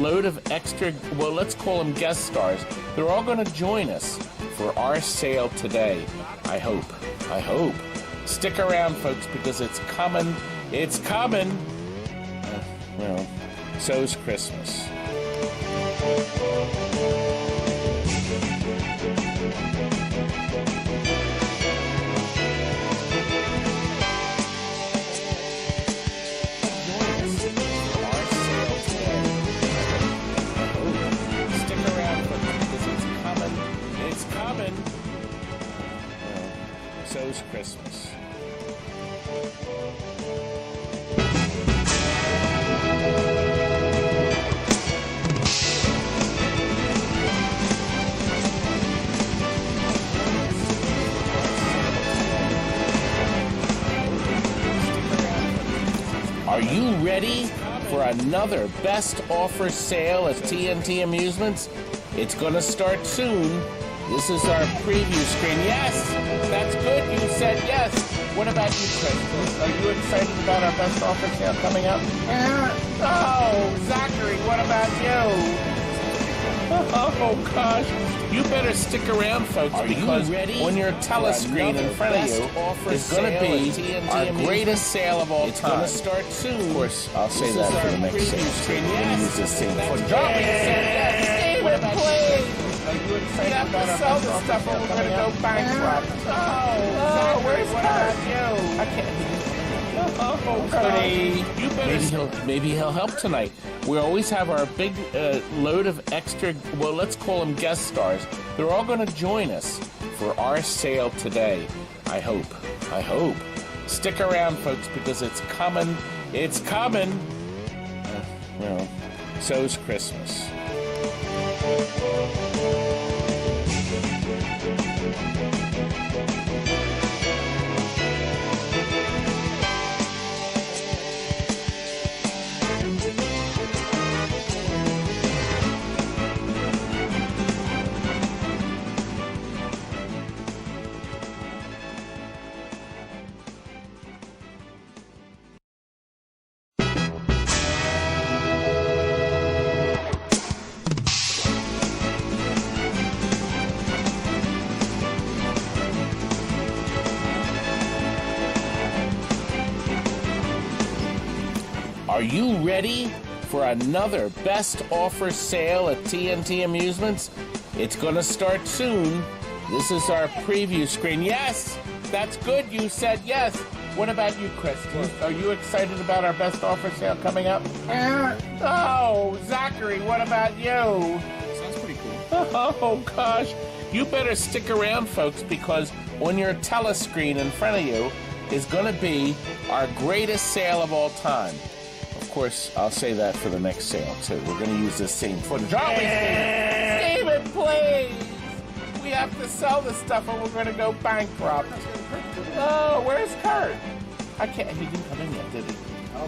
load of extra, well, let's call them guest stars. They're all going to join us for our sale today. I hope. Stick around, folks, because it's coming. It's coming. Well, so's Christmas. So's Christmas. Are you ready for another best offer sale at TNT Amusements? It's going to start soon. This is our preview screen. Yes, that's good. You said yes. What about you, Chris? Are you excited about our best offer sale coming up? Oh, Zachary, what about you? Oh, gosh. You better stick around, folks, because on your telescreen in front of you is going to be our greatest sale of all time. It's going to start soon. Of course, I'll say that for the next sale. Screen. Yes, use this thing for dropping. Yes, David, please. Are you excited about our sell this stuff or we're going to go bankrupt? Oh, where's Kurt? I can't. Oh, Curdy. You better. Maybe he'll help tonight. We always have our big load of extra, well, let's call them guest stars. They're all going to join us for our sale today. I hope. Stick around, folks, because it's coming. It's coming. Well, so's Christmas. Are you ready for another best offer sale at TNT Amusements? It's going to start soon. This is our preview screen. Yes, that's good. You said yes. What about you, Chris? Are you excited about our best offer sale coming up? Oh, Zachary, what about you? Sounds pretty cool. Oh, gosh. You better stick around, folks, because on your telescreen in front of you is going to be our greatest sale of all time. Of course, I'll say that for the next sale, too. We're going to use this same footage. David, please! We have to sell this stuff or we're going to go bankrupt. Oh, where's Kurt? I can't. He didn't come in yet, did he?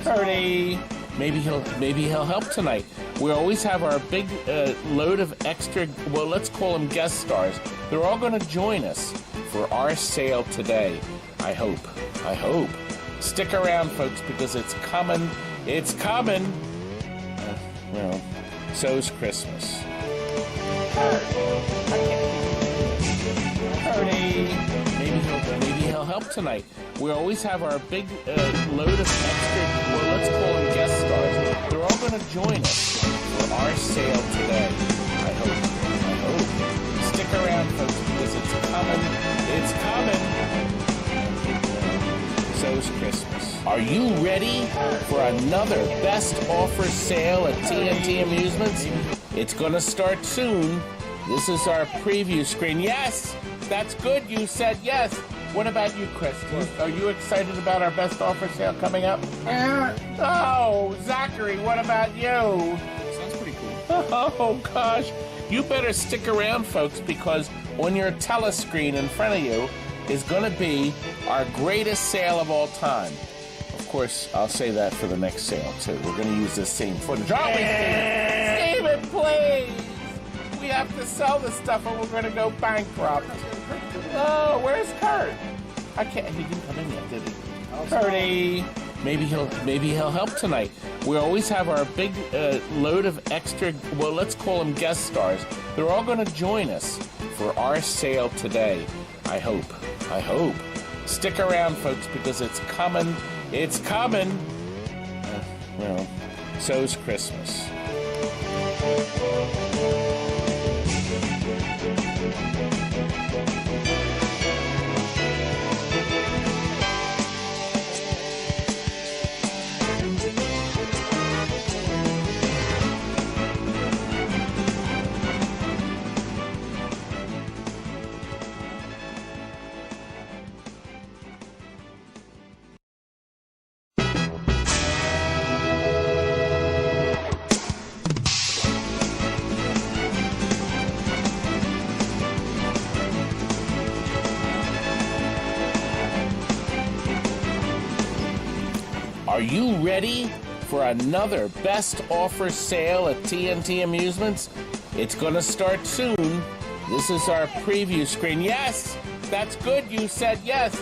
Curdy. Maybe he'll help tonight. We always have our big load of extra, well, let's call them guest stars. They're all going to join us for our sale today. I hope. Stick around, folks, because it's coming. It's coming. Well, so's Christmas. Curdy. Maybe he'll help tonight. We always have our big load of extra, well, let's call them guest stars. They're all going to join us for our sale today. I hope. Stick around, folks, because it's coming. It's coming. So's Christmas. Are you ready for another best offer sale at TNT Amusements? It's going to start soon. This is our preview screen. Yes, that's good. You said yes. What about you, Chris? Are you excited about our best offer sale coming up? Oh, Zachary, what about you? Sounds pretty cool. Oh, gosh. You better stick around, folks, because on your telescreen in front of you is going to be our greatest sale of all time. Of course, I'll say that for the next sale, too. We're going to use this same footage. David, please! We have to sell this stuff or we're going to go bankrupt. Oh, where's Kurt? I can't. He didn't come in yet, did he? Curdy. Maybe he'll help tonight. We always have our big load of extra, well, let's call them guest stars. They're all going to join us for our sale today. I hope. Stick around, folks, because it's coming. It's coming. Well, so's Christmas. Are you ready for another best offer sale at TNT Amusements? It's going to start soon. This is our preview screen. Yes, that's good. You said yes.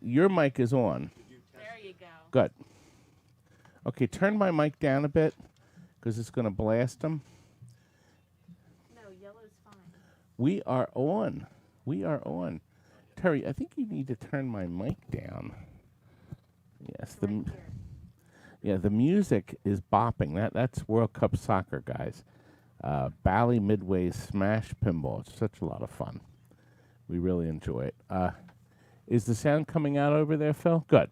Your mic is on. There you go. Good. Okay, turn my mic down a bit because it's going to blast them. No, yellow's fine. We are on. Terry, I think you need to turn my mic down. Yes, the music is bopping. That's World Cup soccer, guys. Bally Midway Smash Pinball. It's such a lot of fun. We really enjoy it. Is the sound coming out over there, Phil? Good.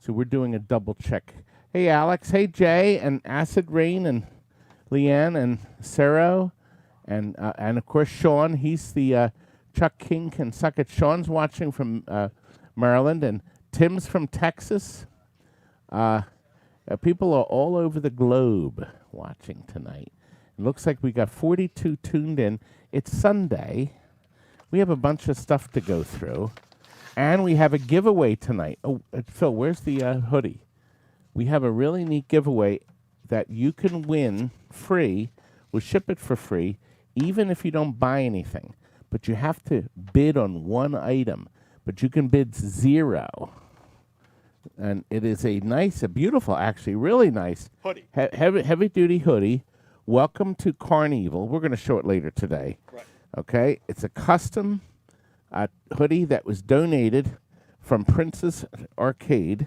So we're doing a double check. Hey, Alex. Hey, Jay, and Acid Rain, and Leanne, and Sarah, and of course Sean. He's the Chuck King can suck it. Sean's watching from Maryland, and Tim's from Texas. People are all over the globe watching tonight. It looks like we got 42 tuned in. It's Sunday. We have a bunch of stuff to go through, and we have a giveaway tonight. Oh, Phil, where's the hoodie? We have a really neat giveaway that you can win free. We'll ship it for free, even if you don't buy anything. But you have to bid on one item. But you can bid 0. And it is a beautiful, actually, really nice Hoodie. Heavy-duty hoodie. Welcome to Carnival. We're going to show it later today. Right. Okay? It's a custom hoodie that was donated from Prince Arcade.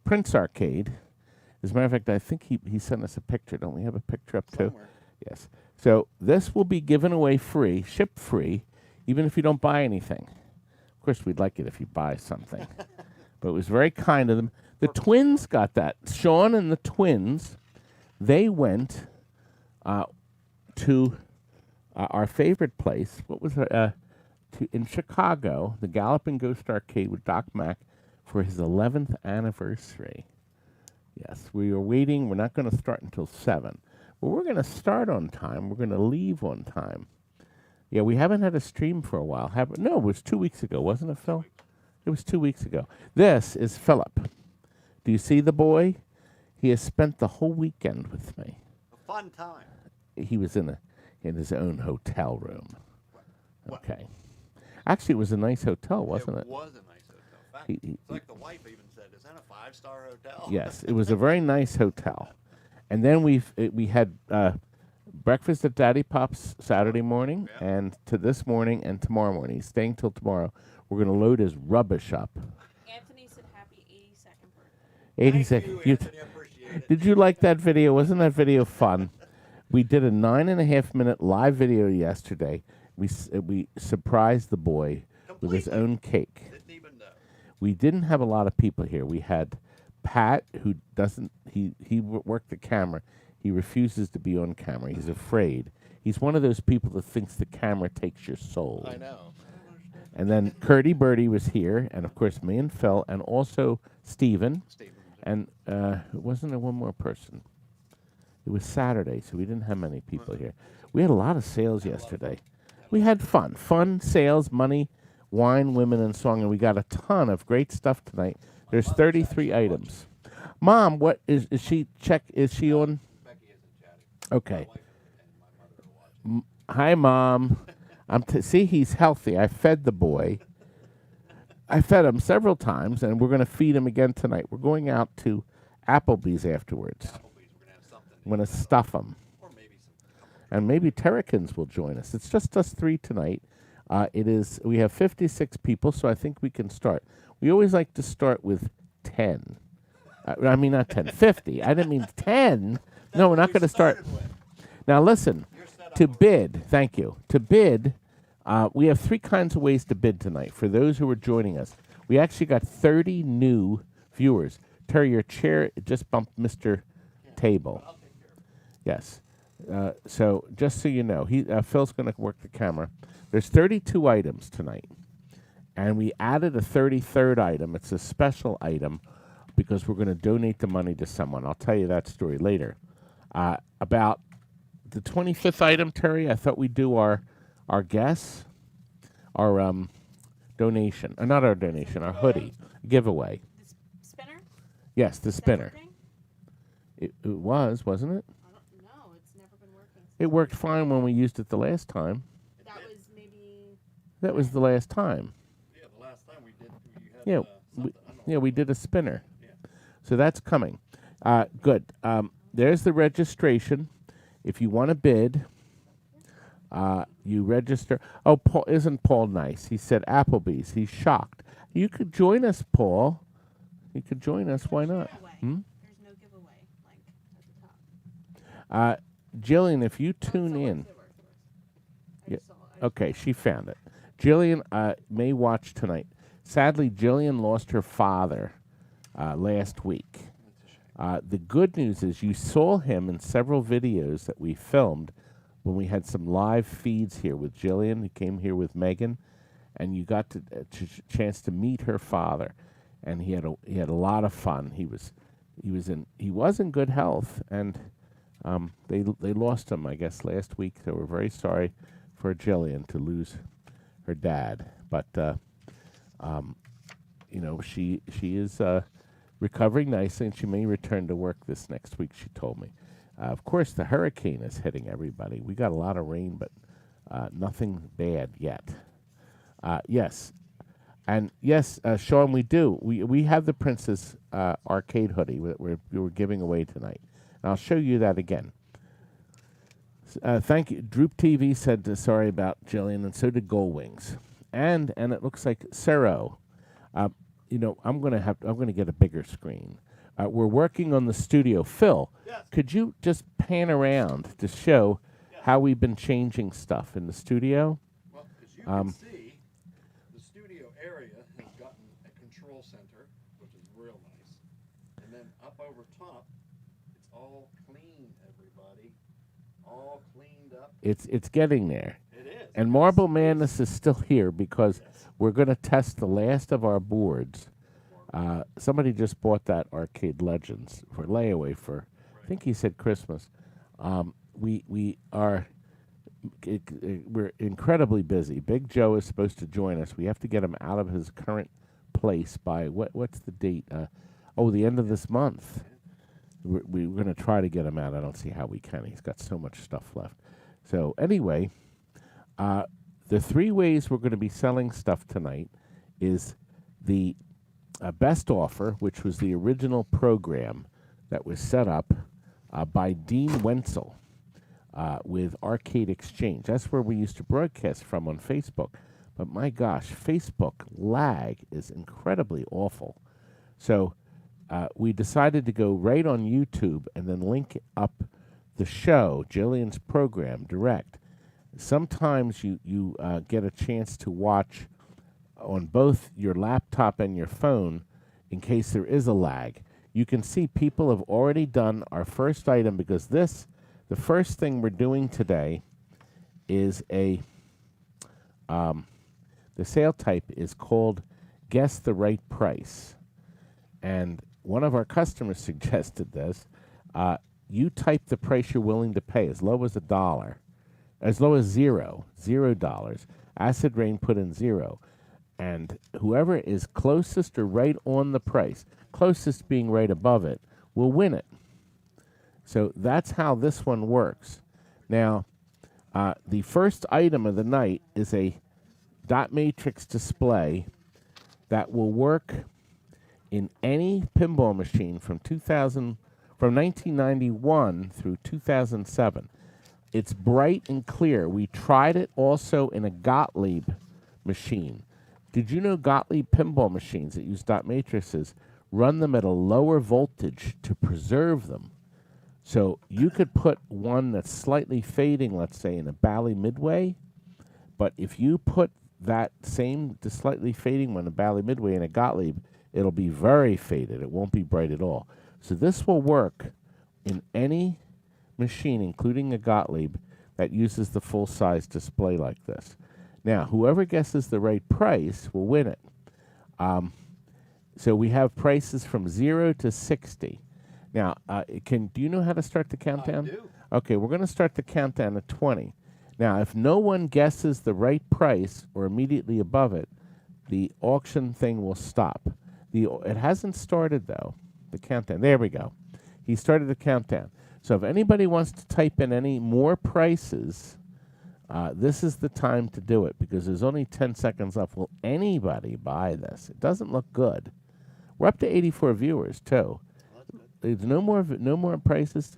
As a matter of fact, I think he sent us a picture. Don't we have a picture up too? Somewhere. Yes. So this will be given away free, ship free, even if you don't buy anything. Of course, we'd like it if you buy something. But it was very kind of them. The twins got that. Sean and the twins, they went to our favorite place. What was it? In Chicago, the Galloping Ghost Arcade with Doc Mack for his 11th anniversary. Yes, we are waiting. We're not going to start until 7. Well, we're going to start on time. We're going to leave on time. Yeah, we haven't had a stream for a while. No, it was 2 weeks ago, wasn't it, Phil? It was 2 weeks ago. This is Philip. Do you see the boy? He has spent the whole weekend with me. A fun time. He was in his own hotel room. What? Okay. Actually, it was a nice hotel, wasn't it? It was a nice hotel. In fact, It's like the wife even said, is that a 5-star hotel? Yes, it was a very nice hotel. And then we had breakfast at Daddy Pop's Saturday morning, and to this morning and tomorrow morning. He's staying till tomorrow. We're going to load his rubbish up. Anthony said happy 82nd birthday. 82nd. Thank you, Anthony, I appreciate it. Did you like that video? Wasn't that video fun? We did a 9.5-minute live video yesterday. We surprised the boy with his own cake. Didn't even know. We didn't have a lot of people here. We had Pat, who doesn't, he worked the camera. He refuses to be on camera. He's afraid. He's one of those people that thinks the camera takes your soul. I know. And then Curdy Birdie was here, and of course me and Phil, and also Stephen. And wasn't there one more person? It was Saturday, so we didn't have many people here. We had a lot of sales yesterday. We had fun. Fun, sales, money, wine, women, and song, and we got a ton of great stuff tonight. There's 33 items. Mom, what is she on? Okay. Hi, Mom. See, he's healthy. I fed the boy. I fed him several times, and we're going to feed him again tonight. We're going out to Applebee's afterwards. Applebee's, we're gonna have something. I'm going to stuff him. Or maybe some. And maybe Terracins will join us. It's just us three tonight. We have 56 people, so I think we can start. We always like to start with 10. I mean, not 10, 50. I didn't mean 10. No, we're not going to start. Now, listen, to bid, thank you. To bid, we have 3 kinds of ways to bid tonight. For those who are joining us, we actually got 30 new viewers. Terry, your chair just bumped Mr. Table. Yes. So just so you know, Phil's going to work the camera. There's 32 items tonight, and we added a 33rd item. It's a special item because we're going to donate the money to someone. I'll tell you that story later. About the 25th item, Terry, I thought we'd do our guess, our donation. Not our donation, our hoodie giveaway. The spinner? Yes, the Is that spinner. working? It was, wasn't it? I don't know. It's never been working. It worked fine when we used it the last time. That was maybe. That was the last time. Yeah, the last time we did, you had Yeah, something. I don't know. we did a spinner. Yeah. So that's coming. Good. There's the registration. If you want to bid, you register. Oh, Paul, isn't Paul nice? He said Applebee's. He's shocked. You could join us, Paul. You could join us. Why not? Giveaway. There's no giveaway link at the top. Jillian, if you tune in. It works. I Yeah. just saw it. Okay, she found it. Jillian may watch tonight. Sadly, Jillian lost her father last week. The good news is you saw him in several videos that we filmed when we had some live feeds here with Jillian. He came here with Megan, and you got to chance to meet her father, and he had a lot of fun. He was in good health, and they lost him, I guess, last week. So we're very sorry for Jillian to lose her dad, but she is recovering nicely, and she may return to work this next week, she told me. Of course, the hurricane is hitting everybody. We got a lot of rain, but nothing bad yet. Yes. And yes, Sean, we do. We have the Prince's Arcade Hoodie that we're giving away tonight. And I'll show you that again. Thank you. Droop TV said sorry about Jillian, and so did Goldwings. And it looks like Cero. I'm gonna get a bigger screen. We're working on the studio. Phil, Yes. could you just pan around to show how we've been changing stuff in the studio? Well, as you can see, the studio area has gotten a control center, which is real nice. And then up over top, it's all clean, everybody. All cleaned up. It's getting there. It is. And Marble Madness is still here because we're going to test the last of our boards. Somebody just bought that Arcade Legends for layaway for, I think he said Christmas. We're incredibly busy. Big Joe is supposed to join us. We have to get him out of his current place by what's the date? The end of this month. We're going to try to get him out. I don't see how we can. He's got so much stuff left. So anyway, the 3 ways we're going to be selling stuff tonight is the best offer, which was the original program that was set up by Dean Wenzel with Arcade Exchange. That's where we used to broadcast from on Facebook. But my gosh, Facebook lag is incredibly awful. So we decided to go right on YouTube and then link up the show, Jillian's program, direct. Sometimes you get a chance to watch on both your laptop and your phone in case there is a lag. You can see people have already done our first item because the first thing we're doing today is the sale type is called Guess the Right Price. And one of our customers suggested this. You type the price you're willing to pay, as low as $1, as low as $0. Acid Rain put in 0. And whoever is closest or right on the price, closest being right above it, will win it. So that's how this one works. Now, the first item of the night is a dot matrix display that will work in any pinball machine from 1991 through 2007. It's bright and clear. We tried it also in a Gottlieb machine. Did you know Gottlieb pinball machines that use dot matrices run them at a lower voltage to preserve them? So you could put one that's slightly fading, let's say, in a Bally Midway, but if you put that same slightly fading one, a Bally Midway, in a Gottlieb, it'll be very faded. It won't be bright at all. So this will work in any machine, including a Gottlieb, that uses the full-size display like this. Now, whoever guesses the right price will win it. So we have prices from 0 to 60. Now, do you know how to start the countdown? I do. Okay, we're going to start the countdown at 20. Now, if no one guesses the right price or immediately above it, the auction thing will stop. It hasn't started, though, the countdown. There we go. He started the countdown. So if anybody wants to type in any more prices, this is the time to do it because there's only 10 seconds left. Will anybody buy this? It doesn't look good. We're up to 84 viewers, too. There's no more prices.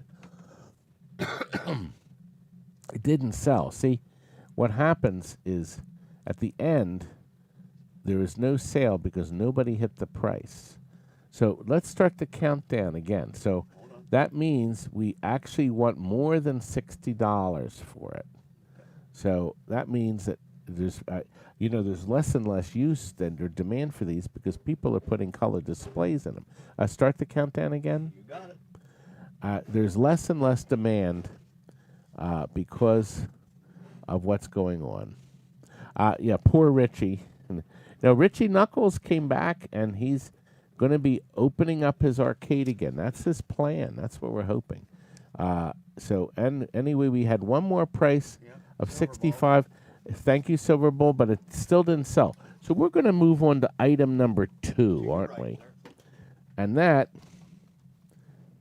It didn't sell. See, what happens is at the end, there is no sale because nobody hit the price. So let's start the countdown again. So that means we actually want more than $60 for it. So that means that there's, there's less and less use or demand for these because people are putting color displays in them. Start the countdown again. You got it. There's less and less demand because of what's going on. Poor Richie. Now, Richie Knuckles came back, and he's going to be opening up his arcade again. That's his plan. That's what we're hoping. Anyway, we had one more price of $65. Thank you, Silver Bull, but it still didn't sell. So we're going to move on to item number 2, aren't we? And that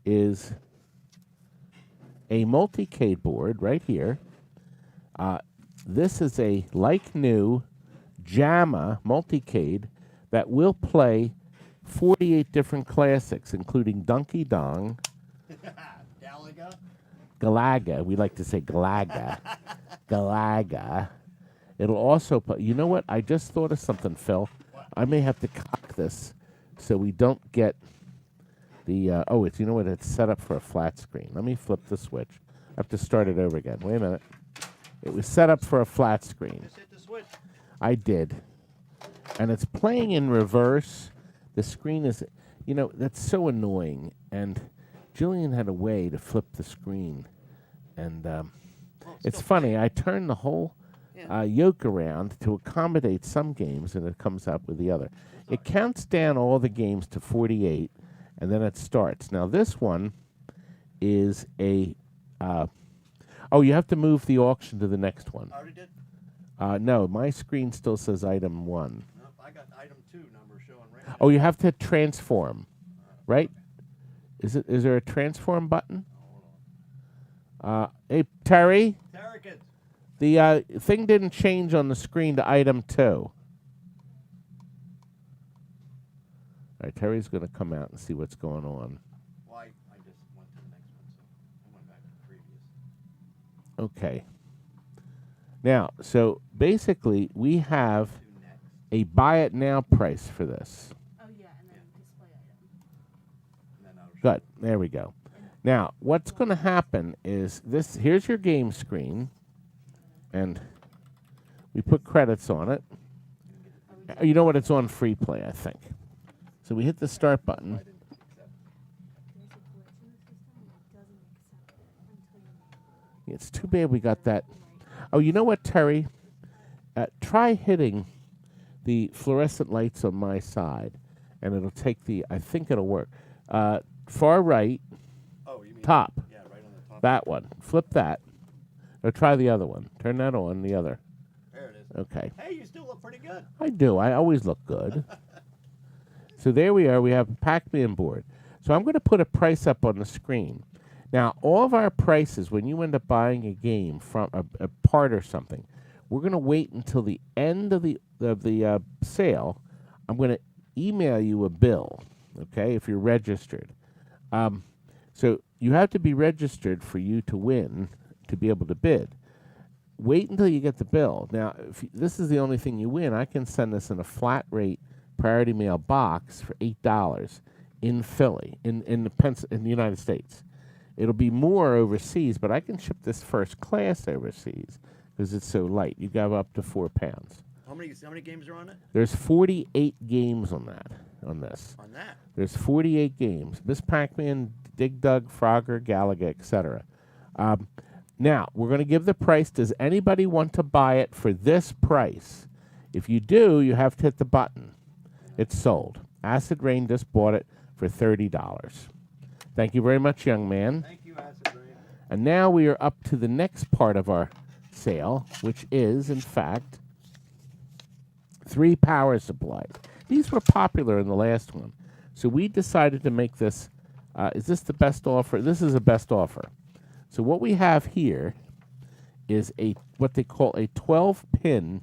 is a multicade board right here. This is a like-new Jamma multicade that will play 48 different classics, including Donkey Dong, Galaga. We like to say Galaga. Galaga. It'll also play. You know what? I just thought of something, Phil. I may have to cock this so we don't get the. It's set up for a flat screen. Let me flip the switch. I have to start it over again. Wait a minute. It was set up for a flat screen. Just hit the switch. I did. And it's playing in reverse. The screen is, that's so annoying. And Jillian had a way to flip the screen. And it's funny. I turned the whole yoke around to accommodate some games, and it comes up with the other. It counts down all the games to 48, and then it starts. Now, this one is a... you have to move the auction to the next one. I already did. No, my screen still says item 1. No, I got item 2 number showing right now. Oh, you have to transform, right? Is there a transform button? Hey, Terry? Terracant. The thing didn't change on the screen to item 2. All right, Terry's going to come out and see what's going on. Well, I just went to the next one, so I went back to the previous. Okay. Now, so basically, we have a buy it now price for this. Oh, yeah, and then display item. And then Good. There we go. Now, what's going to happen is this. Here's your game screen, and we put credits on it. You know what? It's on free play, I think. So we hit the start button. There's a glitch in the system that doesn't accept it until you It's too bad we got that. Oh, you know what, Terry? Try hitting the fluorescent lights on my side, and it'll take the. I think it'll work. Far right, you mean top. Yeah, right on the top. That one. Flip that. Or try the other one. Turn that on. The other. There it is. Okay. Hey, you still look pretty good. I do. I always look good. So there we are. We have a Pac-Man board. So I'm going to put a price up on the screen. Now, all of our prices, when you end up buying a game from a part or something, we're going to wait until the end of the sale. I'm going to email you a bill, okay, if you're registered. So you have to be registered for you to win, to be able to bid. Wait until you get the bill. Now, if this is the only thing you win, I can send this in a flat rate priority mail box for $8 in Philly, in the United States. It'll be more overseas, but I can ship this first class overseas because it's so light. You got up to 4 pounds. How many games are on it? There's 48 games on this. On that? There's 48 games. Miss Pac-Man, Dig Dug, Frogger, Galaga, etc. Now, we're going to give the price. Does anybody want to buy it for this price? If you do, you have to hit the button. It's sold. Acid Rain just bought it for $30. Thank you very much, young man. Thank you, Acid Rain. And now we are up to the next part of our sale, which is, in fact, 3 power supplies. These were popular in the last one. So we decided to make this, is this the best offer? This is a best offer. So what we have here is what they call a 12-pin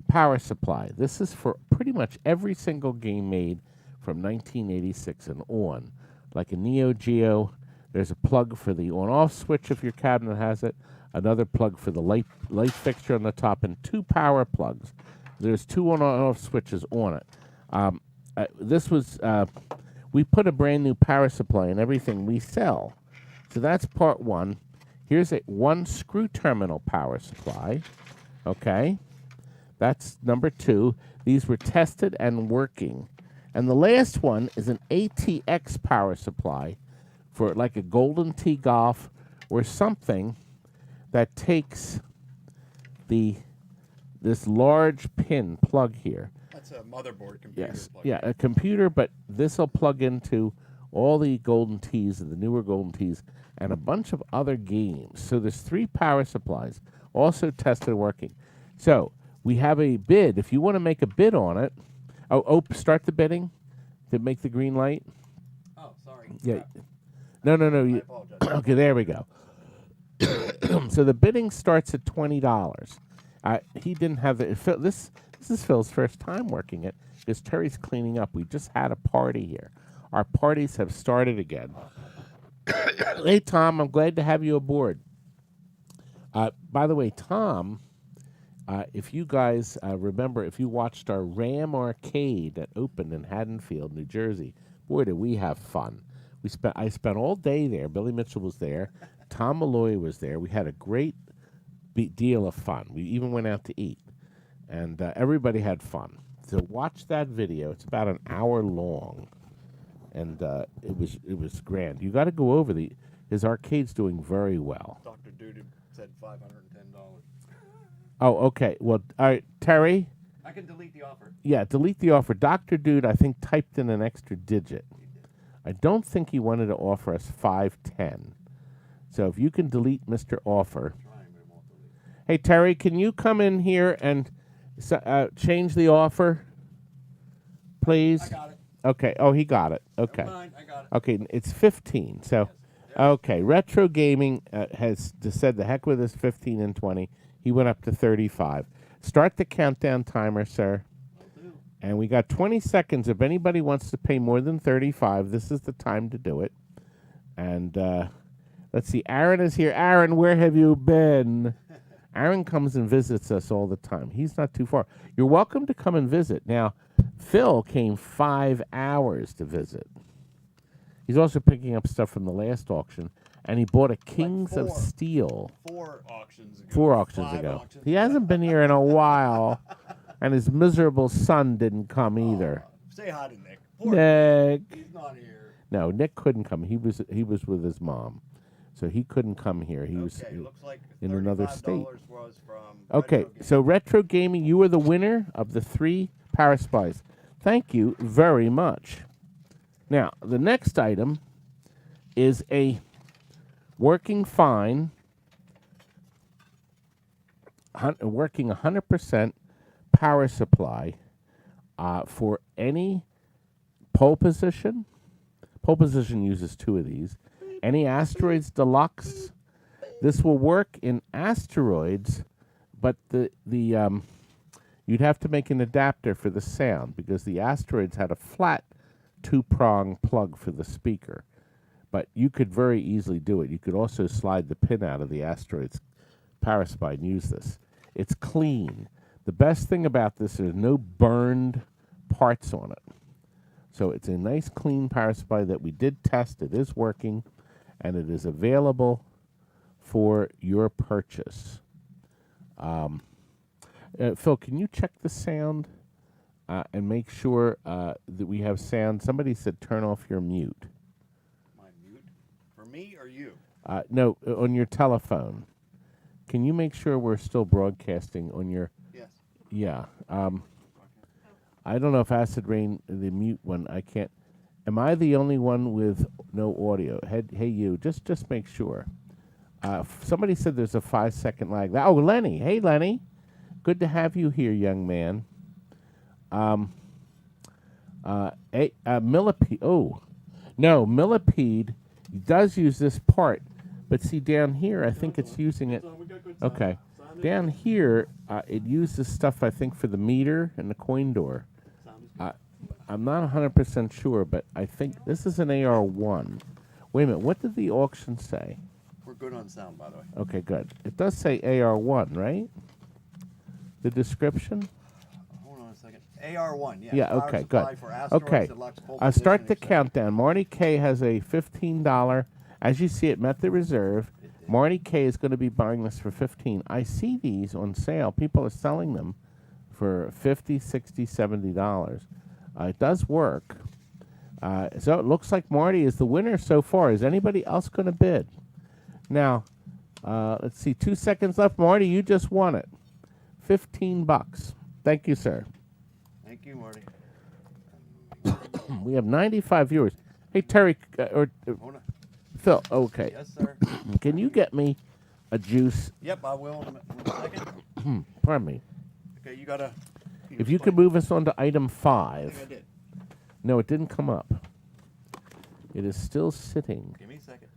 power supply. This is for pretty much every single game made from 1986 and on. Like a Neo Geo, there's a plug for the on-off switch if your cabinet has it, another plug for the light fixture on the top, and 2 power plugs. There's 2 on-off switches on it. We put a brand new power supply in everything we sell. So that's part 1. Here's a 1 screw terminal power supply. Okay. That's number 2. These were tested and working. And the last one is an ATX power supply for like a Golden Tee Golf or something that takes this large pin plug here. That's a motherboard computer. Yes, plug. yeah, a computer, but this will plug into all the Golden Tees and the newer Golden Tees and a bunch of other games. So there's 3 power supplies, also tested and working. So we have a bid. If you want to make a bid on it, start the bidding to make the green light. Oh, sorry. Yeah. No. I apologize. Okay, there we go. So the bidding starts at $20. He didn't have this is Phil's first time working it because Terry's cleaning up. We just had a party here. Our parties have started again. Hey, Tom, I'm glad to have you aboard. By the way, Tom, if you guys remember, if you watched our Ram Arcade that opened in Haddonfield, New Jersey, boy, did we have fun. I spent all day there. Billy Mitchell was there. Tom Malloy was there. We had a great deal of fun. We even went out to eat, and everybody had fun. So watch that video. It's about an hour long, and it was grand. You got to go over his arcade's doing very well. Dr. Dude said $510. Oh, okay. Well, all right, Terry. I can delete the offer. Yeah, delete the offer. Dr. Dude, I think, typed in an extra digit. I don't think he wanted to offer us $510. So if you can delete Mr. Offer. Hey, Terry, can you come in here and change the offer, please? I got it. Okay. Oh, he got it. Okay. Never mind, I got it. Okay, it's 15. So, okay, Retro Gaming has just said the heck with this 15 and 20. He went up to 35. Start the countdown timer, sir. And we got 20 seconds. If anybody wants to pay more than 35, this is the time to do it. And let's see. Aaron is here. Aaron, where have you been? Aaron comes and visits us all the time. He's not too far. You're welcome to come and visit. Now, Phil came 5 hours to visit. He's also picking up stuff from the last auction. And he bought a Kings of Steel. 4 auctions ago. 4 auctions ago. He hasn't been here in a while. And his miserable son didn't come either. Say hi to Nick. Poor Nick. He's not here. No, Nick couldn't come. He was with his mom. So he couldn't come here. He was looks like in another state. Was from Okay, so Retro Gaming, you are the winner of the 3 Power Supplies. Thank you very much. Now, the next item is a working fine, working 100% power supply for any pole position. Pole position uses 2 of these. Any Asteroids Deluxe. This will work in Asteroids, but you you'd have to make an adapter for the sound because the Asteroids had a flat 2-prong plug for the speaker. But you could very easily do it. You could also slide the pin out of the Asteroids power supply and use this. It's clean. The best thing about this is there's no burned parts on it. So it's a nice clean power supply that we did test. It is working, and it is available for your purchase. Phil, can you check the sound and make sure that we have sound? Somebody said turn off your mute. My mute? For me or you? No, on your telephone. Can you make sure we're still broadcasting on your... Yes. Yeah. I don't know if Acid Rain, the mute one, I can't... Am I the only one with no audio? Hey, you, just make sure. Somebody said there's a 5-second lag. Oh, Lenny. Hey, Lenny. Good to have you here, young man. Millipede. Oh, no, Millipede does use this part. But see, down here, I think it's using it. Okay. Down here, it uses stuff, I think, for the meter and the coin door. I'm not 100% sure, but I think this is an AR1. Wait a minute. What did the auction say? We're good on sound, by the way. Okay, good. It does say AR1, right? The description? Hold on a second. AR1, yeah. Yeah, Power okay, supply good. For Asteroids, Okay. Deluxe Full Start the Position, countdown. Marty K has a $15. As you see, it met the reserve. Marty K is going to be buying this for $15. I see these on sale. People are selling them for $50, $60, $70. It does work. So it looks like Marty is the winner so far. Is anybody else going to bid? Now, let's see. 2 seconds left. Marty, you just won it. $15. Thank you, sir. Thank you, Marty. We have 95 viewers. Hey, Terry, Hold on. Phil, okay. Yes, sir. Can you get me a juice? Yep, I will in a second. Pardon me. Okay, you gotta... If you could move us on to item I think 5. I did. No, it didn't come up. It is still sitting. Give me a second.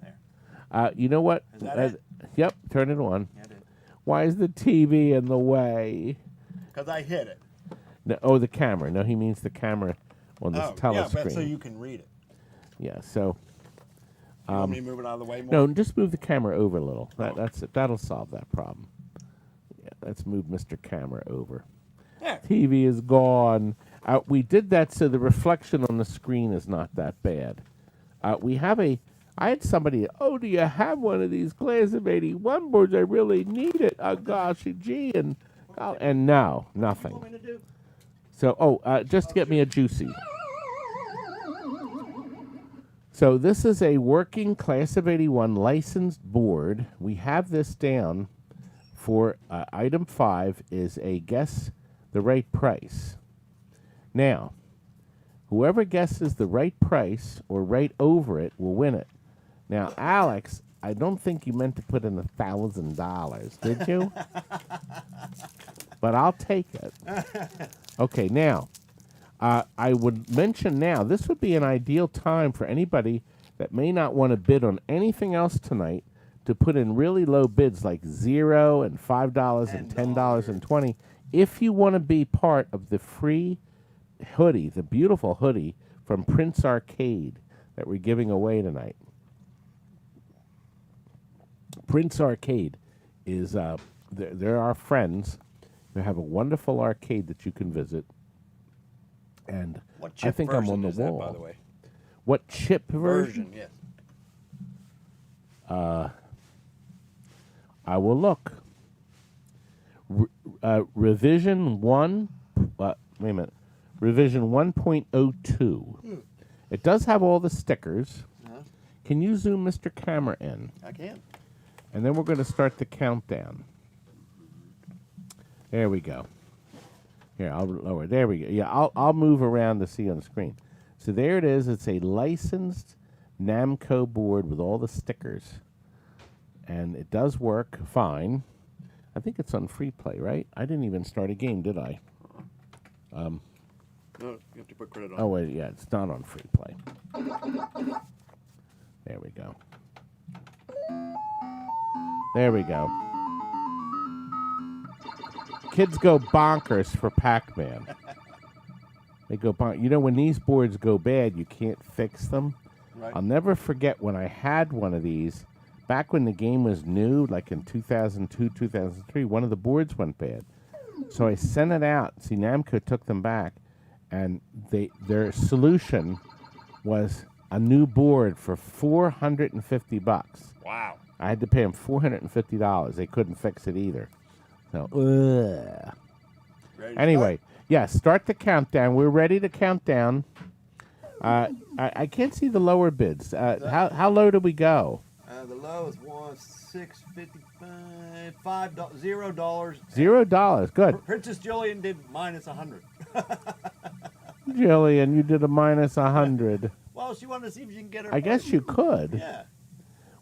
There. You know what? Is that it? Yep, turn it on. Yeah, I did. Why is the TV in the way? Because I hit it. No, oh, the camera. No, he means the camera on this Yeah, telescreen. but so you can read it. Yeah, so... You want me to move it out of the way more? No, just move the camera over a little. That's it. That'll solve that problem. Yeah, let's move Mr. Camera over. Yeah. TV is gone. We did that so the reflection on the screen is not that bad. I had somebody, oh, do you have one of these Class of 81 boards? I really need it. Oh, gosh, gee. And no, nothing. What do you want me to do? So, just get me a juicy. So this is a working Class of 81 licensed board. We have this down for item 5 is a guess the right price. Now, whoever guesses the right price or right over it will win it. Now, Alex, I don't think you meant to put in $1,000, did you? But I'll take it. Okay, now, I would mention now, this would be an ideal time for anybody that may not want to bid on anything else tonight to put in really low bids like $0 and $5 and $10 and $20 if you want to be part of the free hoodie, the beautiful hoodie from Prince Arcade that we're giving away tonight. Prince Arcade is, they're our friends. They have a wonderful arcade that you can visit. And What I chip think I'm on the version is that, wall. by the way? What chip version? Yes. I will look. Revision 1, wait a minute. Revision 1.02. It does have all the stickers. Can you zoom Mr. Camera in? I can. And then we're going to start the countdown. There we go. Here, I'll lower. There we go. Yeah, I'll move around to see on the screen. So there it is. It's a licensed Namco board with all the stickers. And it does work fine. I think it's on free play, right? I didn't even start a game, did I? No, you have to put credit on. Oh, wait, yeah, it's not on free play. There we go. There we go. kids go bonkers for Pac-Man. They go You know, when these boards go bad, you can't fix them. Right. I'll never forget when I had one of these. Back when the game was new, like in 2002, 2003, one of the boards went bad. So I sent it out. See, Namco took them back, and their solution was a new board for $450. Wow. I had to pay them $450. They couldn't fix it either. So, ugh. Ready to Anyway, yeah, start the countdown. We're ready to count down. I can't see the lower bids. How low did we go? The low is $6.55, $0. $0. Good. Princess Jillian did minus 100. Jillian, you did a minus 100. Well, she wanted to see if she can get her. I guess you could. Yeah.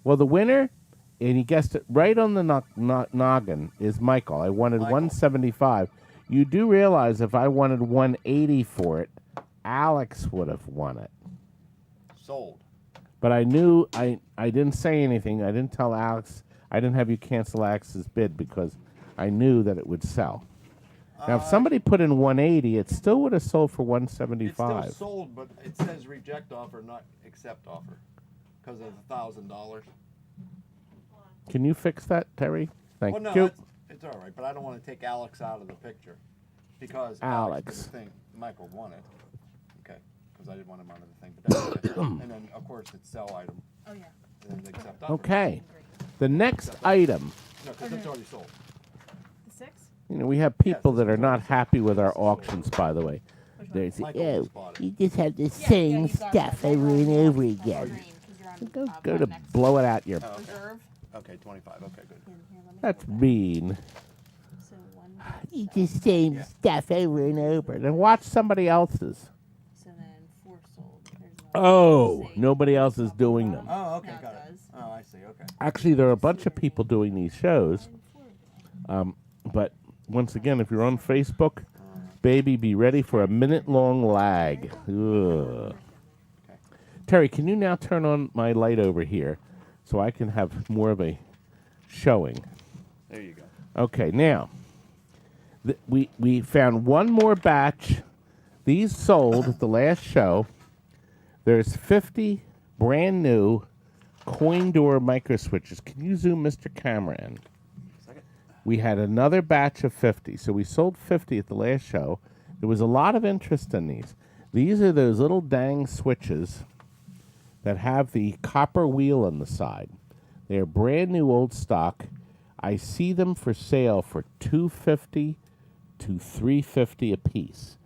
Well, the winner, and he guessed it right on the noggin, is Michael. I wanted 175. You do realize if I wanted 180 for it, Alex would have won it. Sold. But I knew I didn't say anything. I didn't tell Alex. I didn't have you cancel Alex's bid because I knew that it would sell. Now, if somebody put in 180, it still would have sold for 175. It's still sold, but it says reject offer, not accept offer, because of $1,000. Can you fix that, Terry? Thank Well, no, you. it's all right, but I don't want to take Alex out of the picture because Alex. did the thing Michael won it. Okay, because I didn't want him out of the thing, but that's okay. And then of course it's sell item. Oh yeah. And then accept offer. Okay. The next item. No, because it's already sold. The 6? You know, we have people that are not happy with our auctions, by the way. They say, Michael oh, just bought it. you just have the same stuff over and over again. Go to blow it out your... Oh, okay. Reserve. Okay, 25. Okay, good. That's mean. So 1. You just same stuff over and over. Then watch somebody else's. So then 4 sold. There's no Oh, save. nobody else is doing them. Oh, okay, Now it got it. does. Oh, I see. Okay. Actually, there are a bunch of people doing these shows. But once again, if you're on Facebook, baby, be ready for a minute-long lag. Ugh. Terry, can you now turn on my light over here so I can have more of a showing? There you go. Okay, now, we found one more batch. These sold at the last show. There's 50 brand new coin door micro switches. Can you zoom Mr. Camera in? We had another batch of 50. So we sold 50 at the last show. There was a lot of interest in these. These are those little dang switches that have the copper wheel on the side. They are brand new old stock. I see them for sale for $250 to $350 a piece.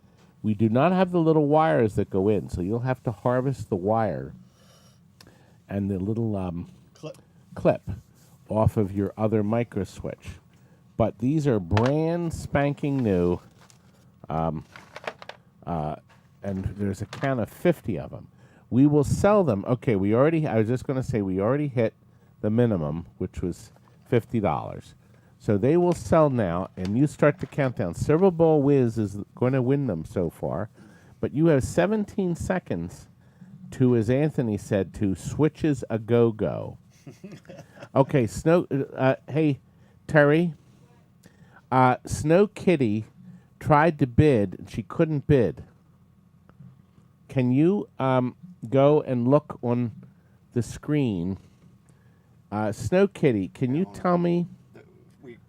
We do not have the little wires that go in, so you'll have to harvest the wire and the little clip off of your other micro switch. But these are brand spanking new, and there's a count of 50 of them. We will sell them. Okay, I was just going to say we already hit the minimum, which was $50. So they will sell now, and you start the countdown. Silver Ball Wiz is going to win them so far, but you have 17 seconds to, as Anthony said, to switches a go-go. Okay, hey, Terry, Snow Kitty tried to bid, and she couldn't bid. Can you go and look on the screen? Snow Kitty, can you tell me?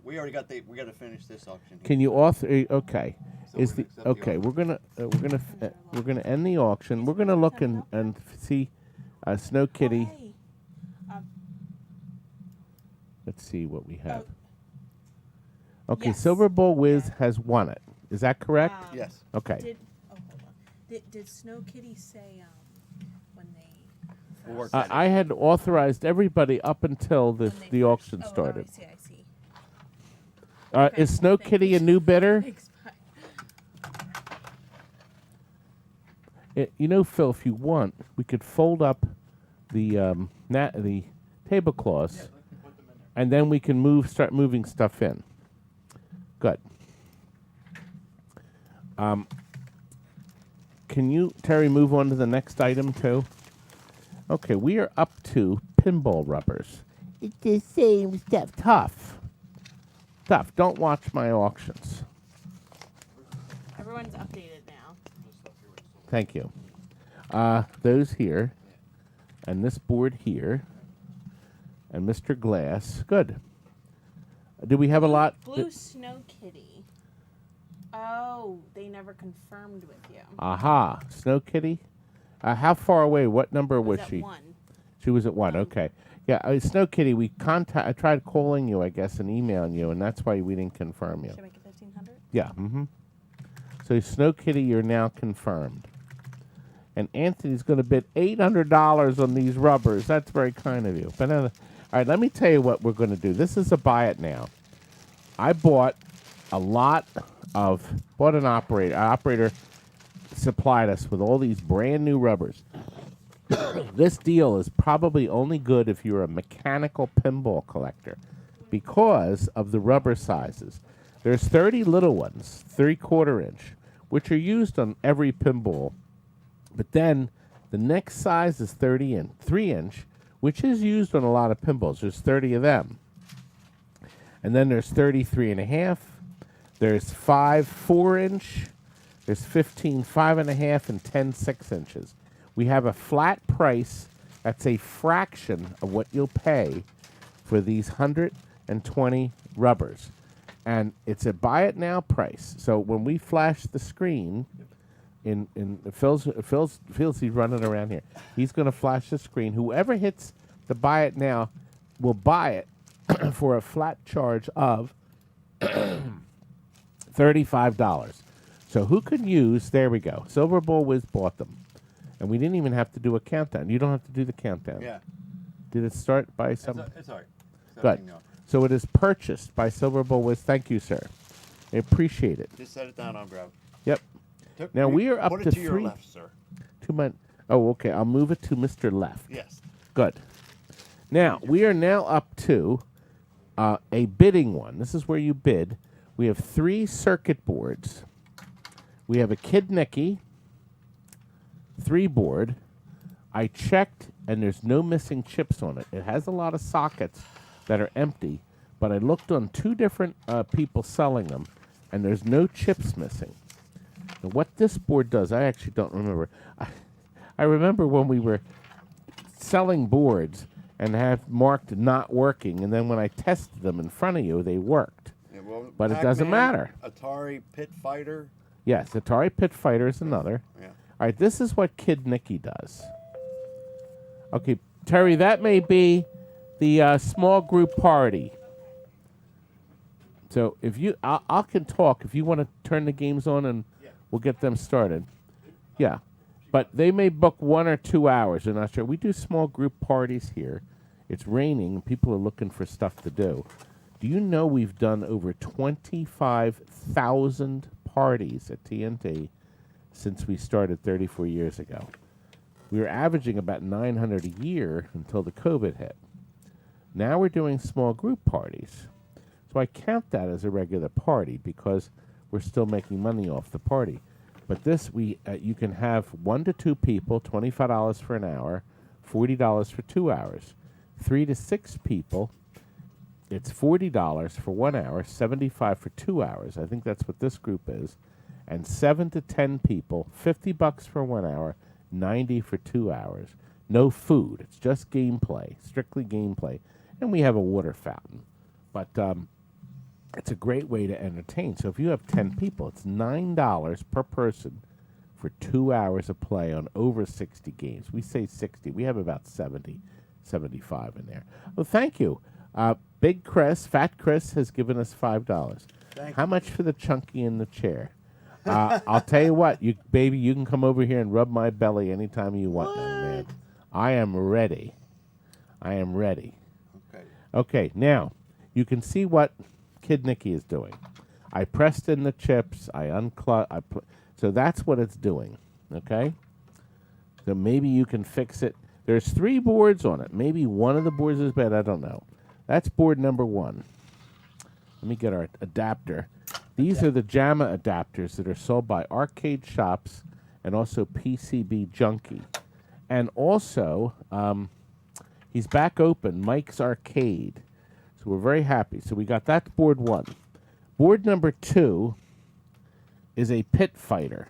We already got we got to finish this auction. Can you author? Okay, So is we're the gonna accept the okay? offer. We're gonna end the auction. We're gonna look and see Snow Kitty. Hey. Let's see what we have. Okay, Yes. Silver Bowl Wiz has won it. Is that correct? Yes. Okay. Hold on. Did Snow Kitty say when they? We'll work first- that I had authorized everybody up until when the they auction first- started. I see. Okay, Is Snow thank Kitty you. a new bidder? Thanks, bye. You know, Phil, if you want, we could fold up the the tablecloths, and then we can start moving stuff in. Good. Can you, Terry, move on to the next item too? Okay, we are up to pinball rubbers. It's the same stuff. Tough. stuff. Don't watch my auctions. Everyone's updated now. Thank you. Those here, and this board here, and Mr. Glass. Good. Do we have a lot? Blue Snow Kitty. Oh, they never confirmed with you. Aha. Snow Kitty? How far away? What number was at she? 1. She was at 1. Okay. Yeah, Snow Kitty, I tried calling you, I guess, and emailing you, and that's why we didn't confirm you. Should I make it 1,500? Yeah. Mm-hmm. So Snow Kitty, you're now confirmed. And Anthony's going to bid $800 on these rubbers. That's very kind of you. But all right, let me tell you what we're going to do. This is a buy it now. I bought an operator. Our operator supplied us with all these brand new rubbers. This deal is probably only good if you're a mechanical pinball collector because of the rubber sizes. There's 30 little ones, 3/4 inch, which are used on every pinball. But then the next size is 3 inch, which is used on a lot of pinballs. There's 30 of them. And then there's 33.5. There's 5 4-inch. There's 15 5.5 and 10 6 inches. We have a flat price that's a fraction of what you'll pay for these 120 rubbers. And it's a buy it now price. So when we flash the screen, Phil's he's running around here. He's going to flash the screen. Whoever hits the buy it now will buy it for a flat charge of $35. So who can use? There we go. Silver Bull Wiz bought them, and we didn't even have to do a countdown. You don't have to do the countdown. Yeah. Did it start by some? It's all right. Good. So it is purchased by Silver Bull Wiz. Thank you, sir. I appreciate it. Just set it down. I'll grab it. Yep. Now we are up Put to it to your 3. left, sir. Oh, okay. I'll move it to Mr. Left. Yes. Good. Now we are now up to a bidding one. This is where you bid. We have 3 circuit boards. We have a Kid Nicky 3 board. I checked, and there's no missing chips on it. It has a lot of sockets that are empty, but I looked on 2 different people selling them, and there's no chips missing. Now, what this board does, I actually don't remember. I remember when we were selling boards and have marked not working, and then when I tested them in front of you, they worked. Yeah, well, But it doesn't matter. Atari Pit Fighter. Yes, Atari Pit Fighter is another. Yeah. All right, this is what Kid Nicky does. Okay, Terry, that may be the small group party. So if you, I can talk if you want to turn the games on, and we'll get them started. Yeah, but they may book 1 or 2 hours. I'm not sure. We do small group parties here. It's raining, and people are looking for stuff to do. Do you know we've done over 25,000 parties at TNT since we started 34 years ago? We were averaging about 900 a year until the COVID hit. Now we're doing small group parties. So I count that as a regular party because we're still making money off the party. But this, you can have 1 to 2 people, $25 for an hour, $40 for 2 hours. 3 to 6 people, it's $40 for 1 hour, $75 for 2 hours. I think that's what this group is. And 7 to 10 people, $50 for 1 hour, $90 for 2 hours. No food. It's just gameplay, strictly gameplay. And we have a water fountain. But it's a great way to entertain. So if you have 10 people, it's $9 per person for 2 hours of play on over 60 games. We say 60. We have about 70, 75 in there. Well, thank you. Big Chris, Fat Chris, has given us $5. How much for the chunky in the chair? I'll tell you what, you can come over here and rub my belly anytime you want, young man. I am ready. Okay. Okay, now, you can see what Kid Nicky is doing. I pressed in the chips, so that's what it's doing, okay? So maybe you can fix it. There's 3 boards on it. Maybe one of the boards is bad, I don't know. That's board number 1. Let me get our adapter. These are the Jama adapters that are sold by arcade shops and also PCB Junkie. And also, he's back open, Mike's Arcade. So So we're very happy. So we got that board 1. Board number 2 is a pit fighter.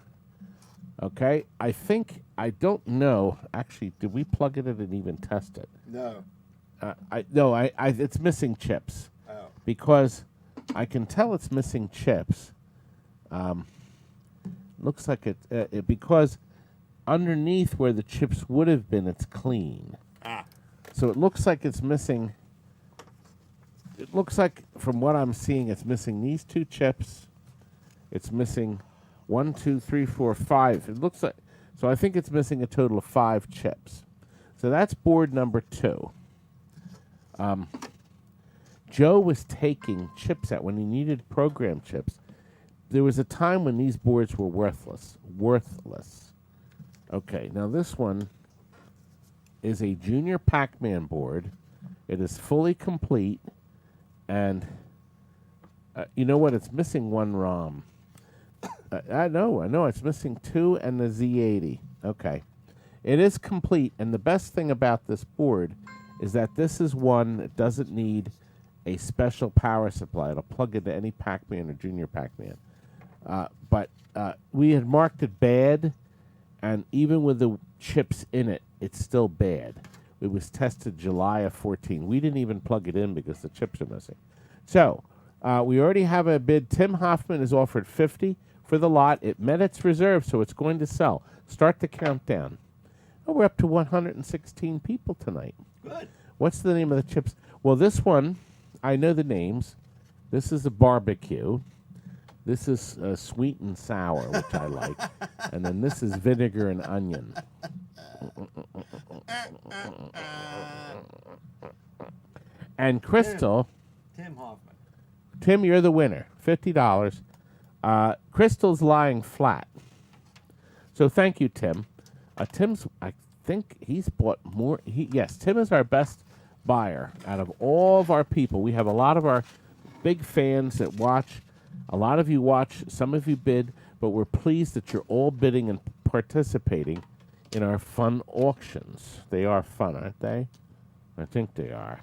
Okay, I don't know. Actually, did we plug it in and even test it? No. It's missing chips. Oh. Because I can tell it's missing chips. Looks like it because underneath where the chips would have been, it's clean. So it looks like it's missing. It looks like, from what I'm seeing, it's missing these 2 chips. It's missing 1, 2, 3, 4, 5. It looks like, so I think it's missing a total of 5 chips. So that's board number 2. Joe was taking chips out when he needed program chips. There was a time when these boards were worthless. Okay, now this one is a junior Pac-Man board. It is fully complete, and you know what? It's missing 1 ROM. I know. It's missing 2 and the Z80. Okay. It is complete, and the best thing about this board is that this is one that doesn't need a special power supply. It'll plug into any Pac-Man or Junior Pac-Man. But we had marked it bad, and even with the chips in it, it's still bad. It was tested July of 14. We didn't even plug it in because the chips are missing. So we already have a bid. Tim Hoffman has offered $50 for the lot. It met its reserve, so it's going to sell. Start the countdown. Oh, we're up to 116 people tonight. Good. What's the name of the chips? Well, this one, I know the names. This is a barbecue. This is sweet and sour, which I like. And then this is vinegar and onion. And Crystal. Tim Hoffman. Tim, you're the winner. $50. Crystal's lying flat. So thank you, Tim. I think he's bought more. Yes, Tim is our best buyer out of all of our people. We have a lot of our big fans that watch. A lot of you watch. Some of you bid, but we're pleased that you're all bidding and participating in our fun auctions. They are fun, aren't they? I think they are.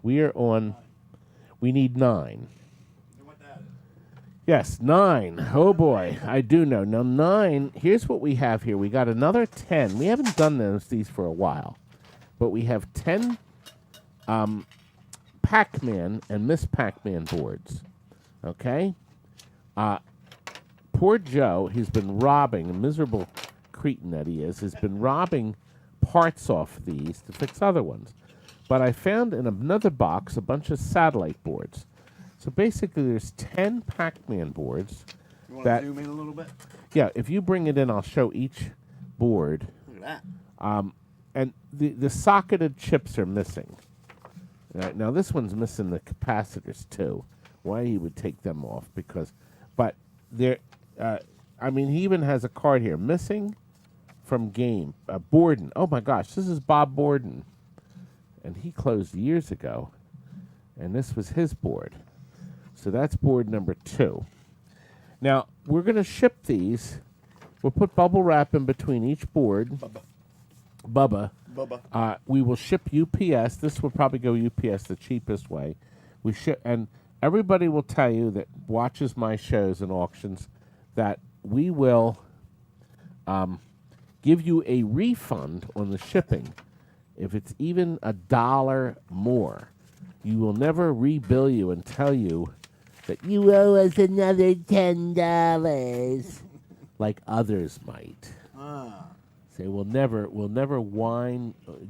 We are on. We need 9. Yes, 9. Oh boy, I do know. Now 9. Here's what we have here. We got another 10. We haven't done these for a while, but we have 10 Pac-Man and Miss Pac-Man boards. Okay. Poor Joe, he's been robbing, a miserable cretin that he is, has been robbing parts off these to fix other ones. But I found in another box a bunch of satellite boards. So basically, there's 10 Pac-Man boards. You want to zoom in a little bit? Yeah, if you bring it in, I'll show each board. Look at that. And the socketed chips are missing. Now, this one's missing the capacitors, too. Why he would take them off, but they're, he even has a card here, missing from game. Borden. Oh, my gosh, this is Bob Borden. And he closed years ago. And this was his board. So that's board number 2. Now, we're going to ship these. We'll put bubble wrap in between each board. Bubba. We will ship UPS. This will probably go UPS the cheapest way. We ship, and everybody will tell you that watches my shows and auctions that we will give you a refund on the shipping if it's even $1 more. You will never rebill you and tell you that you owe us another $10, like others might. Say we'll never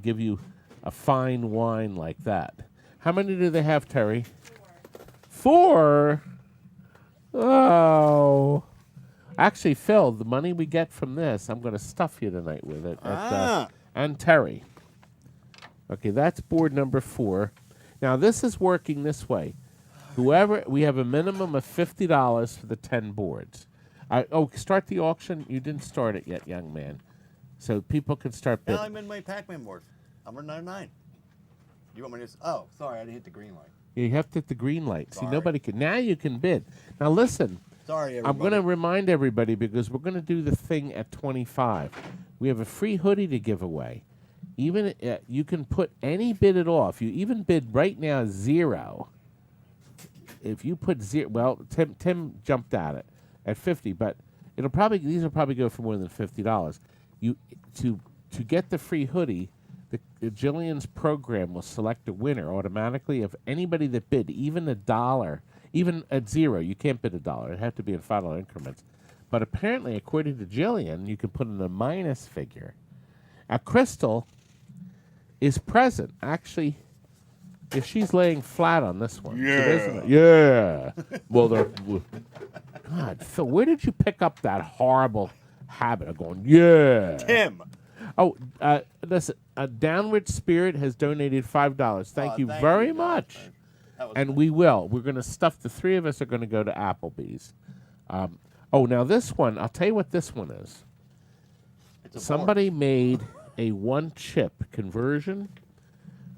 give you a fine wine like that. How many do they have, Terry? 4? Oh. Actually, Phil, the money we get from this, I'm going to stuff you tonight with it. And Terry. Okay, that's board number 4. Now, this is working this way. We have a minimum of $50 for the 10 boards. Start the auction. You didn't start it yet, young man. So people can start bidding. Now I'm in my Pac-Man board. I'm on 9. You want me to? Oh, sorry, I didn't hit the green light. Yeah, you have to hit the green light. Sorry. See, nobody can. Now you can bid. Now listen. Sorry, everybody. I'm going to remind everybody because we're going to do the thing at 25. We have a free hoodie to give away. even you can put any bid it off. You even bid right now 0. If you put 0, well, Tim jumped at it at 50, but these will probably go for more than $50. You to get the free hoodie, the Jillian's program will select a winner automatically of anybody that bid even $1, even at 0. You can't bid $1. It have to be in final increments. But apparently, according to Jillian, you can put in a minus figure. Now, Crystal is present. Actually, if she's laying flat on this one. Yeah. Yeah. Well, God, Phil, where did you pick up that horrible habit of going, yeah? Tim. Oh, listen, Downward Spirit has donated $5. Thank you very much. And we will. We're going to stuff, the three of us are going to go to Applebee's. Now this one, I'll tell you what this one is. Somebody made a one-chip conversion.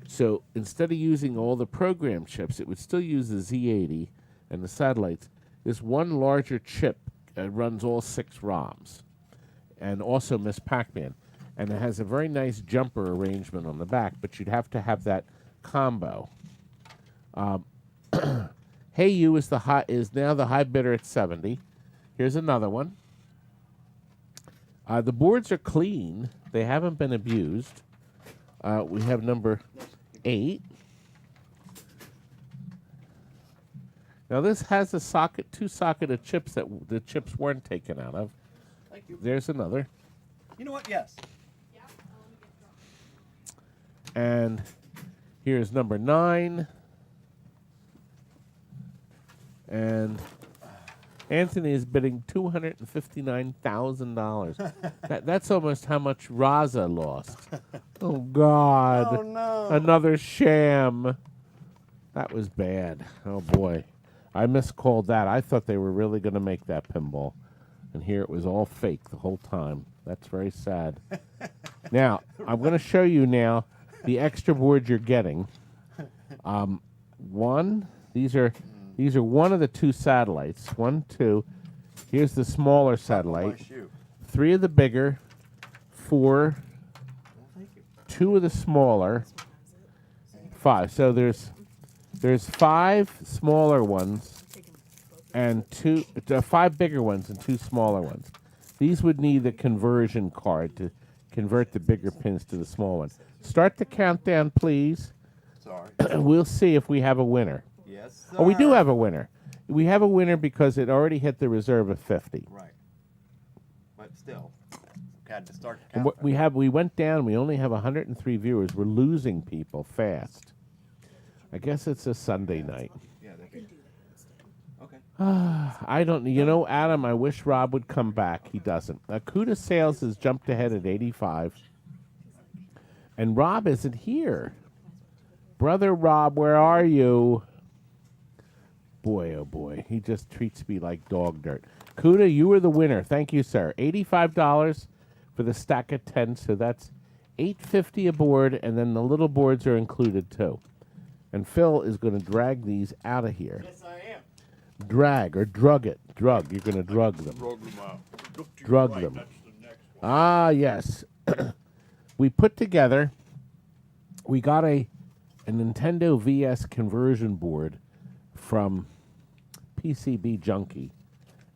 So instead of using all the program chips, it would still use the Z80 and the satellites. This one larger chip runs all 6 ROMs and also Miss Pac-Man. And it has a very nice jumper arrangement on the back, but you'd have to have that combo. Hey You is now the high bidder at 70. Here's another one. The boards are clean. They haven't been abused. We have number 8. Now this has a socket, 2 socketed chips that the chips weren't taken out of. Thank you. There's another. You know what? Yes. And here's number 9. And Anthony is bidding $259,000. That's almost how much Raza lost. Oh, God. Oh, no. Another sham. That was bad. Oh, boy. I miscalled that. I thought they were really going to make that pinball. And here it was all fake the whole time. That's very sad. Now, I'm going to show you now the extra boards you're getting. These are one of the 2 satellites. 1, 2. Here's the smaller satellite. 3 of the bigger. 4. 2 of the smaller. 5. So there's 5 smaller ones and 5 bigger ones and 2 smaller ones. These would need the conversion card to convert the bigger pins to the small ones. Start the countdown, please. Sorry. We'll see if we have a winner. Yes, sir. Oh, we do have a winner. We have a winner because it already hit the reserve of 50. Right. But still, had to start the And countdown. we went down. We only have 103 viewers. We're losing people fast. I guess it's a Sunday night. Yeah, they can. Okay. I don't. Adam, I wish Rob would come back. He doesn't. Cuda Sales has jumped ahead at 85. And Rob isn't here. Brother Rob, where are you? Boy, oh boy. He just treats me like dog dirt. Cuda, you were the winner. Thank you, sir. $85 for the stack of 10. So that's $8.50 a board, and then the little boards are included too. And Phil is going to drag these out of here. Yes, I am. Drag or drug it. Drug. You're going to drug them. Drug them out. Look to your Drug right, them. That's the next one. Ah, yes. We put together, we got a Nintendo VS conversion board from PCB Junkie,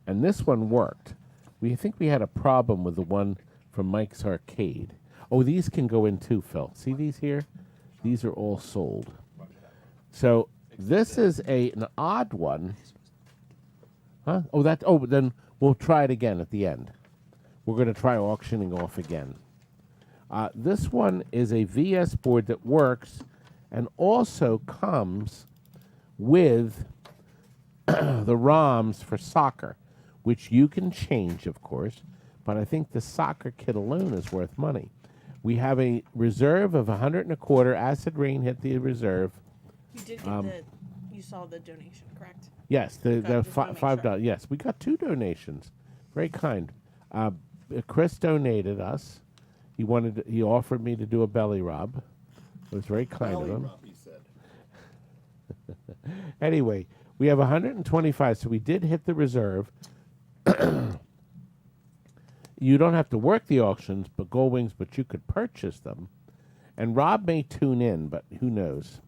and this one worked. We think we had a problem with the one from Mike's Arcade. Oh, these can go in too, Phil. See these here? These are all sold. So this is an odd one. Huh? But then we'll try it again at the end. We're going to try auctioning off again. This one is a VS board that works and also comes with the ROMs for soccer, which you can change, of course, but I think the soccer kit alone is worth money. We have a reserve of 125. Acid Rain hit the reserve. You did get you saw the donation, correct? Yes, the just wanna make $5. sure. Yes, we got 2 donations. Very kind. Chris donated us. He offered me to do a belly rub. It was very kind of him. He said. Anyway, we have 125, so we did hit the reserve. You don't have to work the auctions, but Gold Wings, but you could purchase them. And Rob may tune in, but who knows?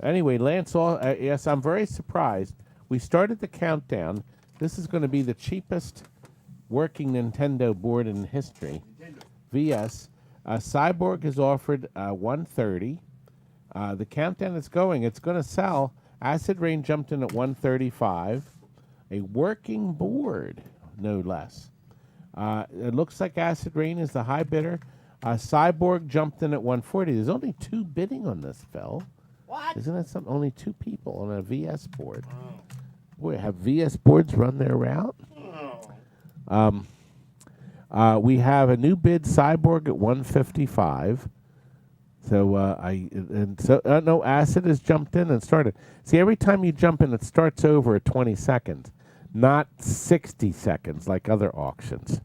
Anyway, Lance, yes, I'm very surprised. We started the countdown. This is going to be the cheapest working Nintendo board in history. VS. Cyborg is offered $130. The countdown is going. It's going to sell. Acid Rain jumped in at $135. A working board, no less. It looks like Acid Rain is the high bidder. Cyborg jumped in at $140. There's only 2 bidding on this, Phil. What? Isn't that something? Only 2 people on a VS board. Boy, have VS boards run their route? We have a new bid, Cyborg at $155. So no, Acid has jumped in and started. See, every time you jump in, it starts over at 20 seconds, not 60 seconds like other auctions.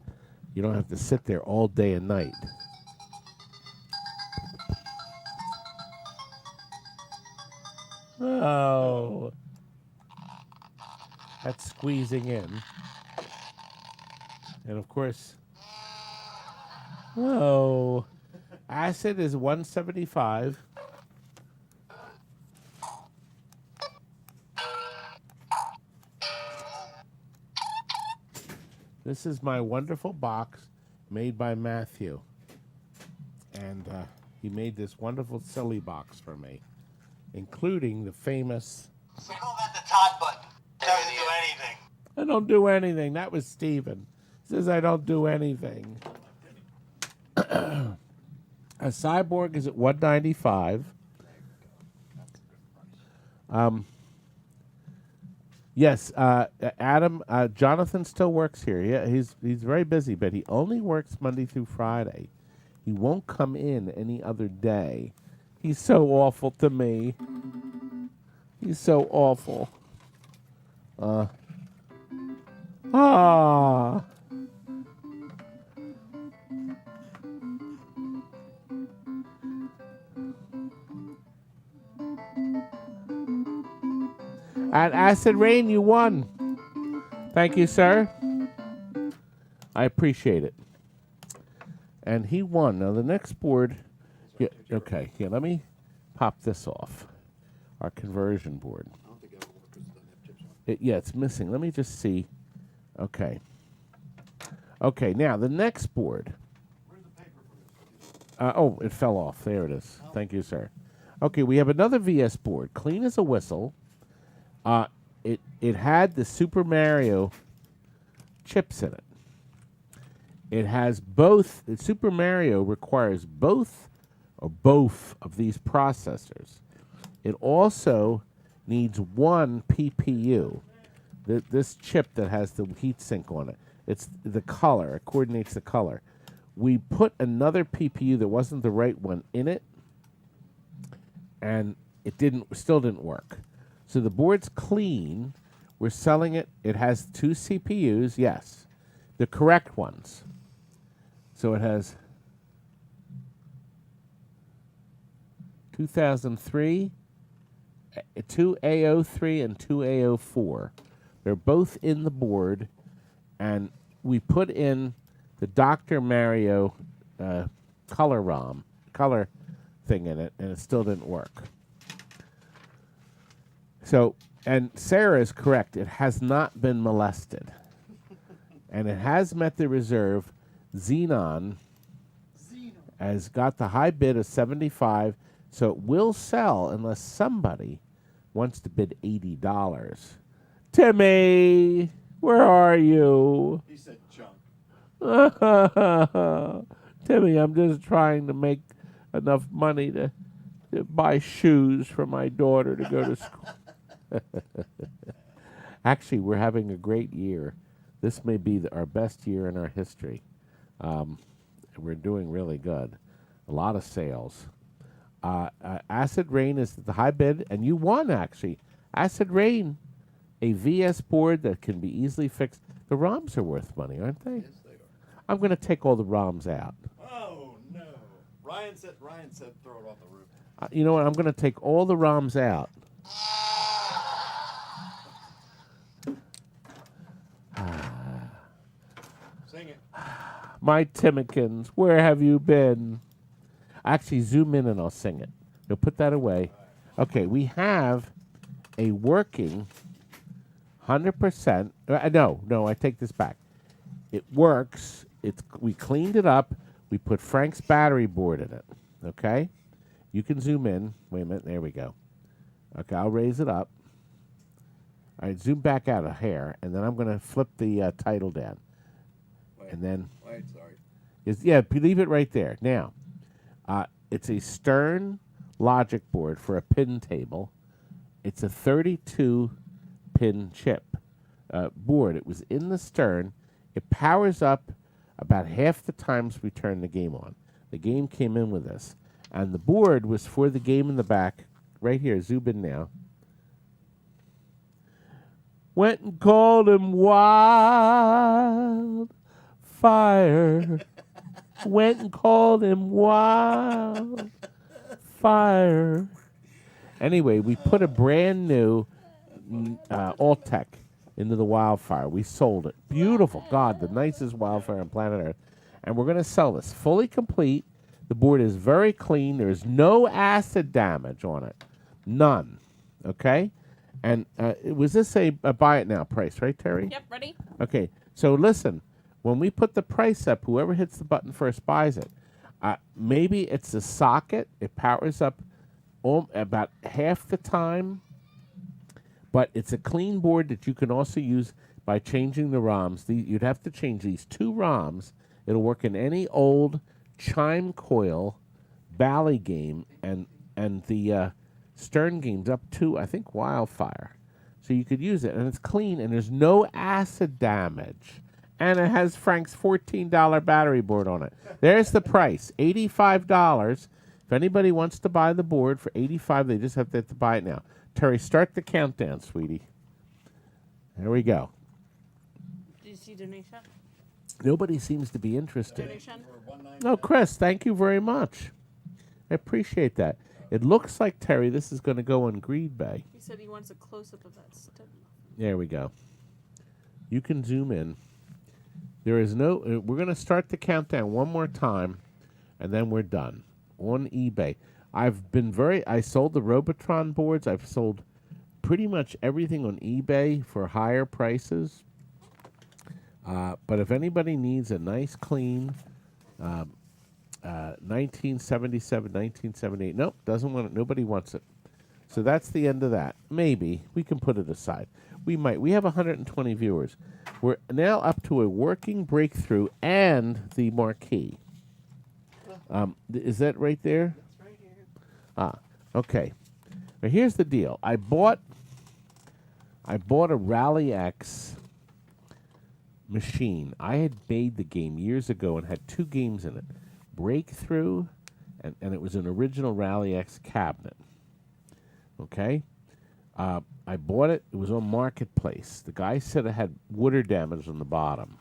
You don't have to sit there all day and night. Oh, that's squeezing in. And of course, oh, Acid is $175. This is my wonderful box made by Matthew. And he made this wonderful silly box for me, including the famous... We call that the Todd button. Doesn't do anything. I don't do anything. That was Steven. Says I don't do anything. A Cyborg is at $195. Yes, Adam, Jonathan still works here. Yeah, he's very busy, but he only works Monday through Friday. He won't come in any other day. He's so awful to me. He's so awful. At Acid Rain, you won. Thank you, sir. I appreciate it. And he won. Now, the next board... Yeah, okay, here, let me pop this off. Our conversion board. I don't think it'll work because it doesn't have chips on it. Yeah, it's missing. Let me just see. Okay. Okay, now, the next board... Where's the paper for this? oh, it fell off. There it is. Thank you, sir. Okay, we have another VS board. Clean as a whistle. It had the Super Mario chips in it. It has both. Super Mario requires both of these processors. It also needs one PPU. This chip that has the heatsink on it. It's the color. It coordinates the color. We put another PPU that wasn't the right one in it, and it still didn't work. So the board's clean. We're selling it. It has 2 CPUs, yes, the correct ones. So it has 2003, 2 A03 and 2 A04. They're both in the board, and we put in the Dr. Mario color thing in it, and it still didn't work. So, and Sarah is correct. It has not been molested. And it has met the reserve. Xenon has got the high bid of $75, so it will sell unless somebody wants to bid $80. Timmy, where are you? He said junk. Timmy, I'm just trying to make enough money to buy shoes for my daughter to go to school. Actually, we're having a great year. This may be our best year in our history. We're doing really good. A lot of sales. Acid Rain is the high bid, and you won, actually. Acid Rain, a VS board that can be easily fixed. The ROMs are worth money, aren't they? Yes, they are. I'm going to take all the ROMs out. Oh, no. Ryan said throw it off the roof. You know what? I'm going to take all the ROMs out. Sing it. My Timmikins, where have you been? Actually, zoom in and I'll sing it. So put that away. Okay, we have a working 100%. No, I take this back. It works. We cleaned it up. We put Frank's battery board in it. Okay? You can zoom in. Wait a minute. There we go. Okay, I'll raise it up. All right, zoom back out a hair, and then I'm going to flip the title down. Wait, And then, sorry. leave it right there. Now, it's a Stern logic board for a pin table. It's a 32-pin chip board. It was in the Stern. It powers up about half the times we turn the game on. The game came in with this. And the board was for the game in the back. Right here, zoom in now. Went and called him Wildfire. Went and called him Wildfire. Anyway, we put a brand new Alt-Tech into the Wildfire. We sold it. Beautiful. God, the nicest Wildfire on planet Earth. And we're going to sell this fully complete. The board is very clean. There's no acid damage on it. None. Okay? And was this a buy it now price, right, Terry? Yep, ready? Okay. So listen, when we put the price up, whoever hits the button first buys it. Maybe it's a socket. It powers up about half the time. But it's a clean board that you can also use by changing the ROMs. You'd have to change these 2 ROMs. It'll work in any old chime coil Bally game and the Stern games up to, I think, Wildfire. So you could use it, and it's clean, and there's no acid damage. And it has Frank's $14 battery board on it. There's the price, $85. If anybody wants to buy the board for $85, they just have to buy it now. Terry, start the countdown, sweetie. There we go. Did you see donation? Nobody seems to be interested. Donation? No, Chris, thank you very much. I appreciate that. It looks like, Terry, this is going to go on Greed Bay. He said he wants a close-up of that stuff. There we go. You can zoom in. There is no... we're going to start the countdown one more time, and then we're done. On eBay. I sold the Robotron boards. I've sold pretty much everything on eBay for higher prices. But if anybody needs a nice, clean 1977, 1978, nope, doesn't want it. Nobody wants it. So that's the end of that. Maybe we can put it aside. We might. We have 120 viewers. We're now up to a working breakthrough and the Marquee. Is that right there? Okay. Now here's the deal. I bought a Rally X machine. I had made the game years ago and had 2 games in it. Breakthrough, and it was an original Rally X cabinet. Okay? I bought it. It was on Marketplace. The guy said it had water damage on the bottom.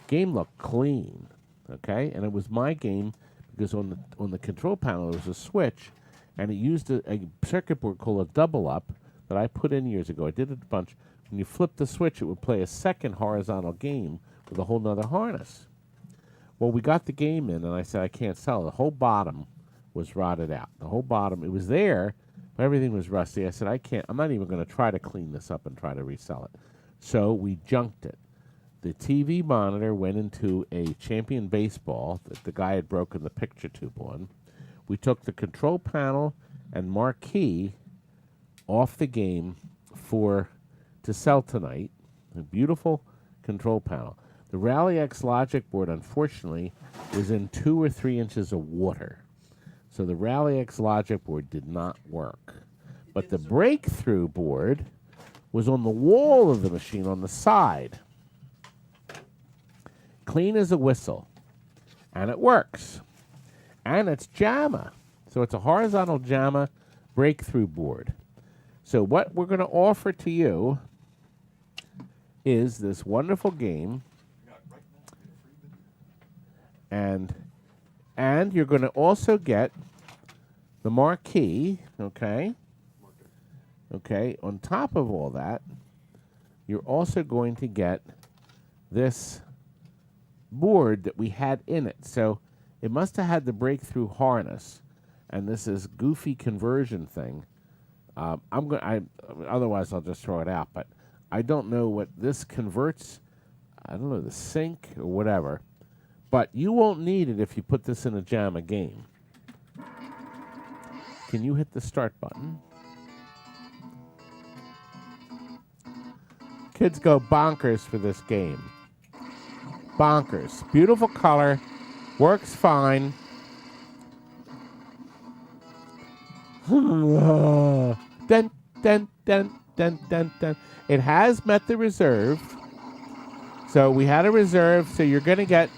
Game looked clean. Okay? And it was my game because on the control panel there was a switch, and it used a circuit board called a double up that I put in years ago. I did it a bunch. When you flip the switch, it would play a second horizontal game with a whole nother harness. Well, we got the game in, and I said, I can't sell it. The whole bottom was rotted out. The whole bottom, it was there, but everything was rusty. I said, I'm not even going to try to clean this up and try to resell it. So we junked it. The TV monitor went into a Champion Baseball that the guy had broken the picture tube on. We took the control panel and Marquee off the game to sell tonight. A beautiful control panel. The Rally X logic board, unfortunately, was in 2 or 3 inches of water. So the Rally X logic board did not work. But the breakthrough board was on the wall of the machine on the side. Clean as a whistle. And it works. And it's Jamma. So it's a horizontal Jamma breakthrough board. So what we're going to offer to you is this wonderful game. And you're going to also get the Marquee, okay? Okay, on top of all that, you're also going to get this board that we had in it. So It must have had the breakthrough harness, and this is goofy conversion thing. Otherwise I'll just throw it out. But I don't know what this converts. I don't know, the sync or whatever. But you won't need it if you put this in a Jamma game. Can you hit the start button? Kids go bonkers for this game. Bonkers. Beautiful color. Works fine. Dun, dun, dun, dun, dun, dun. It has met the reserve. So we had a reserve, so you're going to get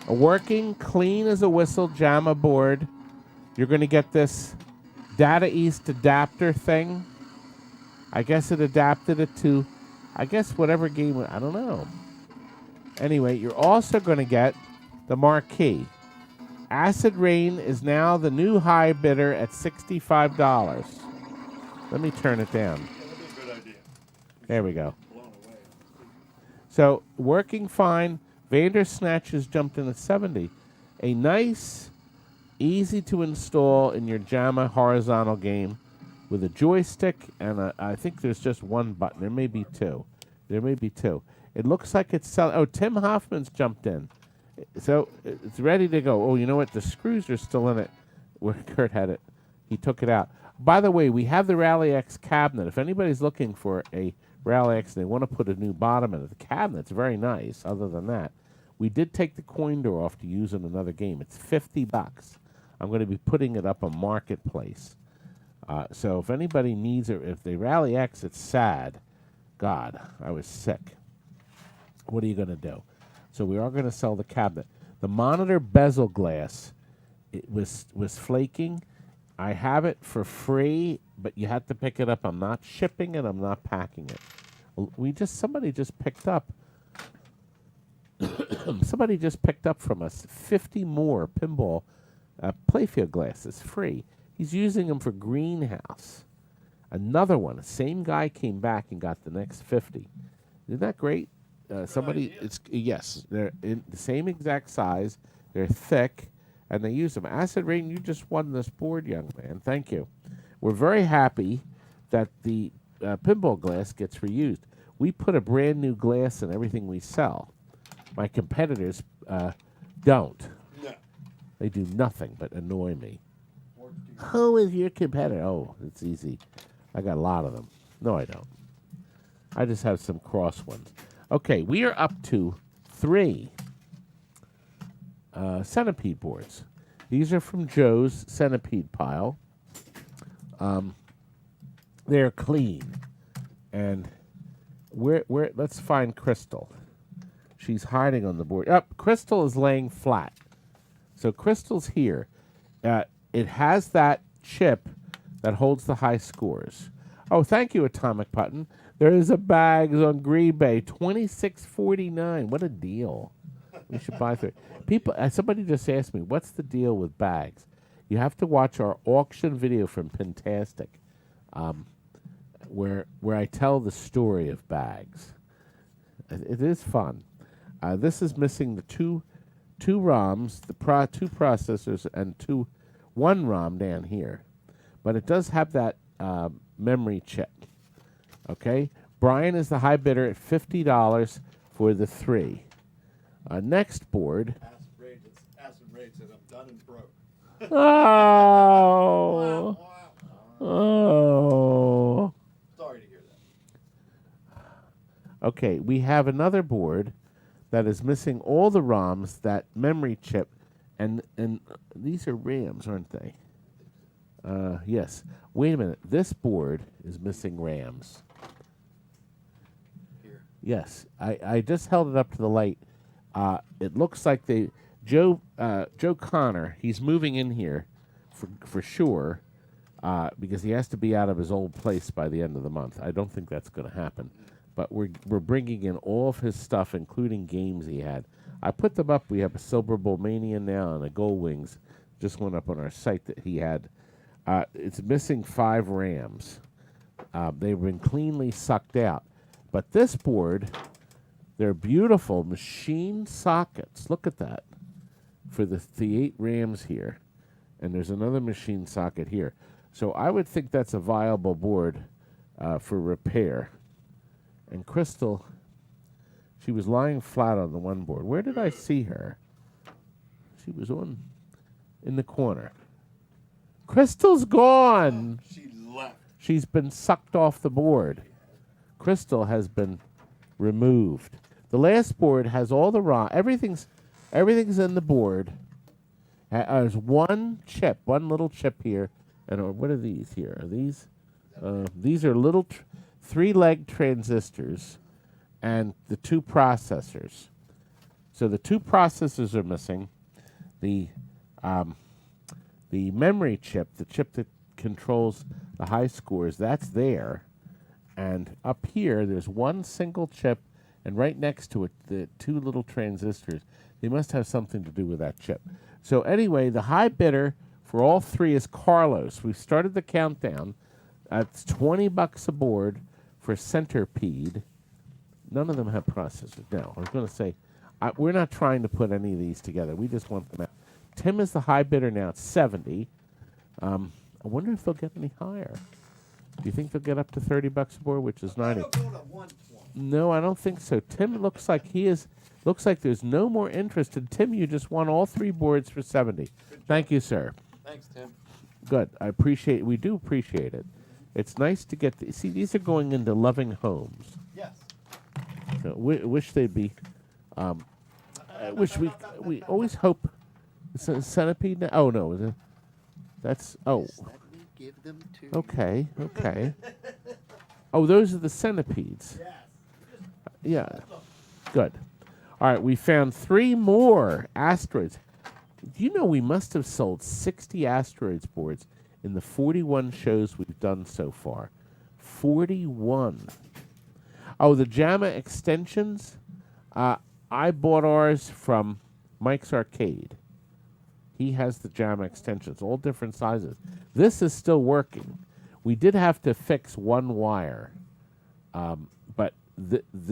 a working, clean as a whistle Jamma board. You're going to get this Data East adapter thing. I guess it adapted it to, I guess, whatever game, I don't know. Anyway, you're also going to get the Marquee. Acid Rain is now the new high bidder at $65. Let me turn it down. Yeah, that'd be a good idea. There we go. Blown away. So, working fine. Vandersnatch has jumped in at 70. A nice, easy to install in your Jamma horizontal game with a joystick and I think there's just one button. There may be two. It looks like it's selling. Oh, Tim Hoffman's jumped in. So it's ready to go. Oh, you know what? The screws are still in it where Kurt had it. He took it out. By the way, we have the Rally X cabinet. If anybody's looking for a Rally X and they want to put a new bottom in it, the cabinet's very nice. Other than that, we did take the coin door off to use in another game. It's $50. I'm going to be putting it up on Marketplace. So if anybody needs it, if they Rally X, it's sad. God, I was sick. What are you going to do? So we are going to sell the cabinet. The monitor bezel glass, it was flaking. I have it for free, but you had to pick it up. I'm not shipping it. I'm not packing it. Somebody just picked up. Somebody just picked up from us 50 more pinball playfield glasses, free. He's using them for greenhouse. Another one. The same guy came back and got the next 50. Isn't that great? Yes, they're in the same exact size. They're thick, and they use them. Acid Rain, you just won this board, young man. Thank you. We're very happy that the pinball glass gets reused. We put a brand new glass in everything we sell. My competitors don't. No. They do nothing but annoy me. Who is your competitor? Oh, it's easy. I got a lot of them. No, I don't. I just have some cross ones. Okay, we are up to 3 Centipede boards. These are from Joe's Centipede pile. They're clean. And let's find Crystal. She's hiding on the board. Crystal is laying flat. So Crystal's here. It has that chip that holds the high scores. Oh, thank you, Atomic Button. There is a bags on Green-Bay, $26.49. What a deal! We should buy 3. People, somebody just asked me, what's the deal with bags? You have to watch our auction video from Pintastic, where I tell the story of bags. It is fun. This is missing the two ROMs, the 2 processors, and one ROM down here, but it does have that memory chip. Okay, Brian is the high bidder at $50 for the 3. Next board. Acid Rage says I'm done and broke. Oh. Oh. Sorry to hear that. Okay, we have another board that is missing all the ROMs, that memory chip, and these are RAMs, aren't they? Yes. Wait a minute. This board is missing RAMs. Here. Yes. I just held it up to the light. It looks like Joe Connor, he's moving in here for sure because he has to be out of his old place by the end of the month. I don't think that's going to happen. But we're bringing in all of his stuff, including games he had. I put them up. We have a Silver Bowl Mania now and a Gold Wings. Just went up on our site that he had. It's missing 5 RAMs. They've been cleanly sucked out. But this board, they're beautiful machine sockets. Look at that. for the 8 RAMs here, and there's another machine socket here. So I would think that's a viable board for repair. And Crystal, she was lying flat on the one board. Where did I see her? She was in the corner. Crystal's gone. She left. She's been sucked off the board. Crystal has been removed. The last board has all the everything's in the board. There's one chip, one little chip here. And what are these here? Are these? These are little 3-leg transistors and the 2 processors. So the 2 processors are missing. The memory chip, the chip that controls the high scores, that's there. And up here, there's one single chip, and right next to it, the 2 little transistors. They must have something to do with that chip. So anyway, the high bidder for all 3 is Carlos. We've started the countdown. It's $20 a board for Centipede. None of them have processors. No, I was going to say, we're not trying to put any of these together. We just want them out. Tim is the high bidder now at 70. I wonder if they'll get any higher. Do you think they'll get up to $30 a board, which is 90? Go to 120. No, I don't think so. Tim looks like looks like there's no more interest. And Tim, you just won all 3 boards for 70. Thank you, sir. Thanks, Tim. Good. we do appreciate it. It's nice to get, see, these are going into loving homes. Yes. So wish they'd be, I wish we always hope, it's a Centipede now? Oh, no, is it? That's, oh. Let me give them to Okay. Oh, those are the Centipedes. Yes. Yeah. Good. All right, we found 3 more asteroids. Do you know we must have sold 60 asteroids boards in the 41 shows we've done so far? 41. Oh, the Jama extensions? I bought ours from Mike's Arcade. He has the Jama extensions, all different sizes. This is still working. We did have to fix one wire, but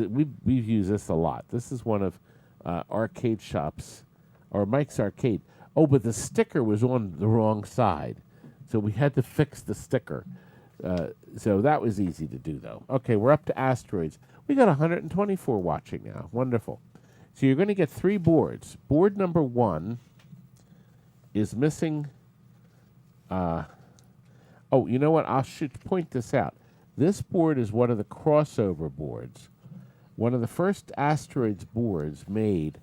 we've used this a lot. This is one of Arcade Shop's, or Mike's Arcade. Oh, but the sticker was on the wrong side, so we had to fix the sticker. So that was easy to do, though. Okay, we're up to asteroids. We got 124 watching now. Wonderful. So you're going to get 3 boards. Board number 1 is missing. Oh, you know what? I should point this out. This board is one of the crossover boards. One of the first asteroids boards made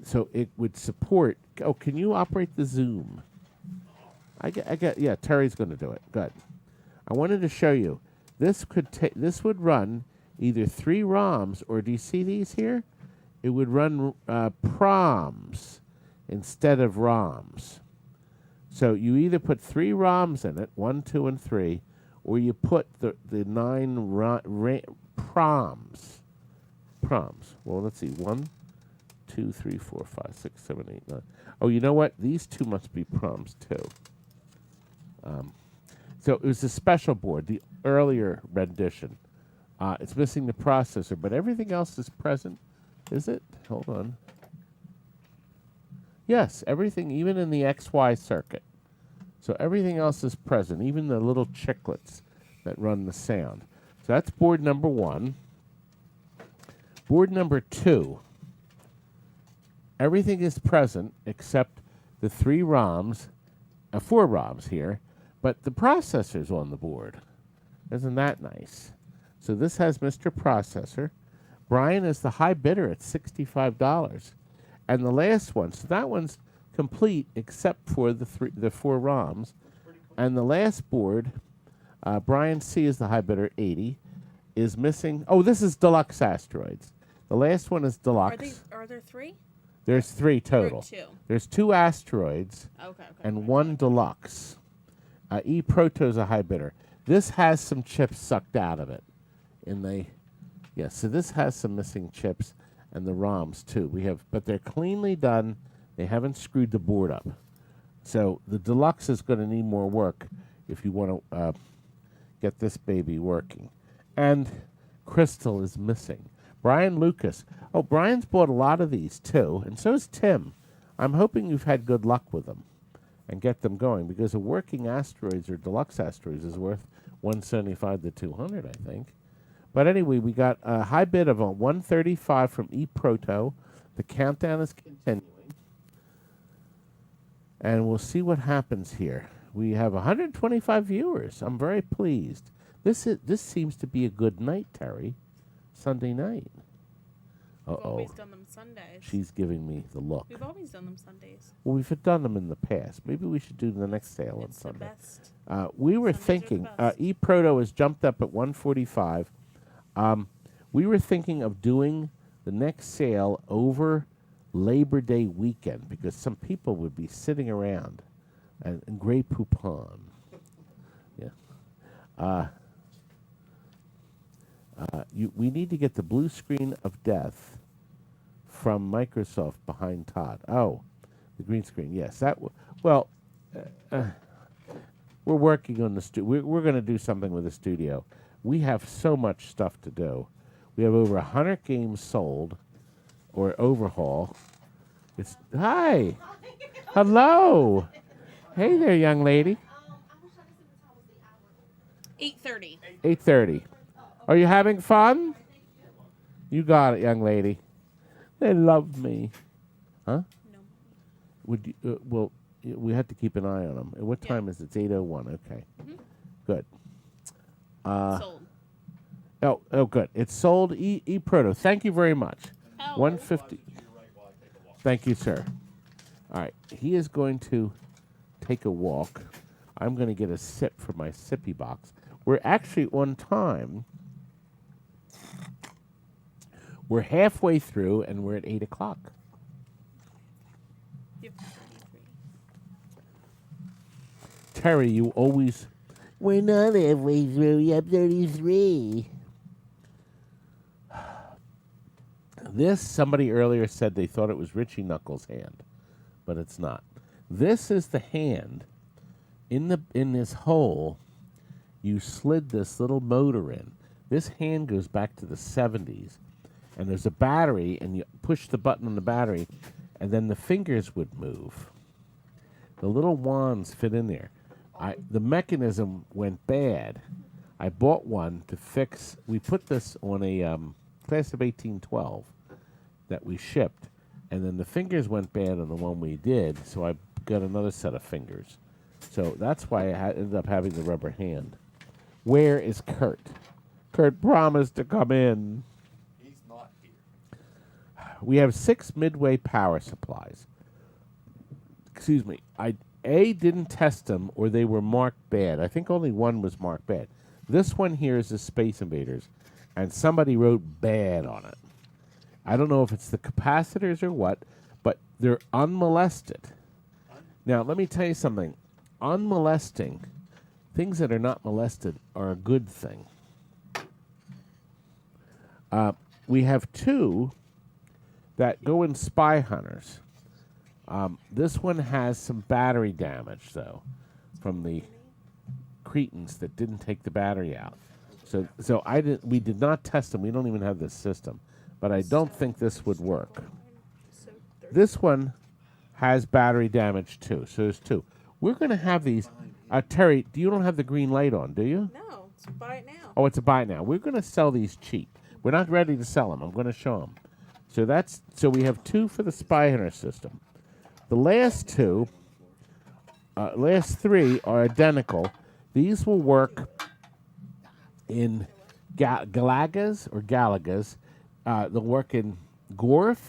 so it would support. Oh, can you operate the zoom? Yeah, Terry's going to do it. Good. I wanted to show you. This would run either 3 ROMs, or do you see these here? It would run PROMs instead of ROMs. So you either put 3 ROMs in it, 1, 2, and 3, or you put the 9 PROMs. PROMs. Well, let's see. 1, 2, 3, 4, 5, 6, 7, 8, 9. Oh, you know what? These 2 must be PROMs too. So it was a special board, the earlier rendition. It's missing the processor, but everything else is present. Is it? Hold on. Yes, everything, even in the XY circuit. So everything else is present, even the little chiclets that run the sound. So that's board number 1. Board number 2, everything is present except the 3 ROMs, 4 ROMs here, but the processor's on the board. Isn't that nice? So this has Mr. Processor. Brian is the high bidder at $65. And the last one, so that one's complete except for the 4 ROMs. And the last board, Brian C. is the high bidder at 80, is missing. Oh, this is Deluxe Asteroids. The last one is Deluxe. Are there 3? There's 3 total. Or 2? There's 2 Asteroids and 1 Deluxe. E-Proto's a high bidder. This has some chips sucked out of it. So this has some missing chips and the ROMs too. But they're cleanly done. They haven't screwed the board up. So the Deluxe is going to need more work if you want to get this baby working. And Crystal is missing. Brian Lucas. Oh, Brian's bought a lot of these too, and so is Tim. I'm hoping you've had good luck with them and get them going, because a working Asteroids or Deluxe Asteroids is worth $175 to $200, I think. But anyway, we got a high bid of a $135 from eProto. The countdown is continuing. And we'll see what happens here. We have 125 viewers. I'm very pleased. This seems to be a good night, Terry. Sunday night. We've always done them Sundays. She's giving me the look. We've always done them Sundays. Well, we've done them in the past. Maybe we should do the next sale on It's the Sunday. best. We were Sundays are the thinking, best. eProto has jumped up at 145. We were thinking of doing the next sale over Labor Day weekend, because some people would be sitting around and Grey Poupon. Yeah. We need to get the blue screen of death from Microsoft behind Todd. Oh, the green screen. Yes, we're working on the we're going to do something with the studio. We have so much stuff to do. We have over 100 games sold or overhaul. Hi. Hello. Hey there, young lady. 8:30. 8:30. Are you having fun? You got it, young lady. They love me. Huh? No. Would you, we have to keep an eye on them. At what time is it? It's 8:01. Okay. Good. Sold. Oh, good. It's sold. eProto. Thank you very much. Oh. 150. Thank you, sir. All right. He is going to take a walk. I'm going to get a sip from my sippy box. We're actually on time. We're halfway through, and we're at 8 o'clock. You have 33. Terry, you always... We're not halfway through. You have 33. This, somebody earlier said they thought it was Richie Knuckles' hand, but it's not. This is the hand. In this hole, you slid this little motor in. This hand goes back to the 70s, and there's a battery, and you push the button on the battery, and then the fingers would move. The little wands fit in there. The mechanism went bad. I bought one to fix. We put this on a class of 1812 that we shipped, and then the fingers went bad on the one we did, so I got another set of fingers. So that's why I ended up having the rubber hand. Where is Kurt? Kurt promised to come in. He's not here. We have 6 Midway power supplies. Excuse me. I didn't test them, or they were marked bad. I think only one was marked bad. This one here is the Space Invaders, and somebody wrote bad on it. I don't know if it's the capacitors or what, but they're unmolested. Now, let me tell you something. Unmolesting, things that are not molested are a good thing. We have 2 that go in Spy Hunters. This one has some battery damage, though, from the cretins that didn't take the battery out. So we did not test them. We don't even have this system. But I don't think this would work. This one has battery damage, too. So there's 2. We're going to have these. Terry, you don't have the green light on, do you? No, it's buy it now. Oh, it's a buy now. We're going to sell these cheap. We're not ready to sell them. I'm going to show them. So we have 2 for the Spy Hunter system. The last 2, last 3 are identical. These will work in Galagas or Galagas. They'll work in Gorf,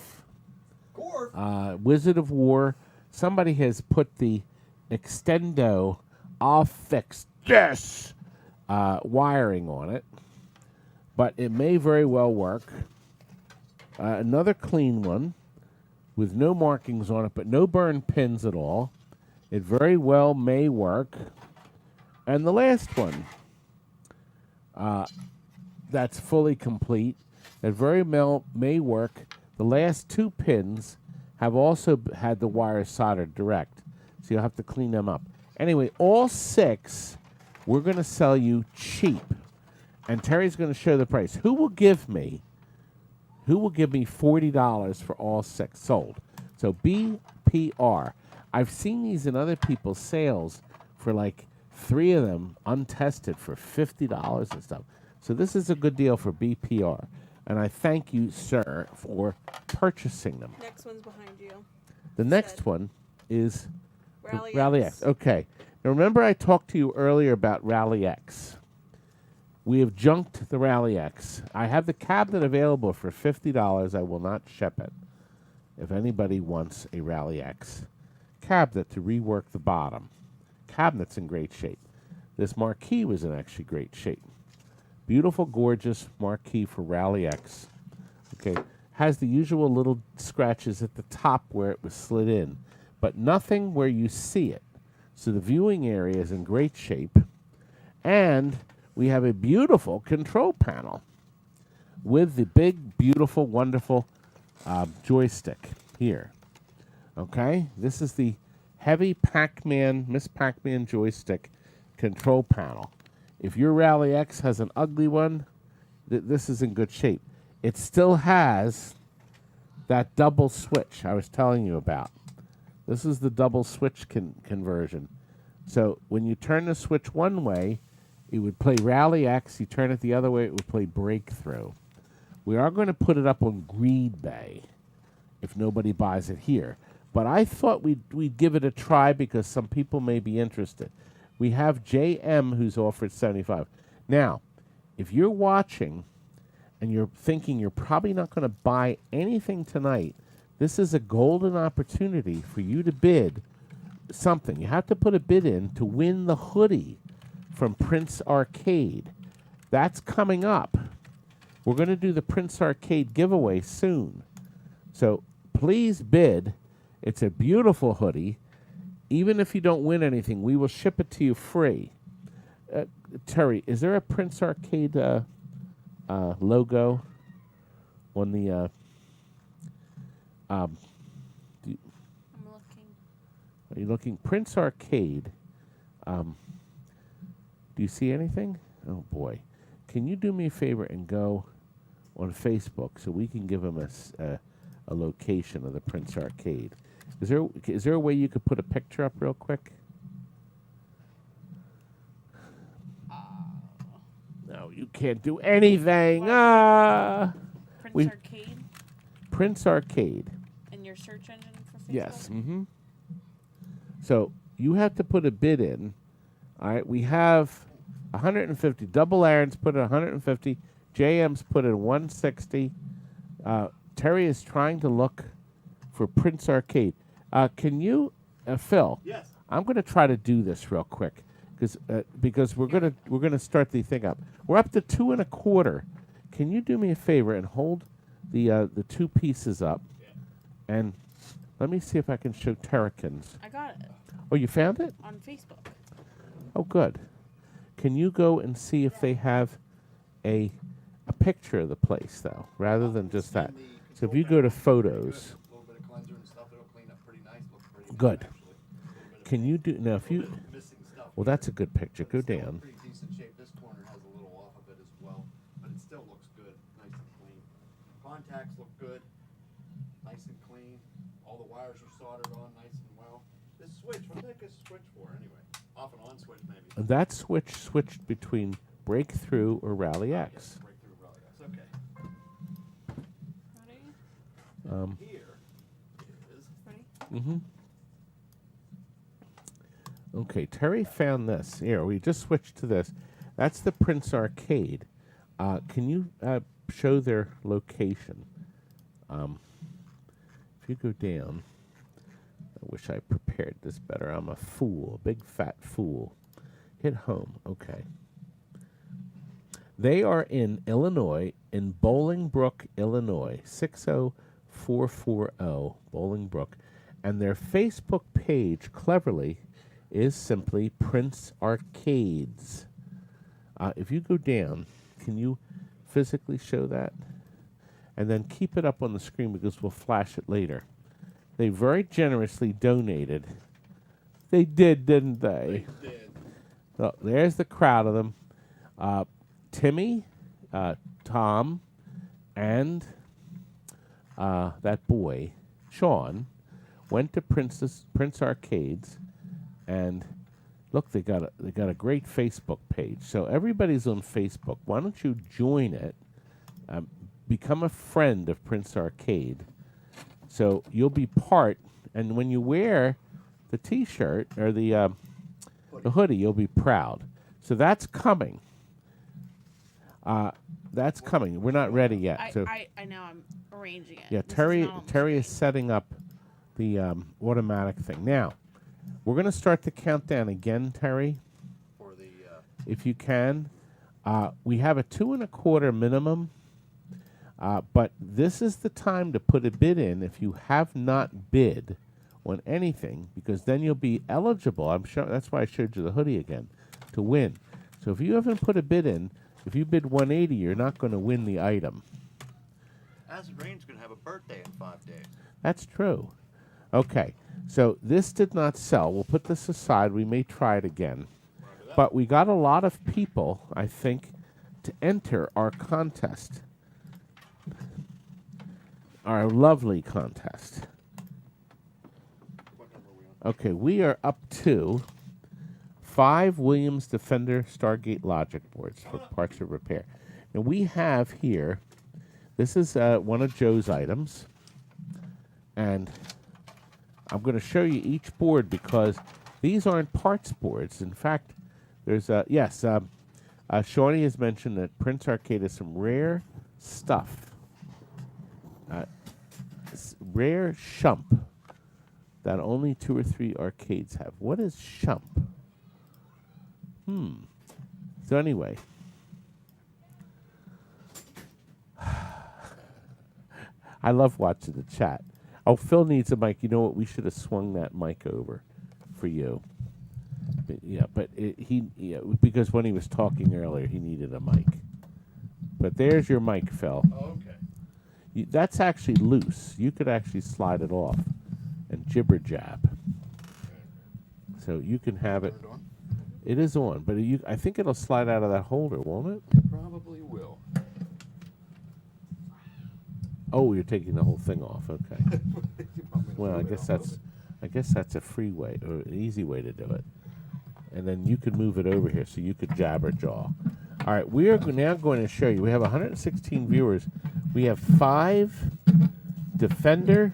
Wizard of War. Somebody has put the Extendo I'll fix this wiring on it, but it may very well work. Another clean one with no markings on it, but no burn pins at all. It very well may work. And the last one, that's fully complete. It very well may work. The last 2 pins have also had the wires soldered direct, so you'll have to clean them up. Anyway, all 6 we're going to sell you cheap, and Terry's going to show the price. Who will give me $40 for all 6 sold? So BP BPR. I've seen these in other people's sales for like 3 of them untested for $50 and stuff. So this is a good deal for BPR. And I thank you, sir, for purchasing them. Next one's behind you. The next one is Rally, Rally X. Okay. Now remember I talked to you earlier about Rally X. We have junked the Rally X. I have the cabinet available for $50. I will not ship it. If anybody wants a Rally X cabinet to rework the bottom. Cabinet's in great shape. This Marquee was in actually great shape. Beautiful, gorgeous Marquee for Rally X. Okay. Has the usual little scratches at the top where it was slid in, but nothing where you see it. So the viewing area is in great shape. And we have a beautiful control panel with the big, beautiful, wonderful joystick here. Okay? This is the heavy Pac-Man, Miss Pac-Man joystick control panel. If your Rally X has an ugly one, this is in good shape. It still has that double switch I was telling you about. This is the double switch conversion. So when you turn the switch one way, it would play Rally X. You turn it the other way, it would play Breakthrough. We are going to put it up on Greed Bay if nobody buys it here. But I thought we'd give it a try because some people may be interested. We have JM who's offered $75. Now, if you're watching and you're thinking you're probably not going to buy anything tonight, this is a golden opportunity for you to bid something. You have to put a bid in to win the hoodie from Prince Arcade. That's coming up. We're going to do the Prince Arcade giveaway soon. So please bid. It's a beautiful hoodie. Even if you don't win anything, we will ship it to you free. Terry, is there a Prince Arcade logo on the... I'm looking. Are you looking? Prince Arcade. Do you see anything? Oh, boy. Can you do me a favor and go on Facebook so we can give them a location of the Prince Arcade? Is there a way you could put a picture up real quick? No, you can't do anything. Prince Arcade? Prince Arcade. And your search engine for Facebook? Yes. Mm-hmm. So you have to put a bid in. All right. We have 150. Double Aaron's put in 150. JM's put in 160. Terry is trying to look for Prince Arcade. Can you, Phil? Yes. I'm going to try to do this real quick because we're gonna start the thing up. We're up to 2 1/4. Can you do me a favor and hold the 2 pieces up? Yeah. And let me see if I can show Terracins. I got it Oh, you found it? on Facebook. Oh, good. Can you go and see if they have a picture of the place, though, rather than just that? So if you go to photos. A little bit of cleanser and stuff, it'll clean up pretty nice. Looks pretty Good. actually. Can you do now? If you Missing stuff. well, that's a good picture. Go It's still in down. pretty decent shape. This corner has a little off of it as well, but it still looks good, nice and clean. Contacts look good, nice and clean. All the wires are soldered on nice and well. This switch, what the heck is this switch for anyway? Off and on switch maybe. That switch switched between Breakthrough or Rally X. Yes, breakthrough rally. That's okay. Ready? Here is Ready? Mm-hmm. Okay, Terry found this. Here, we just switched to this. That's the Prince Arcade. Can you show their location? If you go down, I wish I prepared this better. I'm a fool, a big fat fool. Hit home. Okay. They are in Illinois, in Bolingbrook, Illinois, 60440 Bolingbrook. And their Facebook page, cleverly, is simply Prince Arcades. If you go down, can you physically show that? And then keep it up on the screen because we'll flash it later. They very generously donated. They did, didn't they? they did. Well, there's the crowd of them. Timmy, Tom, and that boy, Sean, went to Prince Arcade's, and look, they got a great Facebook page. So everybody's on Facebook. Why don't you join it? Become a friend of Prince Arcade. So you'll be part, and when you wear the T-shirt or the hoodie, you'll be proud. So that's coming. That's coming. We're not ready yet. I know I'm arranging it. Yeah, This Terry is setting up the automatic thing. Now, we're going to start the countdown again, Terry. For the If you can. We have a 2 1/4 minimum, but this is the time to put a bid in if you have not bid on anything, because then you'll be eligible. I'm sure that's why I showed you the hoodie again, to win. So if you haven't put a bid in, if you bid 180, you're not going to win the item. Acid Rain's going to have a birthday in 5 days. That's true. Okay, so this did not sell. We'll put this aside. We may try it again. But we got a lot of people, I think, to enter our contest. Our lovely contest. What number are we on? Okay, we are up to 5 Williams Defender Stargate logic boards for parts of repair. And we have here, this is one of Joe's items. And I'm going to show you each board because these aren't parts boards. In fact, there's Shawnee has mentioned that Prince Arcade has some rare stuff. Rare shump that only 2 or 3 arcades have. What is shump? So anyway, I love watching the chat. Oh, Phil needs a mic. You know what? We should have swung that mic over for you. But because when he was talking earlier, he needed a mic. But there's your mic, Phil. Oh, okay. That's actually loose. You could actually slide it off and jibber jab. So you can have it. Turned on? It is on, but I think it'll slide out of that holder, won't it? Probably will. Oh, you're taking the whole thing off. Okay. You want me to Well, I move it guess off? that's a free way or an easy way to do it. And then you could move it over here so you could jabber jaw. All right, we are now going to show you. We have 116 viewers. We have 5 Defender,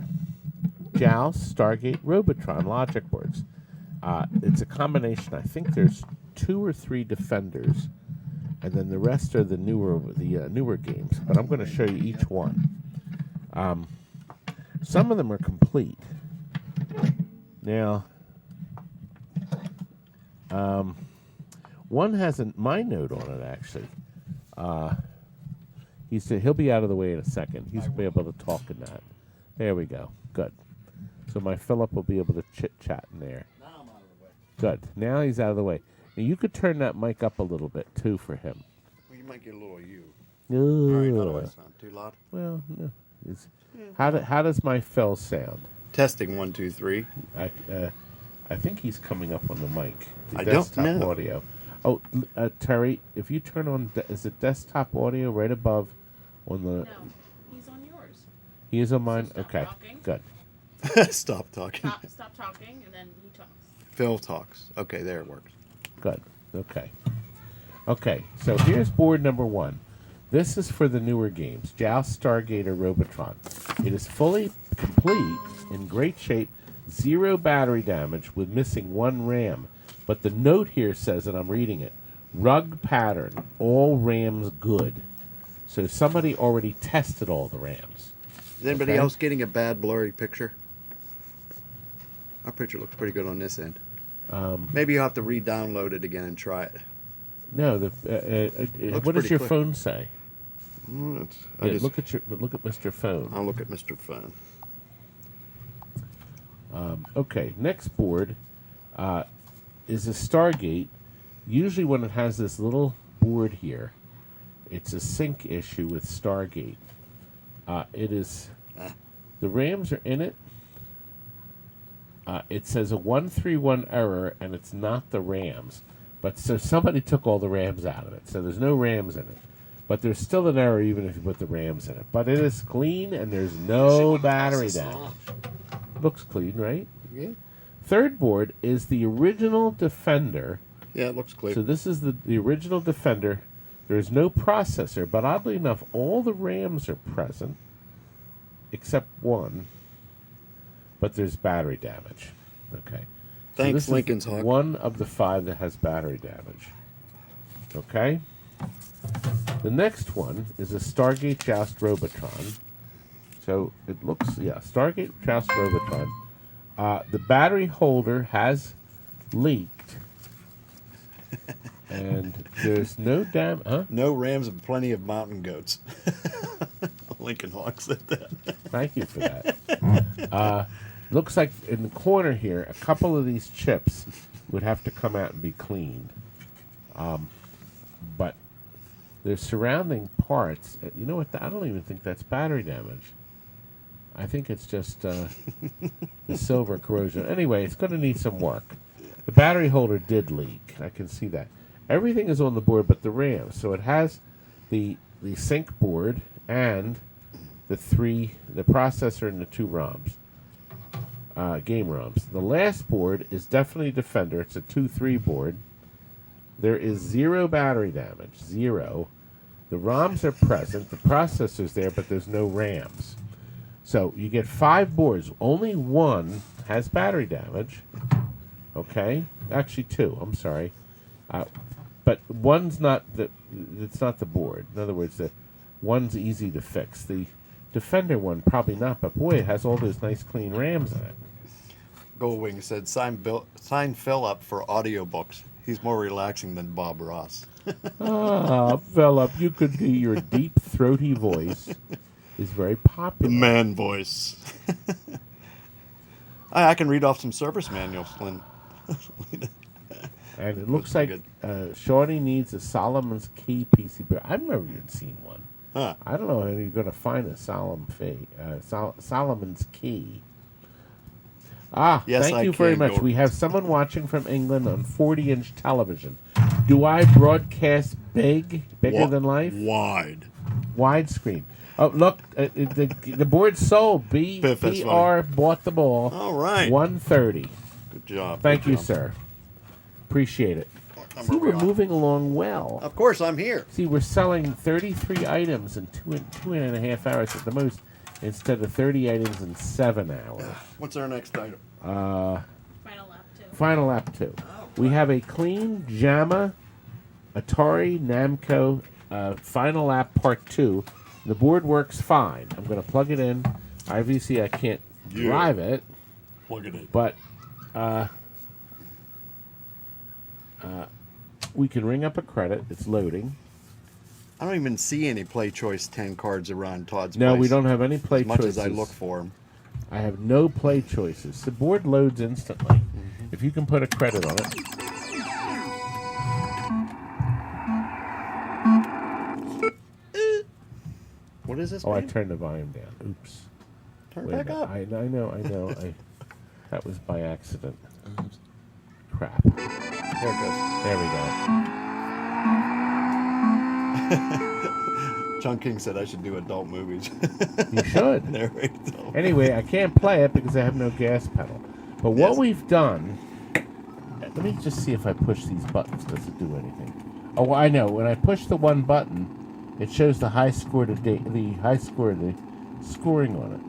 Joust, Stargate, Robotron logic boards. It's a combination. I think there's 2 or 3 Defenders, and then the rest are the newer games. But I'm going to show you each one. Some of them are complete. Now, one has my note on it actually. He'll be out of the way in a second. He's be able to talk in that. There we go. Good. So my Philip will be able to chit chat in there. Now I'm out of the way. Good. Now he's out of the way. Now you could turn that mic up a little bit too for him. Well, you might get a little you. Ooh. All right, how do I sound? Too loud? Well, no. How does my Phil sound? Testing 1, 2, 3. I think he's coming up on the mic. The I don't desktop know. audio. Oh, Terry, if you turn on, is it desktop audio right above on the? No, he's on yours. He is on mine. stop Okay, talking. good. Stop talking. Stop talking, and then he talks. Phil talks. Okay, there it works. Good. Okay. Okay, so here's board number 1. This is for the newer games, Joust, Stargate, or Robotron. It is fully complete, in great shape, 0 battery damage with missing 1 RAM. But the note here says, and I'm reading it, rug pattern, all RAMs good. So somebody already tested all the RAMs. Is anybody Okay. else getting a bad blurry picture? Our picture looks pretty good on this end. Maybe you'll have to re-download it again and try it. No, Looks what does pretty your clear. phone say? I Yeah, look at Mr. Phone. I'll look at Mr. Phone. Okay, next board is a Stargate. Usually when it has this little board here, it's a sync issue with Stargate. It is, the RAMs are in it. It says a 131 error, and it's not the RAMs. But so somebody took all the RAMs out of it, so there's no RAMs in it. But there's still an error even if you put the RAMs in it. But it is clean, and there's no battery damage. Looks clean, right? Yeah. Third board is the original Defender. Yeah, it looks clean. So this is the original Defender. There is no processor, but oddly enough, all the RAMs are present, except one. But there's battery damage. Okay. So Thanks, this is Lincoln's Hawk. one of the 5 that has battery damage. Okay. The next one is a Stargate Joust Robotron. So it looks, yeah, Stargate Joust Robotron. The battery holder has leaked. And there's no huh? No rams and plenty of mountain goats. Lincoln Hawk said that. Thank you for that. Looks like in the corner here, a couple of these chips would have to come out and be cleaned. But the surrounding parts, you know what? I don't even think that's battery damage. I think it's just the silver corrosion. Anyway, it's going to need some work. The battery holder did leak. I can see that. Everything is on the board but the RAM. So it has the sync board and the processor and the 2 ROMs. Game ROMs. The last board is definitely Defender. It's a 2-3 board. There is 0 battery damage. 0. The ROMs are present. The processor's there, but there's no RAMs. So you get 5 boards. Only one has battery damage. Okay? Actually 2. I'm sorry. But one's not it's not the board. In other words, the one's easy to fix. The Defender one, probably not, but boy, it has all those nice clean RAMs in it. Goldwing said, sign Phil up for audiobooks. He's more relaxing than Bob Ross. Philip, you could be your deep, throaty voice is very popular. The man voice. I can read off some service manuals, Lynn. And it looks like Shorty needs a Solomon's Key PCB. I've never even seen one. Huh. I don't know how you're going to find a Solomon's Key. Yes, thank you very much. We have someone watching from England on 40-inch television. Do I broadcast bigger than life? Widescreen. Oh, look, the board's sold. BR bought them all. All right. 130. Good job. Thank you, sir. Appreciate it. See, we're moving along well. Of course, I'm here. See, we're selling 33 items in two and a half hours at the most, instead of 30 items in 7 hours. What's our next item? Final lap 2. Final lap 2. We have a clean Jamma Atari Namco Final Lap Part 2. The board works fine. I'm going to plug it in. Obviously, I can't drive it. Plug it in. But we can ring up a credit. It's loading. I don't even see any Play Choice 10 cards around Todd's place. No, we don't have any play choices. As much as I look for them. I have no play choices. The board loads instantly. Mm-hmm. If you can put a credit on it. What is this? Oh, I turned the volume down. Oops. Turn it back up. I know. That was by accident. Crap. There it goes. There we go. John King said I should do adult movies. You should. There we go. Anyway, I can't play it because I have no gas pedal. But what we've done... Let me just see if I push these buttons. Does it do anything? Oh, I know. When I push the one button, it shows the high score the scoring on it.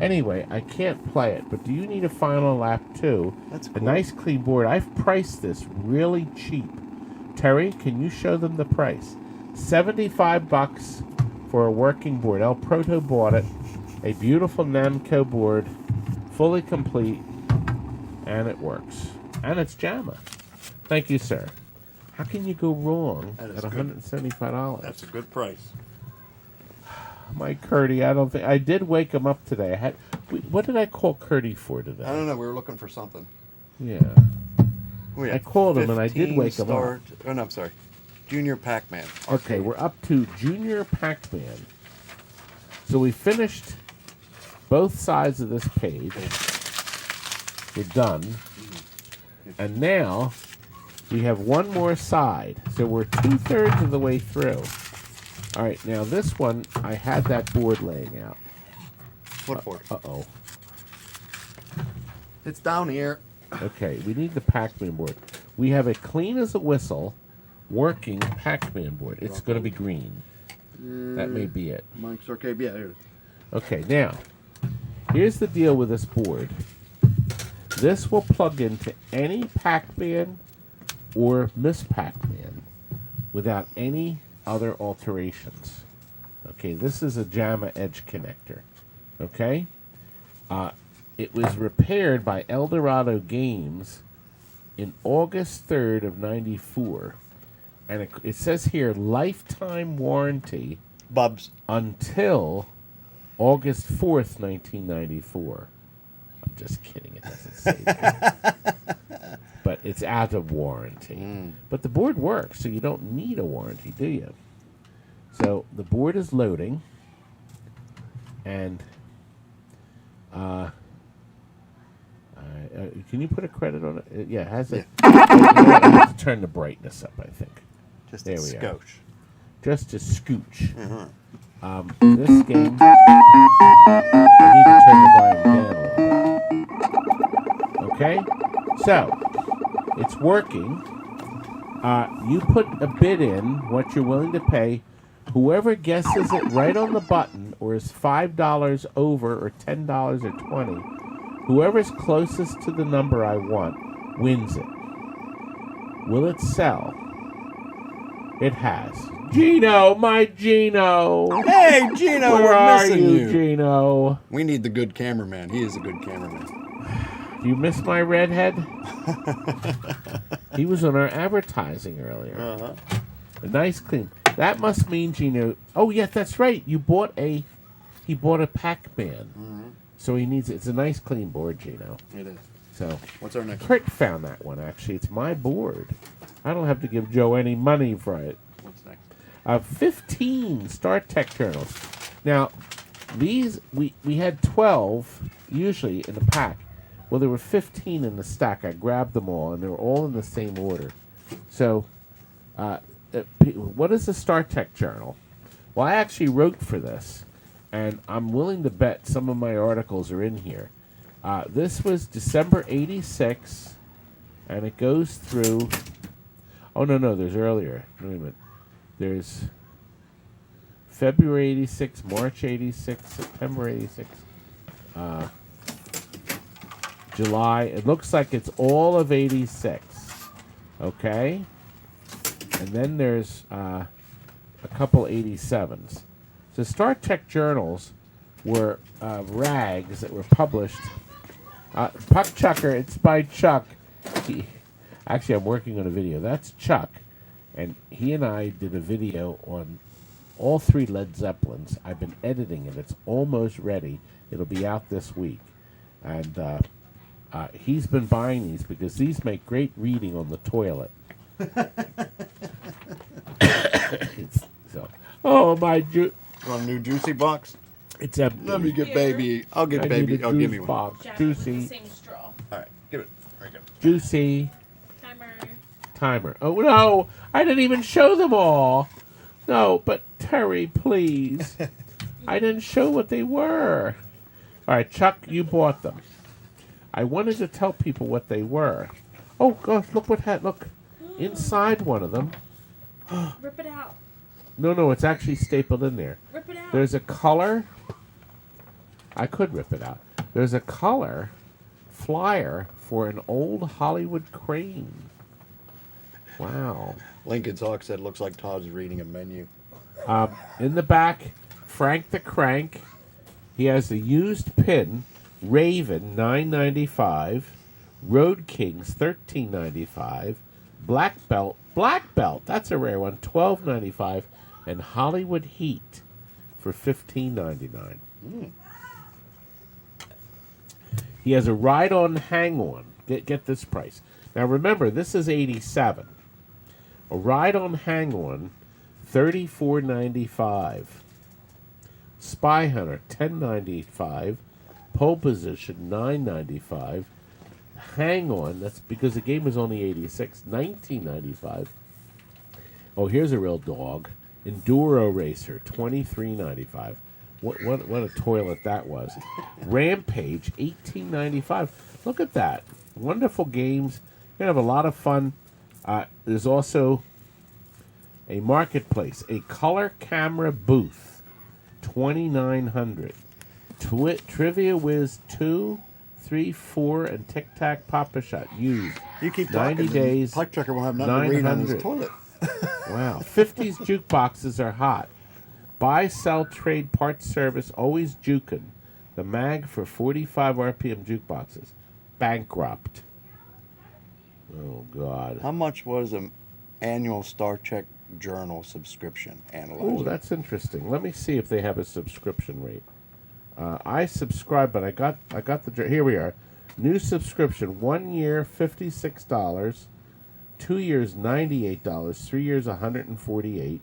Anyway, I can't play it, but do you need a Final Lap 2? That's cool. A nice clean board. I've priced this really cheap. Terry, can you show them the price? $75 for a working board. El Proto bought it. A beautiful Namco board, fully complete, and it works. And it's Jamma. Thank you, sir. How can you go wrong at $175? That's a good price. Mike Curdy, I don't think I did wake him up today. What did I call Curdy for today? I don't know. We were looking for something. Yeah. I called him and I did wake him up. Oh no, I'm sorry. Junior Pac-Man. Okay, we're up to Junior Pac-Man. So we finished both sides of this page. We're done. And now we have one more side. So we're 2/3 of the way through. All right, now this one, I had that board laying out. What board? Uh-oh. It's down here. Okay, we need the Pac-Man board. We have a clean as a whistle working Pac-Man board. It's going to be green. That may be it. Mike's Arcade. Yeah, there it is. Okay, now, here's the deal with this board. This will plug into any Pac-Man or Miss Pac-Man without any other alterations. Okay, this is a Jamma edge connector. Okay? It was repaired by Eldorado Games in August 3rd of 94. And it says here, lifetime warranty Bubs. until August 4th, 1994. I'm just kidding. It doesn't say that. But it's out of warranty. But the board works, so you don't need a warranty, do you? So the board is loading. And can you put a credit on it? Yeah, it has it. I have to turn the brightness up, I think. Just There a we are. scotch. Just a scooch. This game, I need to turn the volume down a little bit. Okay? So, it's working. You put a bid in, what you're willing to pay. Whoever guesses it right on the button, or is $5 over, or $10 or $20, whoever's closest to the number I want wins it. Will it sell? It has. Gino, my Gino. Hey, Gino, Where we're are missing you, you. Gino? We need the good cameraman. He is a good cameraman. Do you miss my redhead? He was on our advertising earlier. Uh-huh. A nice clean. That must mean Gino. Oh yeah, that's right. He bought a Pac-Man. So he needs it. It's a nice clean board, Gino. It is. So What's our next? Kurt found that one actually. It's my board. I don't have to give Joe any money for it. What's next? 15 Star Trek journals. Now, these we had 12 usually in the pack. Well, there were 15 in the stack. I grabbed them all, and they were all in the same order. So, what is a Star Trek journal? Well, I actually wrote for this, and I'm willing to bet some of my articles are in here. This was December 86, and it goes through... Oh, no, there's earlier. Wait a minute. There's February 86, March 86, September 86, July. It looks like it's all of 86. Okay? And then there's a couple 87s. So Star Trek journals were rags that were published. Puck Chucker, it's by Chuck. Actually, I'm working on a video. That's Chuck. And he and I did a video on all 3 Led Zeppelins. I've been editing it. It's almost ready. It'll be out this week. And he's been buying these because these make great reading on the toilet. So, oh, my... You want a new juicy box? It's empty. Let me get Here. baby. I'll get I baby. need a I'll give juice me one. box. Jack with the Juicy. same straw. All right, give it. There you go. Juicy. Timer. Oh, no. I didn't even show them all. No, but Terry, please. I didn't show what they were. All right, Chuck, you bought them. I wanted to tell people what they were. Oh, gosh, look what had. Look. Inside one of them. Rip it out. No, it's actually stapled in there. Rip it out. There's a color. I could rip it out. There's a color flyer for an old Hollywood crane. Wow. Lincoln's Hawk said looks like Todd's reading a menu. In the back, Frank the Crank. He has a used pin, Raven $9.95, Road Kings $13.95, Black Belt, that's a rare one, $12.95, and Hollywood Heat for $15.99. He has a ride-on hang-on. Get this price. Now remember, this is 87. A ride-on hang-on, $34.95. Spy Hunter, $10.95. Pole Position, $9.95. Hang On, that's because the game was only 86, $19.95. Oh, here's a real dog. Enduro Racer, $23.95. What a toilet that was. Rampage, $18.95. Look at that. Wonderful games. You're going to have a lot of fun. There's also a marketplace, a color camera booth, $2,900. Trivia Whiz 2, 3, 4, and Tic Tac Papa Shot used. You keep 90 talking. days. Puck Chucker will have nothing to read on his 900. toilet. Wow. 50s jukeboxes are hot. Buy, sell, trade, parts service, always jukin'. The mag for 45 RPM jukeboxes. Bankrupt. Oh, God. How much was an annual Star Trek Journal subscription analyzer? Oh, that's interesting. Let me see if they have a subscription rate. I subscribe, but I got the... Here we are. New subscription. 1 year, $56. 2 years, $98. 3 years, $148.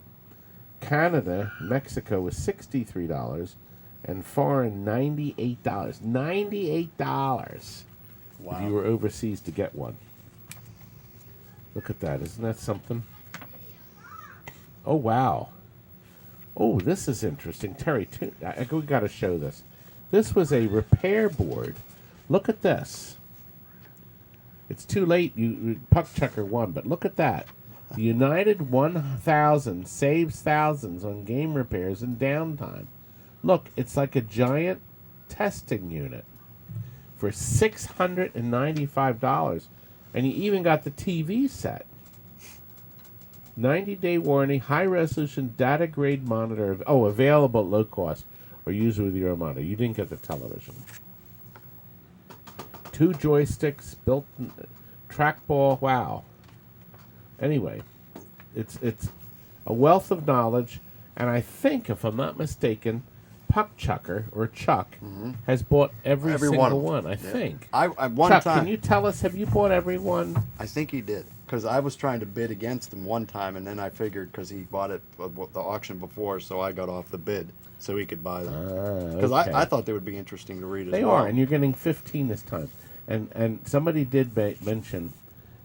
Canada, Mexico was $63. And foreign, $98. $98 Wow. if you were overseas to get one. Look at that. Isn't that something? Oh, wow. Oh, this is interesting. Terry, we got to show this. This was a repair board. Look at this. It's too late. Puck Chucker won, but look at that. The United 1000 saves thousands on game repairs and downtime. Look, it's like a giant testing unit for $695. And you even got the TV set. 90-day warranty, high-resolution data-grade monitor. Oh, available at low cost or use it with your own monitor. You didn't get the television. 2 joysticks, built-in trackball. Wow. Anyway, it's a wealth of knowledge, and I think, if I'm not mistaken, Puck Chucker or Chuck has bought every single one. I think. I one Chuck, time. can you tell us? Have you bought every one? I think he did, because I was trying to bid against him one time, and then I figured because he bought it at the auction before, so I got off the bid so he could buy them. Because Okay. I thought they would be interesting to read as They well. are, and you're getting 15 this time. And somebody did mention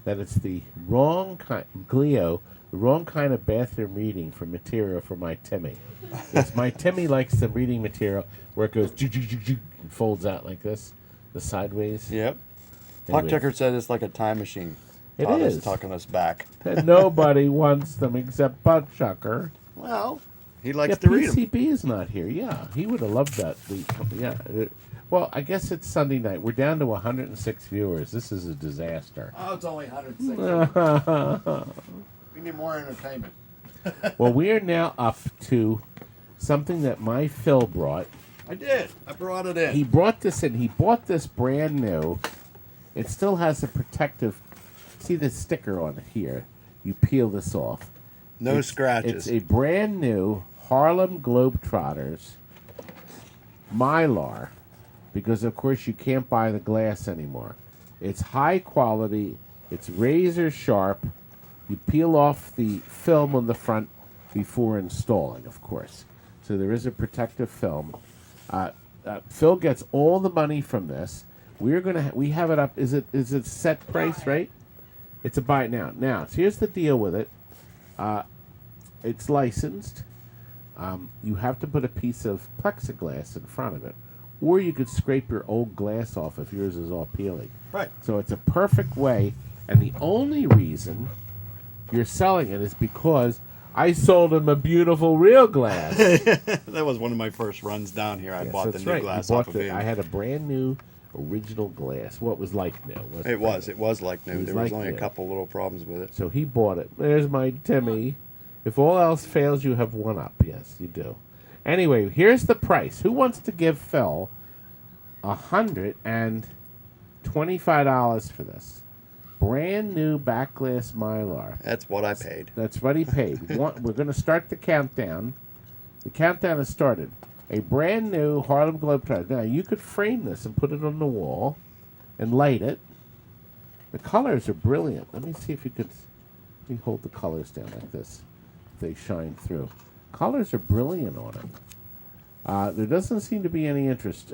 that it's the wrong kind, Cleo, the wrong kind of bathroom reading for material for my Timmy. Yes, my Timmy likes the reading material where it goes and folds out like this, the sideways. Yep. Anyway. Puck Chucker said it's like a time machine. It Taught us, is. tucking us back. And nobody wants them except Puck Chucker. Well, he likes Yeah, to read them. PCB is not here. Yeah, he would have loved that. Well, I guess it's Sunday night. We're down to 106 viewers. This is a disaster. Oh, it's only 106. We need more entertainment. Well, we are now up to something that my Phil brought. I did. I brought it in. He brought this in. He bought this brand new. It still has a protective... See the sticker on it here. You peel this off. No scratches. It's a brand new Harlem Globetrotters Mylar. Because, of course, you can't buy the glass anymore. It's high quality. It's razor sharp. You peel off the film on the front before installing, of course. So there is a protective film. Phil gets all the money from this. We're gonna we have it up. Is it set price, right? It's a buy it now. Now, so here's the deal with it. It's licensed. You have to put a piece of plexiglass in front of it. Or you could scrape your old glass off if yours is all peeling. Right. So it's a perfect way. And the only reason you're selling it is because I sold him a beautiful real glass. That was one of my first runs down here. I Yes, bought the that's new right. glass You bought off of him. I had a brand new original glass. What was like new? It was like new. It was There like was only new. a couple little problems with it. So he bought it. There's my Timmy. If all else fails, you have one up. Yes, you do. Anyway, here's the price. Who wants to give Phil $125 for this? Brand new back glass Mylar. That's what I paid. That's what he paid. We're going to start the countdown. The countdown has started. A brand new Harlem Globetrotter. Now, you could frame this and put it on the wall and light it. The colors are brilliant. Let me see if you could... Let me hold the colors down like this. They shine through. Colors are brilliant on it. There doesn't seem to be any interest.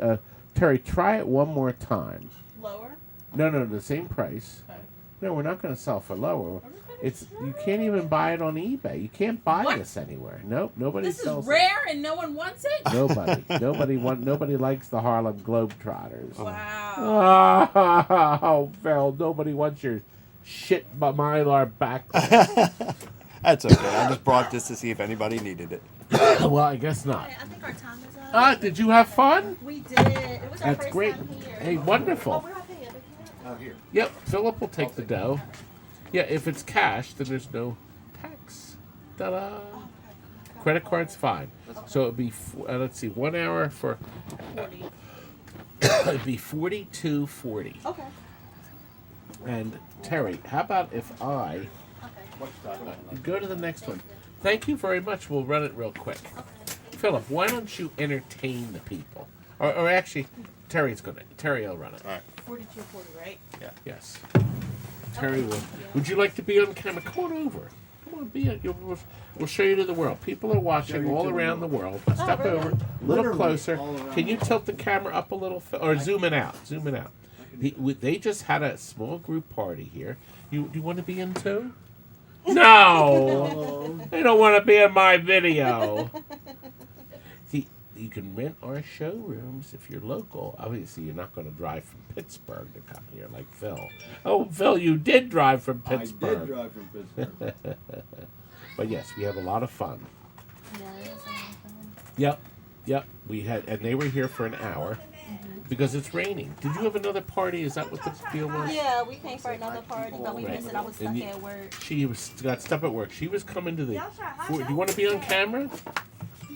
Terry, try it one more time. Lower? No, the same price. Okay. No, we're not going to sell for lower. You can't even buy it on eBay. You can't buy What? this anywhere. Nope, nobody This sells is rare and no one wants it? it. Nobody likes the Harlem Globetrotters. Wow. Oh, Phil, nobody wants your shit Mylar back. That's okay. I just brought this to see if anybody needed it. Well, I guess not. I think our time is up. Did you have fun? We did. It was our That's first great. time here. Hey, wonderful. We're not paying it. Oh, here. Yep, Philip will take the dough. Yeah, if it's cash, then there's no tax. Ta-da! Credit card's fine. So it'd be, let's see, 1 hour for, 40. it'd be $42.40. Okay. And Terry, how about if I go to the next one? Thank you very much. We'll run it real quick. Philip, why don't you entertain the people? Or actually, Terry will run it. All right. 42.40, right? Yes. Terry will. Would you like to be on camera? Come on over. Come on, we'll show you to the world. People are watching all around the world. Step over, a little closer. Can you tilt the camera up a little, or zoom it out? Zoom it out. They just had a small group party here. Do you want to be in too? No, they don't want to be in my video. See, you can rent our showrooms if you're local. Obviously, you're not going to drive from Pittsburgh to come here like Phil. Oh, Phil, you did drive from Pittsburgh. I did drive from Pittsburgh. But yes, we have a lot of fun. Yeah, it was fun. Yep. We had, and they were here for an hour because it's raining. Did you have another party? Is that what the deal was? Yeah, we came for another party, but we Right. missed it. I was stuck And at work. She got stuck at work. She was coming to the. Do you want to be on camera?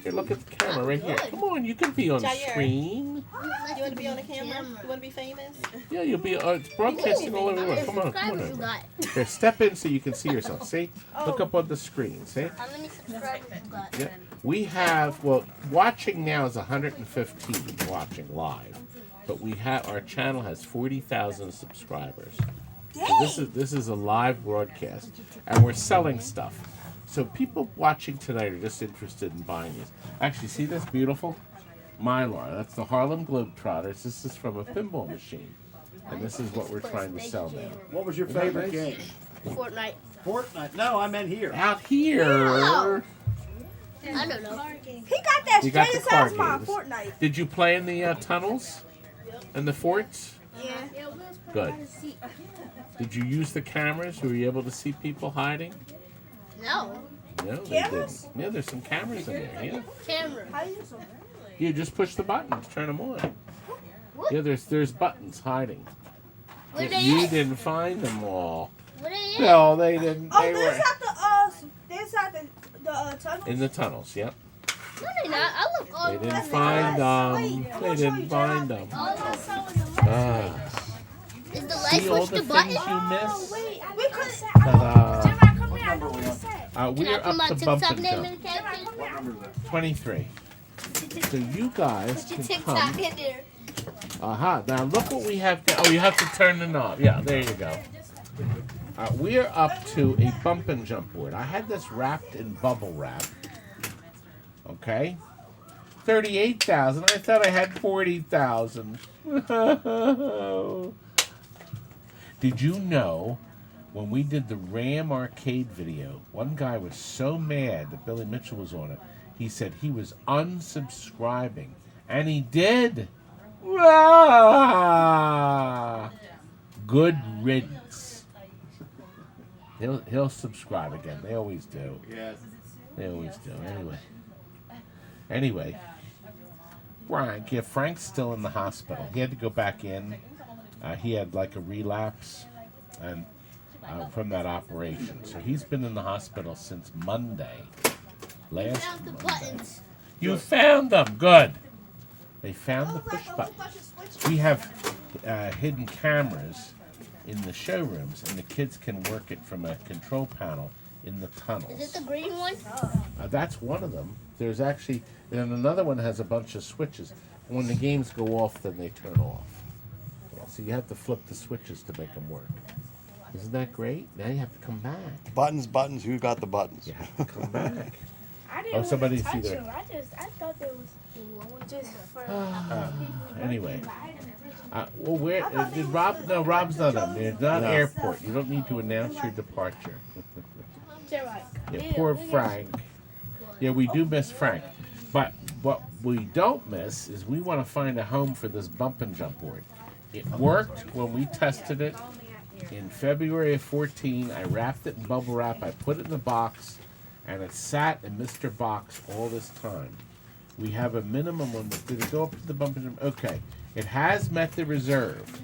Here, look at the camera right here. Come on, you can be on Jair. screen. You want to be on the camera? You want to be famous? Yeah, you'll be. It's broadcasting all over the world. Come on, come on. Over. Here, step in so you can see yourself. See? Look up on the screen. See? How many subscribers you got? Yeah. We have, watching now is 115 watching live, but our channel has 40,000 subscribers. So this is a live broadcast, and we're selling stuff. So people watching tonight are just interested in buying these. Actually, see this beautiful Mylar? That's the Harlem Globetrotters. This is from a pinball machine, and this is what we're trying to sell now. What was your Isn't that favorite nice? game? Fortnite. Fortnite. No, I meant here. Out here. I don't know. He got that You got straight the as card my games. Fortnite. Did you play in the tunnels and the forts? Yeah. Good. Did you use the cameras? Were you able to see people hiding? No. No, they Cameras? didn't. Yeah, there's some cameras in there. Yeah. Camera. How you use them? You just push the button to turn them on. What? Yeah, there's buttons hiding. Where they You at? didn't find them all. Where they at? No, they didn't. Oh, They there's were at the tunnel. in the tunnels. Yep. No, they not. I look all They the didn't way. find them. Wait, I'm They gonna show didn't you, find Jamma. them. Oh, Ah. is the light See all switch the the things button? you missed? Wait, we couldn't. Ta-da. Jamma, come here. I know what you said. Can I We're put up my to TikTok bump and name jump. in the caption? What number is that? 23. So you guys Put your can TikTok come. in there. Aha, now look what we have. Oh, you have to turn the knob. Yeah, there you go. We are up to a bump and jump board. I had this wrapped in bubble wrap. Okay? 38,000. I thought I had 40,000. Did you know when we did the Ram arcade video, one guy was so mad that Billy Mitchell was on it, he said he was unsubscribing. And he did. Ah! Good riddance. He'll subscribe again. They always do. Yes. They always do. Anyway. Frank's still in the hospital. He had to go back in. He had like a relapse and from that operation. So he's been in the hospital since Monday. Last Found the Monday. buttons. You found them. Good. They found the push buttons. We have hidden cameras in the showrooms, and the kids can work it from a control panel in the tunnels. Is it the green one? That's one of them. There's actually, and another one has a bunch of switches. When the games go off, then they turn off. Yeah, so you have to flip the switches to make them work. Isn't that great? Now you have to come back. Buttons. Who got the buttons? You have to come back. I didn't Oh, want somebody's to touch either. them. I thought they was just for Anyway. people. Well, where did Rob? No, Rob's not on there. It's not airport. You don't need to announce your departure. They're like, Yeah, poor Frank. Yeah, we do miss Frank. But what we don't miss is we want to find a home for this bump and jump board. It worked when we tested it in February of 14. I wrapped it in bubble wrap. I put it in the box, and it sat in Mr. Box all this time. We have a minimum on this. Did it go up to the bump and jump? Okay. It has met the reserve.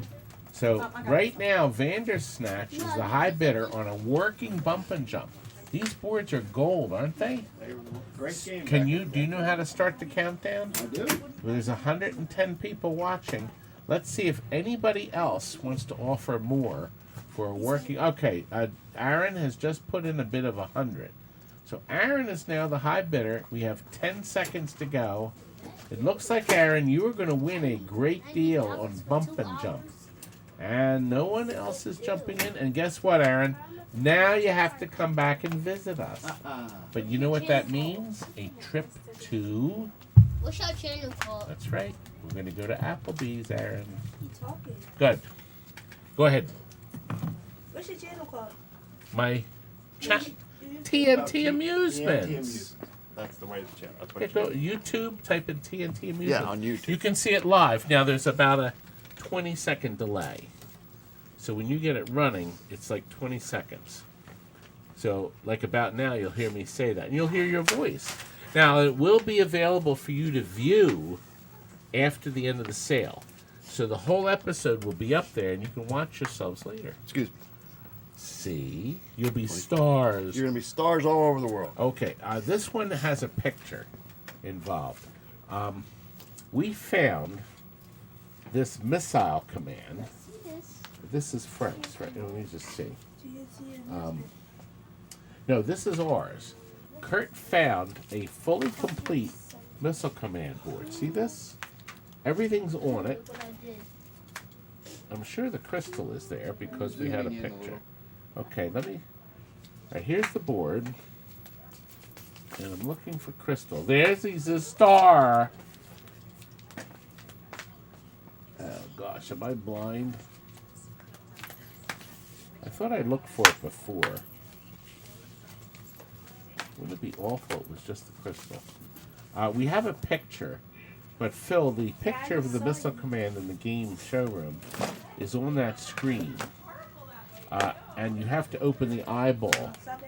So right now, Vandersnatch is the high bidder on a working bump and jump. These boards are gold, aren't they? They were great game. Do you know how to start the countdown? I do. Well, there's 110 people watching. Let's see if anybody else wants to offer more for a working. Okay, Aaron has just put in a bid of 100. So Aaron is now the high bidder. We have 10 seconds to go. It looks like, Aaron, you are going to win a great deal on bump and jump. And no one else is jumping in. And guess what, Aaron? Now you have to come back and visit us. But you know what that means? A trip to... What's your channel called? That's right. We're going to go to Applebee's, Aaron. you talking. Good. Go ahead. What's your channel called? My TNT Amusements. That's the way to channel. That's Okay, what go YouTube, type in TNT Amusements. Yeah, on YouTube. You can see it live. Now there's about a 20-second delay. So when you get it running, it's like 20 seconds. So like about now, you'll hear me say that. And you'll hear your voice. Now it will be available for you to view after the end of the sale. So the whole episode will be up there and you can watch yourselves later. Excuse me. See? You'll be stars. You're going to be stars all over the world. Okay, this one has a picture involved. We found this missile command. This is Frank's, right? Let me just see. No, this is ours. Kurt found a fully complete missile command board. See this? Everything's on it. I'm sure the crystal is there because we had a picture. Okay, let me... All right, here's the board. And I'm looking for crystal. He's a star. Oh, gosh, am I blind? I thought I looked for it before. Wouldn't it be awful it was just the crystal? We have a picture, but Phil, the picture of the missile command in the game showroom is on that screen. And you have to open the eyeball.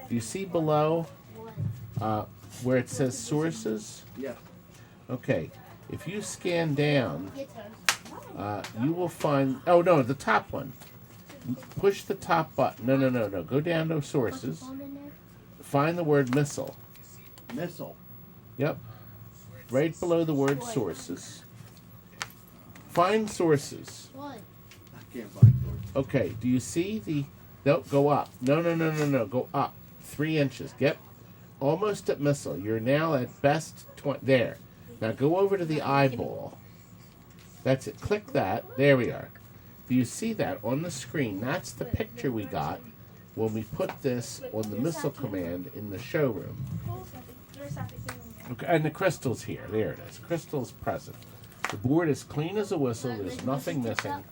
Do you see below where it says sources? Yeah. Okay, if you scan down, you will find... Oh, no, the top one. Push the top button. No. Go down to sources. Find the word missile. Missile. Yep. Right below the word sources. Find sources. What? I can't find it. Okay, do you see the... No, go up. No. Go up. 3 inches. Get almost at missile. You're now at best 20. There. Now go over to the eyeball. That's it. Click that. There we are. Do you see that on the screen? That's the picture we got when we put this on the missile command in the showroom. Okay, and the crystal's here. There it is. Crystal's present. The board is clean as a whistle. There's nothing missing.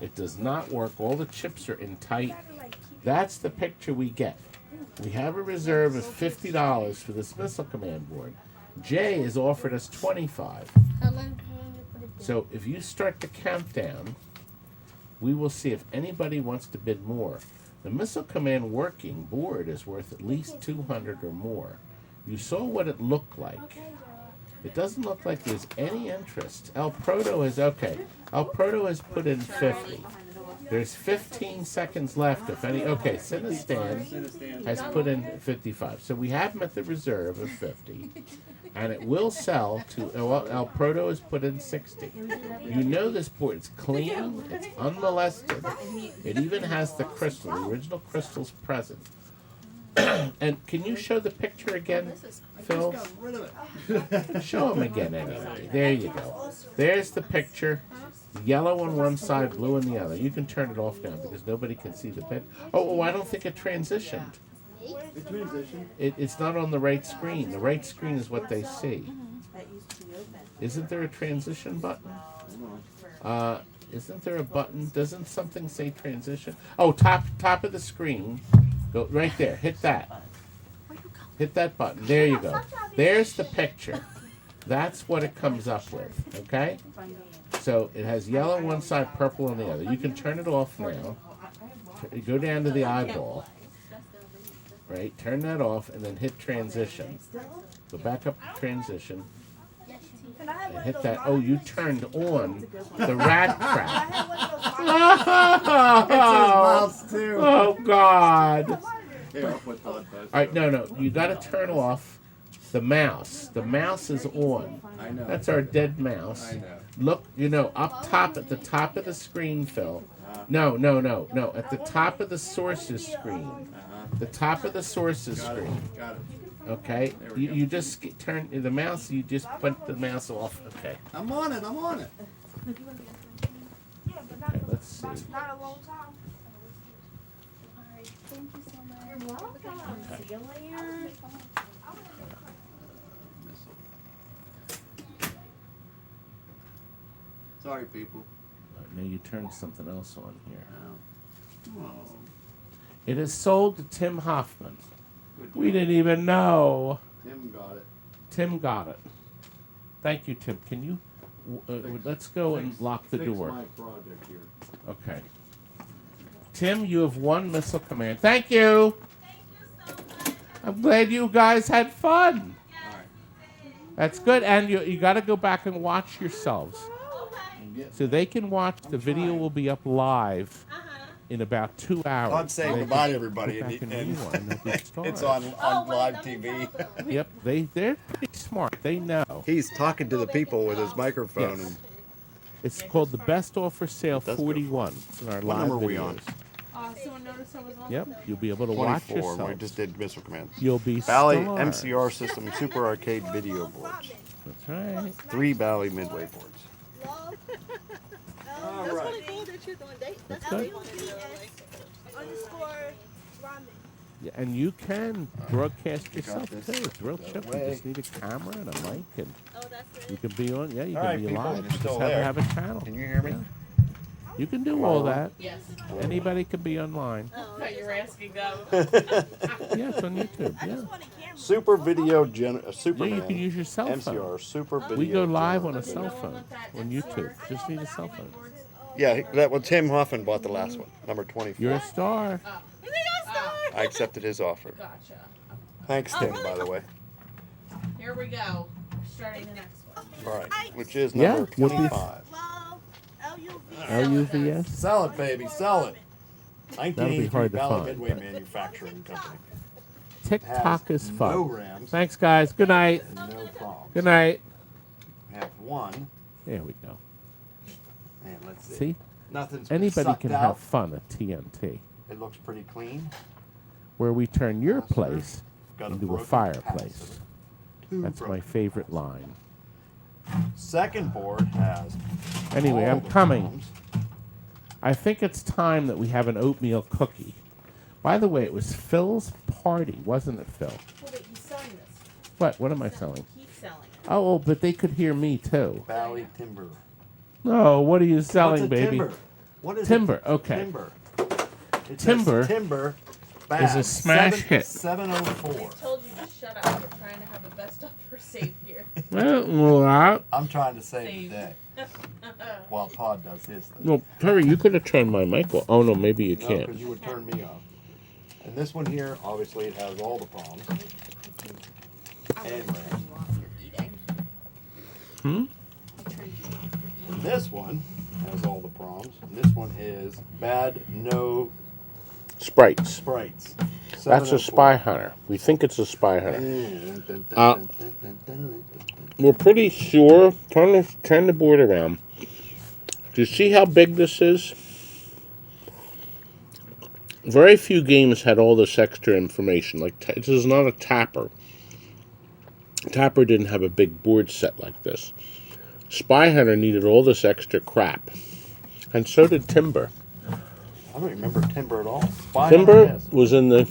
It does not work. All the chips are in tight. That's the picture we get. We have a reserve of $50 for this missile command board. Jay has offered us $25. How long can you put it down? So if you start the countdown, we will see if anybody wants to bid more. The missile command working board is worth at least $200 or more. You saw what it looked like. It doesn't look like there's any interest. El Proto has put in 50. There's 15 seconds left, if any. Okay, Cinestan has put in 55. So we have them at the reserve of 50. And it will sell to... El Proto has put in 60. You know this board. It's clean. It's unmolested. It even has the crystal. The original crystal's present. And can you show the picture again, Phil? Show them again anyway. There you go. There's the picture. Yellow on one side, blue on the other. You can turn it off now because nobody can see the picture. Oh, I don't think it transitioned. It transition. It's not on the right screen. The right screen is what they see. That used to be open. Isn't there a transition button? Isn't there a button? Doesn't something say transition? Oh, top of the screen. Go right there. Hit that. Hit that button. There you go. There's the picture. That's what it comes up with. Okay? So it has yellow on one side, purple on the other. You can turn it off now. Go down to the eyeball. Right? Turn that off and then hit transition. Go back up to transition. Can I have And one hit of that. those Oh, you turned on the rat Can I trap. have one of those Mouse too. Oh, God. Here, I'll put Todd Post. All right, no. You got to turn off the mouse. The mouse is on. I know. That's our dead mouse. I know. Look, up top at the top of the screen, Phil. No. At the top of the sources screen. The top of the sources Got it. screen. Got it. Okay. There we go. You just turn the mouse. You just put the mouse off. Okay. I'm on it. I'm on it. Yeah, but not, Okay, let's see. not a long time. Alright, thank you so much. You're welcome. See you later. Sorry, people. Now you turn something else on here. Oh. It is sold to Tim Hoffman. Good We job. didn't even know. Tim got it. Tim got it. Thank you, Tim. Can you? Let's go and lock the Fix door. my project here. Okay. Tim, you have won Missile Command. Thank you. I'm glad you guys had fun. All right. That's good. And you got to go back and watch yourselves. And get So they can watch. The video trying. will be up live in about 2 hours. Todd's saying They goodbye can to everybody, go back and- and rewind and they'll be It's stars. on live TV. Yep, they're pretty smart. They know. He's talking to the people with his microphone. Yes. And It's called the Best Offer Sale It does go 41. It's in our What live number are we videos. on? Someone noticed I was on. Yep, you'll be able to watch 24. yourself. We just did Missile Command. You'll be Bally stars. MCR system Super Arcade video boards. That's right. 3 Bally Midway boards. Love. All That's right. really cool that you're doing date. That's That's good. really Underscore ramen. Yeah, and you can broadcast yourself this too. It's real that simple. You way. just need a camera and a mic, and Oh, that's you it. can be on. Yeah, you All can right, be people, live. you're You just still have to there. have a channel. Can you hear me? Yeah. You can do all that. Yes. Anybody can be online. Oh, you're asking them. Yeah, it's on YouTube. Yeah. Super Video Yeah, Superman. you can use your cell phone. MCR Super Video. We go live on Generator. a cell phone on YouTube. Just need a cell phone. Yeah, that one. Tim Hoffman bought the last one, number 24. You're a star. I accepted his offer. Gotcha. Thanks, Tim, by the way. Here we go. Starting the next one. All right, which is Yeah, number you'll be- 25. Love. LUV. LUVS. Sell it, baby. Sell it. That'll be hard to Valley find, Midway but- Manufacturing Company. TikTok is No fun. rams Thanks, guys. Good night. and no problems. Good night. Have one. There we go. And let's see. See? Nothing's been Anybody sucked can out. have fun at TNT, It looks pretty clean. where we turn your Yes, sir. place Got into a broken fireplace. capacitor. Two That's my broken favorite capacitors. line. Second board has. Anyway, all I'm the coming. problems. I think it's time that we have an oatmeal cookie. By the way, it was Phil's party, wasn't it, Phil? Well, wait, he's selling this. What? What am I selling? He's selling it. Oh, but they could hear me too. Valley Timber. No, what are you selling, What's a baby? Timber? What is Timber, it? okay. Timber. It says Timber Timber. is a Bag, smash hit. 704. I told you to shut up. We're trying to have a best offer save here. I'm trying to save Save. the day while Todd does his thing. No, Terry, you could have turned my mic off. Oh, no, maybe you No, can't. because you would turn me off. And this one here, obviously, it has all the problems. And RAM. You're eating. Hmm? And this one has all the problems. And this one is bad, no Sprites. sprites. That's a 704. spy hunter. We think it's a spy hunter. Dun, dun, Uh, dun, dun, dun, dun, dun. We're pretty sure. Turn the board around. Do you see how big this is? Very few games had all this extra information. Like this is not a Tapper. Tapper didn't have a big board set like this. Spy Hunter needed all this extra crap, and so did Timber. I don't remember Timber at all. Spy Timber Hunter, yes. was in the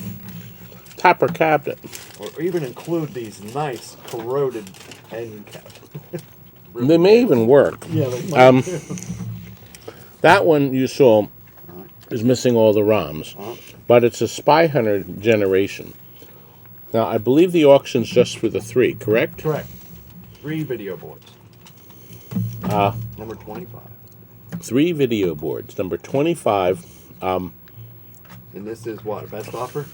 topper cabinet. Or even include these nice corroded end caps. They may even work. Yeah, they might. That one you saw is missing all the ROMs, but it's a Spy Hunter generation. Now, I believe the auction's just for the 3, correct? Correct. 3 video boards. Number 25. 3 video boards. Number 25. And this is what? Best offer?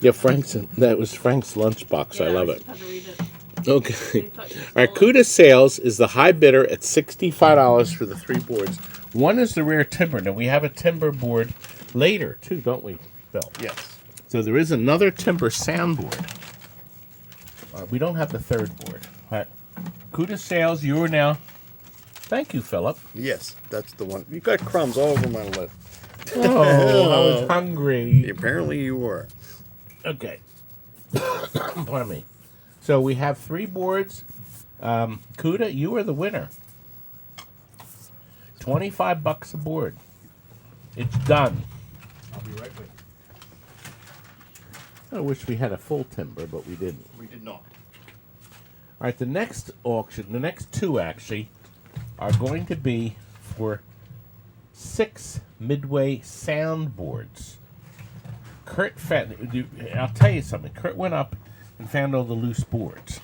Yeah, that was Frank's lunchbox. Yeah, I love I it. just had to read it. Okay. They thought you Our stole it. CUDA sales is the high bidder at $65 for the 3 boards. One is the rare timber. Now, we have a timber board later, too, don't we, Phil? Yes. So there is another timber soundboard. We don't have the 3rd board. All right. CUDA sales, you are now... Thank you, Philip. Yes, that's the one. You got crumbs all over my list. Oh, I was hungry. Apparently you were. Okay. Pardon me. So we have 3 boards. CUDA, you are the winner. $25 a board. It's done. I'll be right with you. I wish we had a full timber, but we didn't. We did not. All right, the next auction, the next 2 actually, are going to be for 6 Midway soundboards. I'll tell you something. Kurt went up and found all the loose boards.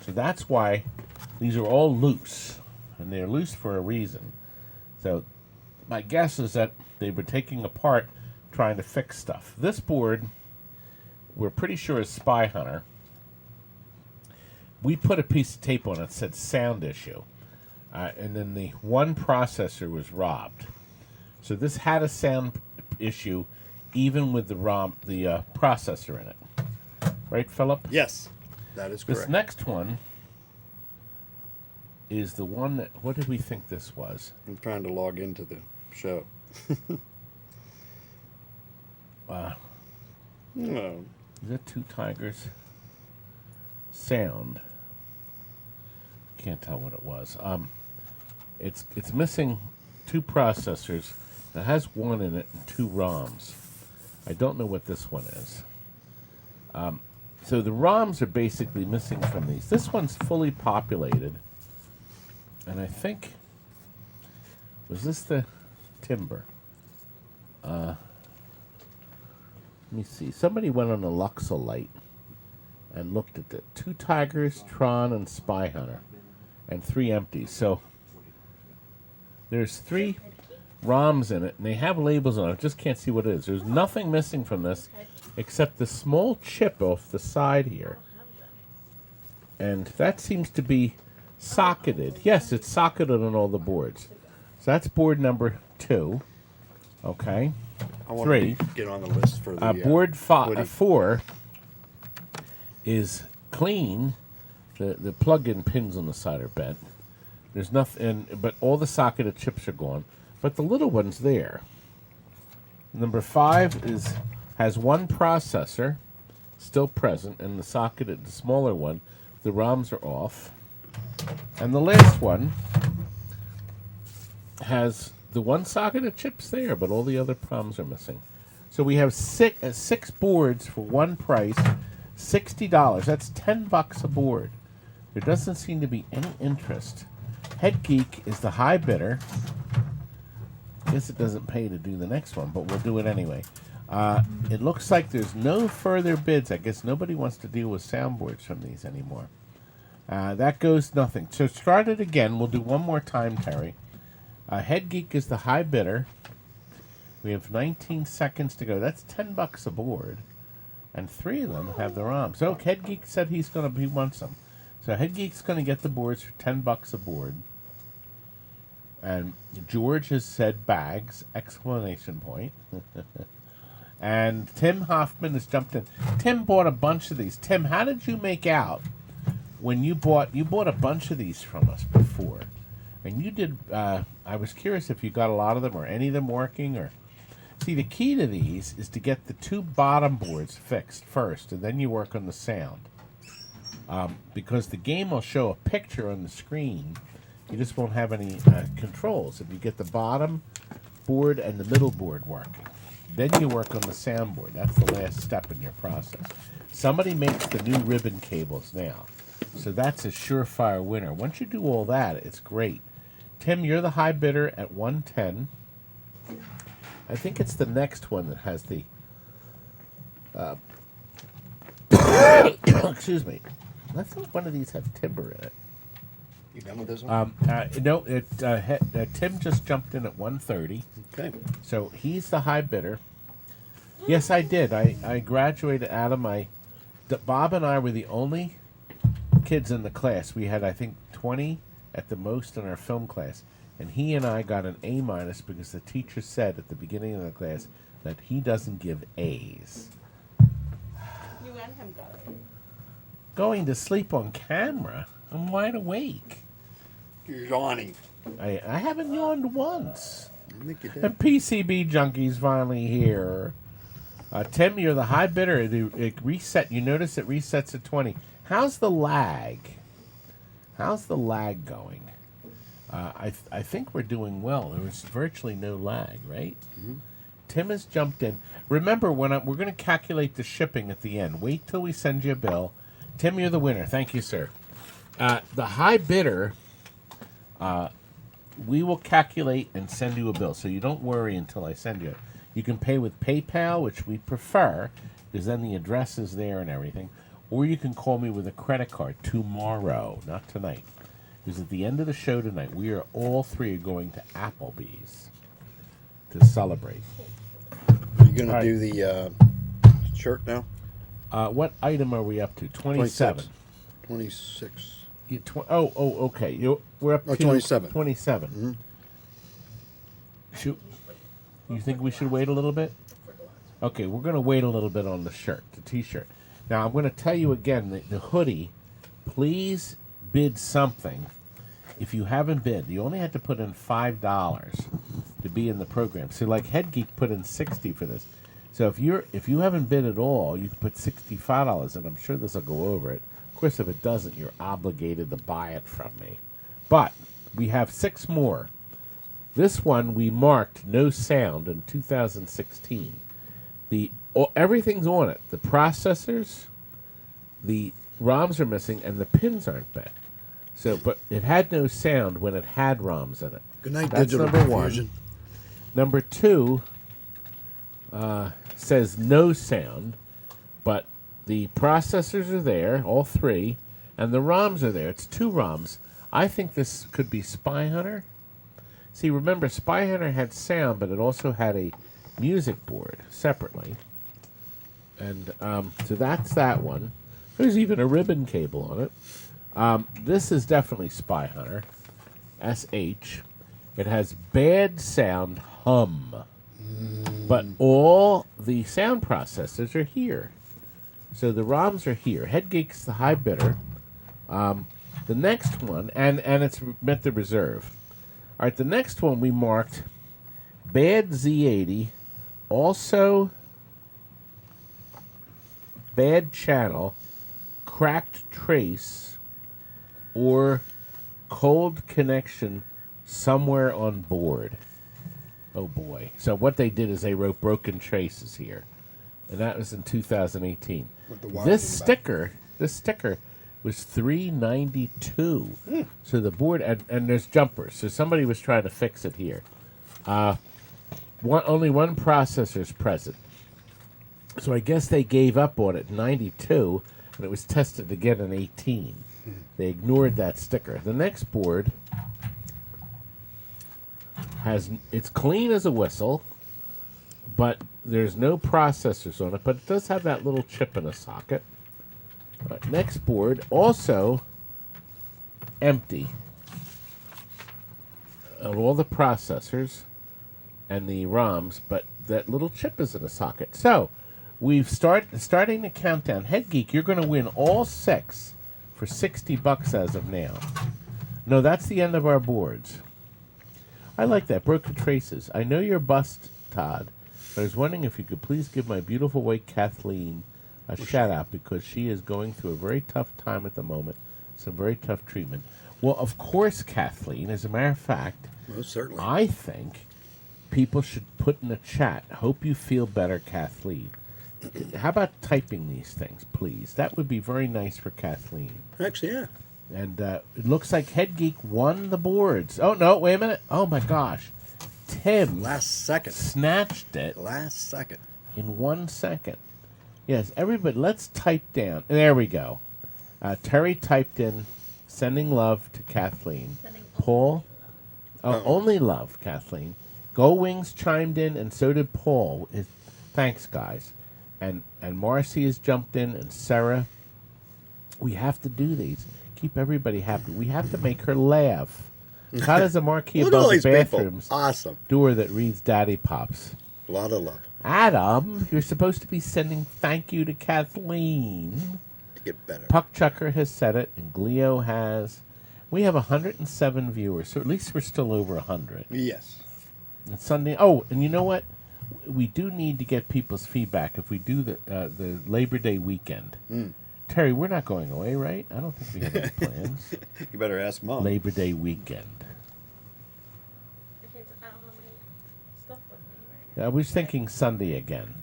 So that's why these are all loose. And they're loose for a reason. So my guess is that they were taking apart trying to fix stuff. This board, we're pretty sure is Spy Hunter. We put a piece of tape on it that said sound issue. And then the one processor was robbed. So this had a sound issue even with the processor in it. Right, Philip? Yes, that is correct. This next one is the one that... What did we think this was? I'm trying to log into the show. No. No. Is that 2 Tigers? Sound. Can't tell what it was. It's missing 2 processors. It has 1 in it and 2 ROMs. I don't know what this one is. So the ROMs are basically missing from these. This one's fully populated. And I think... Was this the timber? Let me see. Somebody went on a Luxolite and looked at the 2 Tigers, Tron, and Spy Hunter. And 3 empties. So there's 3 ROMs in it, and they have labels on it. I just can't see what it is. There's nothing missing from this except the small chip off the side here. And that seems to be socketed. Yes, it's socketed on all the boards. So that's board number 2. Okay. I want 3. to get on the list for the Board Woody. 4 is clean. The plug-in pins on the side are bent. There's nothing, but all the socketed chips are gone. But the little one's there. Number 5 has 1 processor still present, and the socketed, the smaller one, the ROMs are off. And the last one has the 1 socketed chips there, but all the other ROMs are missing. So we have 6 boards for 1 price, $60. That's $10 a board. There doesn't seem to be any interest. Head Geek is the high bidder. I guess it doesn't pay to do the next one, but we'll do it anyway. It looks like there's no further bids. I guess nobody wants to deal with soundboards from these anymore. That goes nothing. So start it again. We'll do one more time, Terry. Head Geek is the high bidder. We have 19 seconds to go. That's $10 a board. And 3 of them have the ROM. So Head Geek said he wants them. So Head Geek's going to get the boards for $10 a board. And George has said bags, exclamation point. And Tim Hoffman has jumped in. Tim bought a bunch of these. Tim, how did you make out when you bought a bunch of these from us before? And you did, I was curious if you got a lot of them or any of them working. Or see, the key to these is to get the 2 bottom boards fixed first, and then you work on the sound. Because the game will show a picture on the screen. You just won't have any controls if you get the bottom board and the middle board working. Then you work on the soundboard. That's the last step in your process. Somebody makes the new ribbon cables now. So that's a surefire winner. Once you do all that, it's great. Tim, you're the high bidder at 110. I think it's the next one that has the... excuse me. I thought one of these had timber in it. You done with this one? No, Tim just jumped in at 130. Okay. So he's the high bidder. Yes, I did. I graduated out of my... Bob and I were the only kids in the class. We had, I think, 20 at the most in our film class. And he and I got an A- because the teacher said at the beginning of the class that he doesn't give A's. You and him got it. Going to sleep on camera? I'm wide awake. You're yawning. I haven't yawned once. I think you did. And PCB Junkie's finally here. Tim, you're the high bidder. It reset. You notice it resets at 20. How's the lag? How's the lag going? I think we're doing well. There was virtually no lag, right? Mm-hmm. Tim has jumped in. Remember, we're going to calculate the shipping at the end. Wait till we send you a bill. Tim, you're the winner. Thank you, sir. The high bidder, we will calculate and send you a bill, so you don't worry until I send you it. You can pay with PayPal, which we prefer, because then the address is there and everything. Or you can call me with a credit card tomorrow, not tonight. Because at the end of the show tonight, we are all three going to Applebee's to celebrate. Are you going All to right. do the shirt now? What item are we up to? 27. 26. Okay. We're up Oh, to 27. 27. Mm-hmm. Shoot. You think we should wait a little bit? Okay, we're going to wait a little bit on the shirt, the T-shirt. Now, I'm going to tell you again, the hoodie, please bid something. If you haven't bid, you only had to put in $5 to be in the program. So, like Head Geek put in $60 for this. So if you haven't bid at all, you can put $65 in. I'm sure this will go over it. Of course, if it doesn't, you're obligated to buy it from me. But we have 6 more. This one we marked no sound in 2016. Everything's on it. The processors, the ROMs are missing, and the pins aren't bent. So, but it had no sound when it had ROMs in it. Good night, That's Digital number Confusion. 1. Number 2 says no sound, but the processors are there, all 3, and the ROMs are there. It's 2 ROMs. I think this could be Spy Hunter. See, remember, Spy Hunter had sound, but it also had a music board separately. And so that's that one. There's even a ribbon cable on it. This is definitely Spy Hunter. SH. It has bad sound hum. But all the sound processors are here. So the ROMs are here. Head Geek's the high bidder. The next one, and it's met the reserve. All right, the next one we marked bad Z80, also bad channel, cracked trace, or cold connection somewhere on board. Oh boy. So what they did is they wrote broken traces here. And that was in 2018. With the wires This in the back. sticker was $392. So the board, and there's jumpers. So somebody was trying to fix it here. Only one processor is present. So I guess they gave up on it in 92, and it was tested again in 18. They ignored that sticker. The next board it's clean as a whistle, but there's no processors on it, but it does have that little chip in a socket. Right, next board, also empty of all the processors and the ROMs, but that little chip is in a socket. So we've starting the countdown. Head Geek, you're going to win all 6 for $60 as of now. No, that's the end of our boards. I like that. Broken traces. I know you're bust, Todd. But I was wondering if you could please give my beautiful wife, Kathleen, a shout out because she is going through a very tough time at the moment. Some very tough treatment. Well, of course, Kathleen. As a matter of fact, Most certainly. I think people should put in the chat. Hope you feel better, Kathleen. How about typing these things, please? That would be very nice for Kathleen. Actually, yeah. And it looks like Head Geek won the boards. Oh, no, wait a minute. Oh, my gosh. Tim Last second. snatched it Last second. in 1 second. Yes, everybody, let's type down. There we go. Terry typed in, sending love to Kathleen. Paul, only love, Kathleen. Go Wings chimed in, and so did Paul. Thanks, guys. And Marcy has jumped in, and Sarah. We have to do these. Keep everybody happy. We have to make her laugh. How does a marquee Look at all above the these people. bathrooms Awesome. door that reads Daddy Pops? A lot of love. Adam, you're supposed to be sending thank you to Kathleen. To get better. Puck Chucker has said it, and Gleo has. We have 107 viewers, so at least we're still over 100. Yes. And Sunday. Oh, and you know what? We do need to get people's feedback if we do the Labor Day weekend. Terry, we're not going away, right? I don't think we have any plans. You better ask Mom. Labor Day weekend. I don't have any stuff with me right now. I was thinking Sunday again,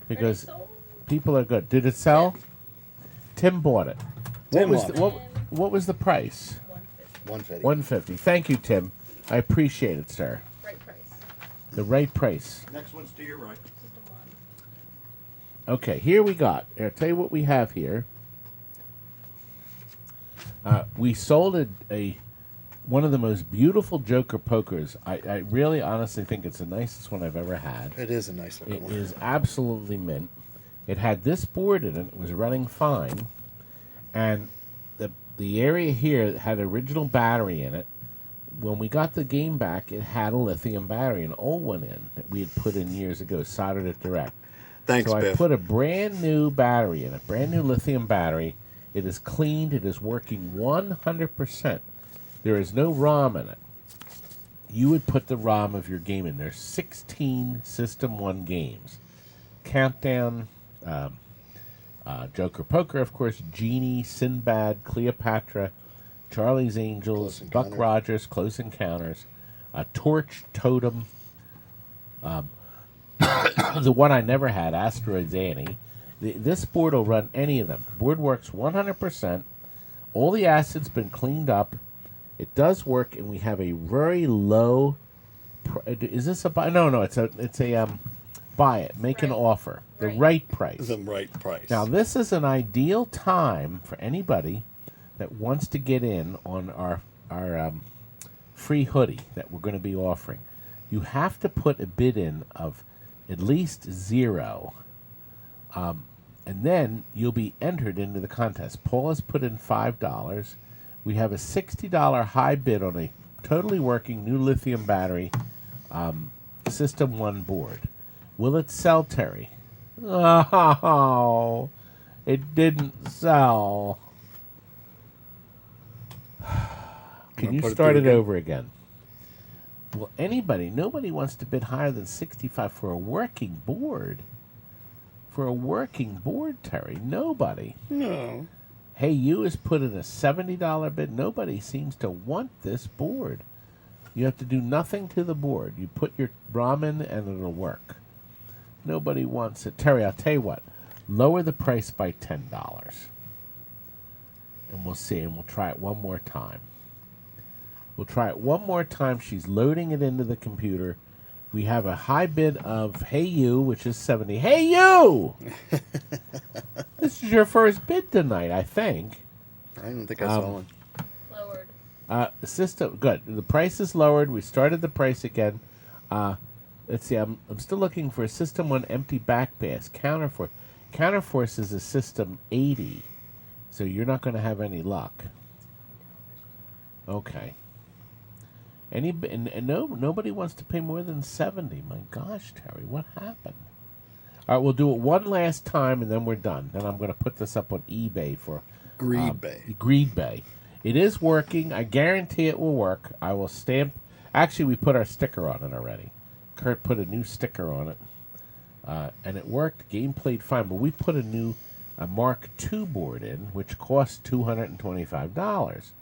because Ready, sold? people are good. Did it sell? Tim bought it. Tim What was bought the, what was the price? 150. $150. Thank you, Tim. I appreciate it, sir. Right price. The right price. Next one's to your right. System 1. Okay, here we got. I'll tell you what we have here. We sold one of the most beautiful Joker pokers. I really honestly think it's the nicest one I've ever had. It is a nice looking It one. is absolutely mint. It had this board in it. It was running fine. And the area here had original battery in it. When we got the game back, it had a lithium battery, an old one in, that we had put in years ago, soldered it direct. Thanks, So I Biff. put a brand new battery in, a brand new lithium battery. It is cleaned. It is working 100%. There is no ROM in it. You would put the ROM of your game in. There's 16 System 1 games. Countdown, Joker Poker, of course, Genie, Sinbad, Cleopatra, Charlie's Angels, Close Buck Encounter. Rogers, Close Encounters, Torch, Totem, the one I never had, Asteroids Annie. This board will run any of them. The board works 100%. All the acid's been cleaned up. It does work, and we have a very low. Is this a buy? No, it's a buy it, make an Right. offer, the Right. right price. The right price. Now this is an ideal time for anybody that wants to get in on our free hoodie that we're going to be offering. You have to put a bid in of at least 0. And then you'll be entered into the contest. Paul has put in $5. We have a $60 high bid on a totally working new lithium battery System 1 board. Will it sell, Terry? Oh, it didn't sell. Can you put it start through it again? over again? Well, nobody wants to bid higher than 65 for a working board. For a working board, Terry, nobody. No. Hey, you has put in a $70 bid. Nobody seems to want this board. You have to do nothing to the board. You put your ROM in and it'll work. Nobody wants it. Terry, I'll tell you what. Lower the price by $10. And we'll see, and we'll try it one more time. We'll try it one more time. She's loading it into the computer. We have a high bid of Hey You, which is 70. Hey You! This is your first bid tonight, I think. I don't think I saw one. Lowered. System, good. The price is lowered. We started the price again. Let's see. I'm still looking for a System 1 empty back pass. Counterforce is a System 80, so you're not going to have any luck. Okay. Nobody wants to pay more than 70. My gosh, Terry, what happened? All right, we'll do it one last time, and then we're done. Then I'm going to put this up on eBay for Greed Bay. Greed Bay. It is working. I guarantee it will work. I will stamp. Actually, we put our sticker on it already. Kurt put a new sticker on it, and it worked. Game played fine, but we put a new a Mark II board in, which costs $225.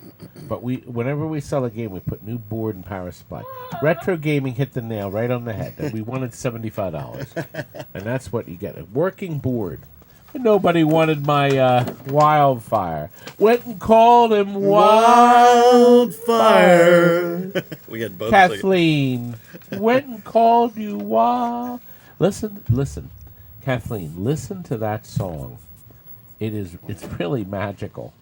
But whenever we sell a game, we put new board and power supply. Retro gaming hit the nail right on the head. And we wanted $75, and that's what you get. A working board. And nobody wanted my Wildfire. Went and called him Wildfire. We had both. Kathleen went and called you Wild. Listen, Kathleen. Listen to that song. It's really magical.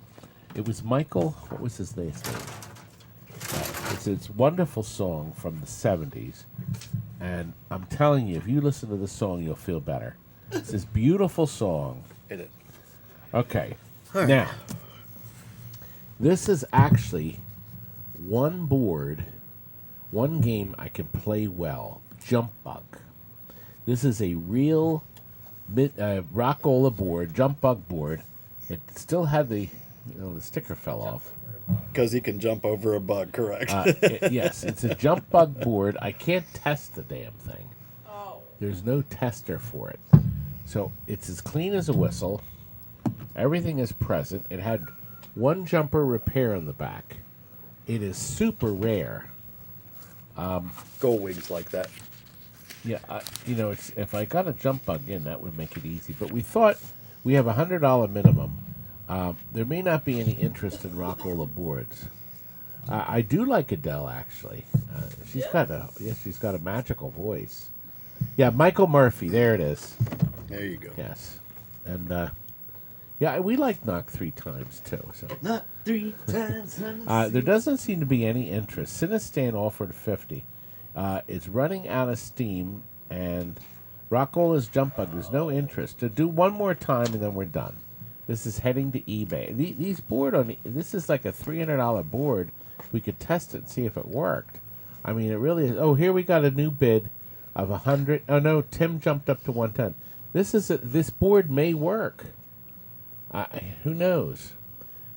It was Michael. What was his last name? It's a wonderful song from the 70s, and I'm telling you, if you listen to the song, you'll feel better. It's this beautiful song. It is. Okay, now this is actually one board, one game I can play well. Jump Bug. This is a real Rockola board, Jump Bug board. It still had the sticker fell off. Because he can jump over a bug, correct? Yes, it's a Jump Bug board. I can't test the damn thing. Oh. There's no tester for it. So it's as clean as a whistle. Everything is present. It had one jumper repair on the back. It is super rare. Gold wings like that. Yeah, it's if I got a Jump Bug in, that would make it easy. But we thought we have $100 minimum. There may not be any interest in Rockola boards. I do like Adele, actually. She's got a magical voice. Yeah, Michael Murphy. There it is. There you go. Yes, and yeah, we like Knock 3 times too. So Not 3 times. there doesn't seem to be any interest. Cinestan offered 50. It's running out of steam, and Rockola's Jump Bug. There's no interest. To do one more time, and then we're done. This is heading to eBay. These board this is like a $300 board. We could test it and see if it worked. I mean, it really is. Oh, here we got a new bid of 100. Oh no, Tim jumped up to 110. This board may work. Who knows?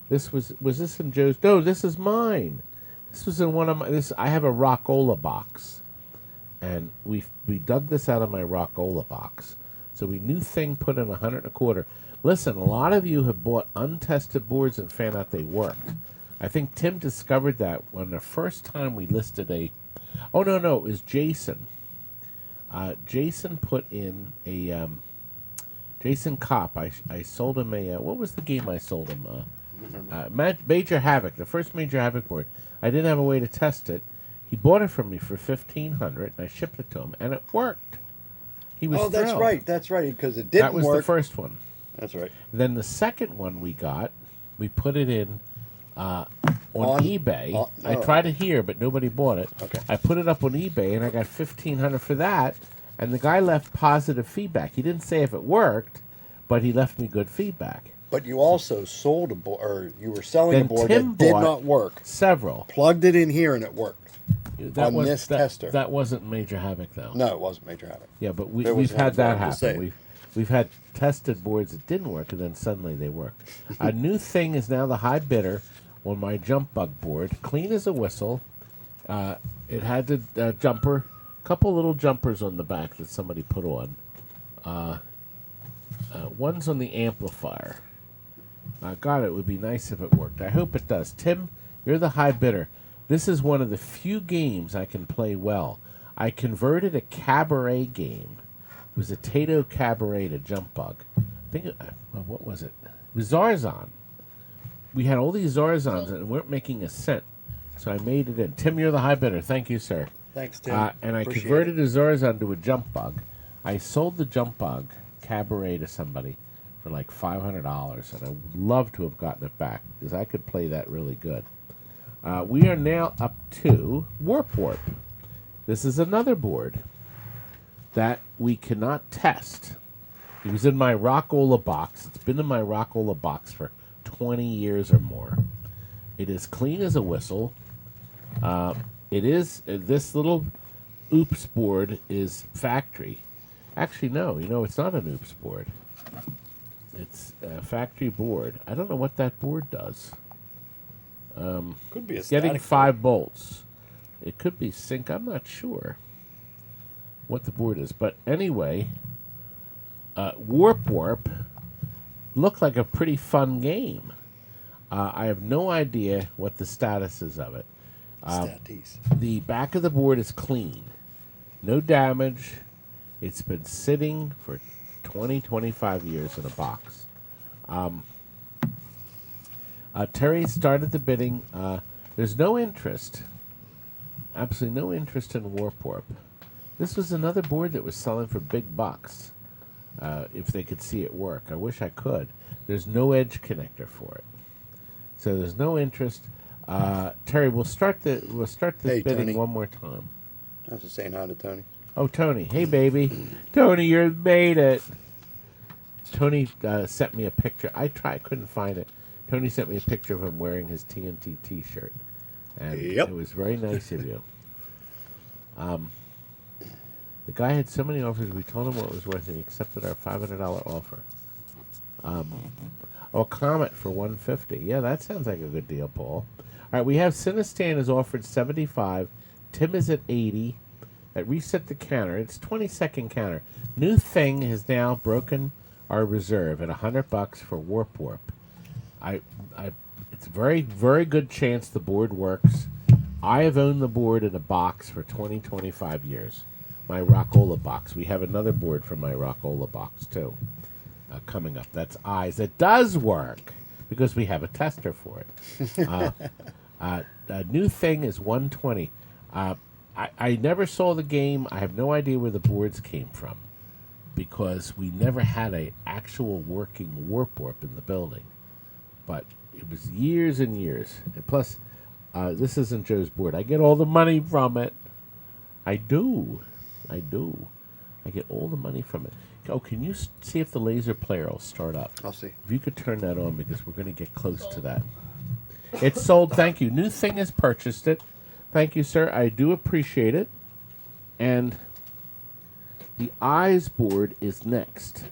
Was this in Joe's? No, this is mine. This was in one of my. I have a Rockola box, and we dug this out of my Rockola box. So we new thing put in 125. Listen, a lot of you have bought untested boards and found out they worked. I think Tim discovered that when the first time we listed a. Oh no, it was Jason. Jason put in a. Jason Kopp. I sold him a. What was the game I sold him? Major Havoc, the first Major Havoc board. I didn't have a way to test it. He bought it from me for $1,500, and I shipped it to him, and it worked. He was thrilled. That's right, because it didn't work. That was the first one. That's right. Then the second one we put it in on eBay. I tried it here, but nobody bought it. Okay. I put it up on eBay, and I got $1,500 for that. And the guy left positive feedback. He didn't say if it worked, but he left me good feedback. But you also sold a board, or you were selling Then a board Tim that did bought not work. Several. Plugged it in here, and it worked. This tester. That wasn't Major Havoc, though. No, it wasn't Major Havoc. Yeah, but There was we've had one that board to happen. We've had tested boards that didn't work, and then suddenly they worked. A new thing is now the high bidder on my Jump Bug board. Clean as a whistle. It had the jumper, couple little jumpers on the back that somebody put on. One's on the amplifier. God, it would be nice if it worked. I hope it does. Tim, you're the high bidder. This is one of the few games I can play well. I converted a cabaret game. It was a Tato Cabaret to Jump Bug. I think what was it? It was Zarzan. We had all these Zarzans and weren't making a cent. So I made it in. Tim, you're the high bidder. Thank you, sir. Thanks, Tim. And I Appreciate converted a Zarzan to a Jump Bug. I sold the Jump Bug Cabaret to somebody for like $500, and I would love to have gotten it back because I could play that really good. We are now up to Warp. This is another board that we cannot test. It was in my Rockola box. It's been in my Rockola box for 20 years or more. It is clean as a whistle. It is, this little Oops board is factory. Actually, no, it's not an Oops board. It's a factory board. I don't know what that board does. Could be a Getting static 5 bolts. It could be sync. I'm not sure what the board is. But anyway, Warp looked like a pretty fun game. I have no idea what the status is of it. The back of the board is clean. No damage. It's been sitting for 20, 25 years in a box. Terry started the bidding. There's no interest. Absolutely no interest in Warp. This was another board that was selling for big bucks. If they could see it work. I wish I could. There's no edge connector for it. So there's no interest. Terry, we'll start this bidding Tony. one more time. I was just saying hi to Tony. Oh, Tony. Hey, baby. Tony, you made it. Tony sent me a picture. I couldn't find it. Tony sent me a picture of him wearing his TNT T-shirt. And Yep. it was very nice of you. The guy had so many offers, we told him what it was worth, and he accepted our $500 offer. A Comet for $150. Yeah, that sounds like a good deal, Paul. All right, we have Sinistan is offered $75. Tim is at $80. That reset the counter. It's 20-second counter. New Thing has now broken our reserve at $100 for Warp. It's a very, very good chance the board works. I have owned the board in a box for 20, 25 years. My Rockola box. We have another board from my Rockola box, too, coming up. That's Eyes. It does work because we have a tester for it. New Thing is $120. I never saw the game. I have no idea where the boards came from because we never had an actual working Warp in the building. But it was years and years. And plus, this isn't Joe's board. I get all the money from it. I do. I get all the money from it. Oh, can you see if the laser player will start up? I'll see. If you could turn that on because we're going to get close to that. It's sold. Thank you. New Thing has purchased it. Thank you, sir. I do appreciate it. And the Eyes board is next.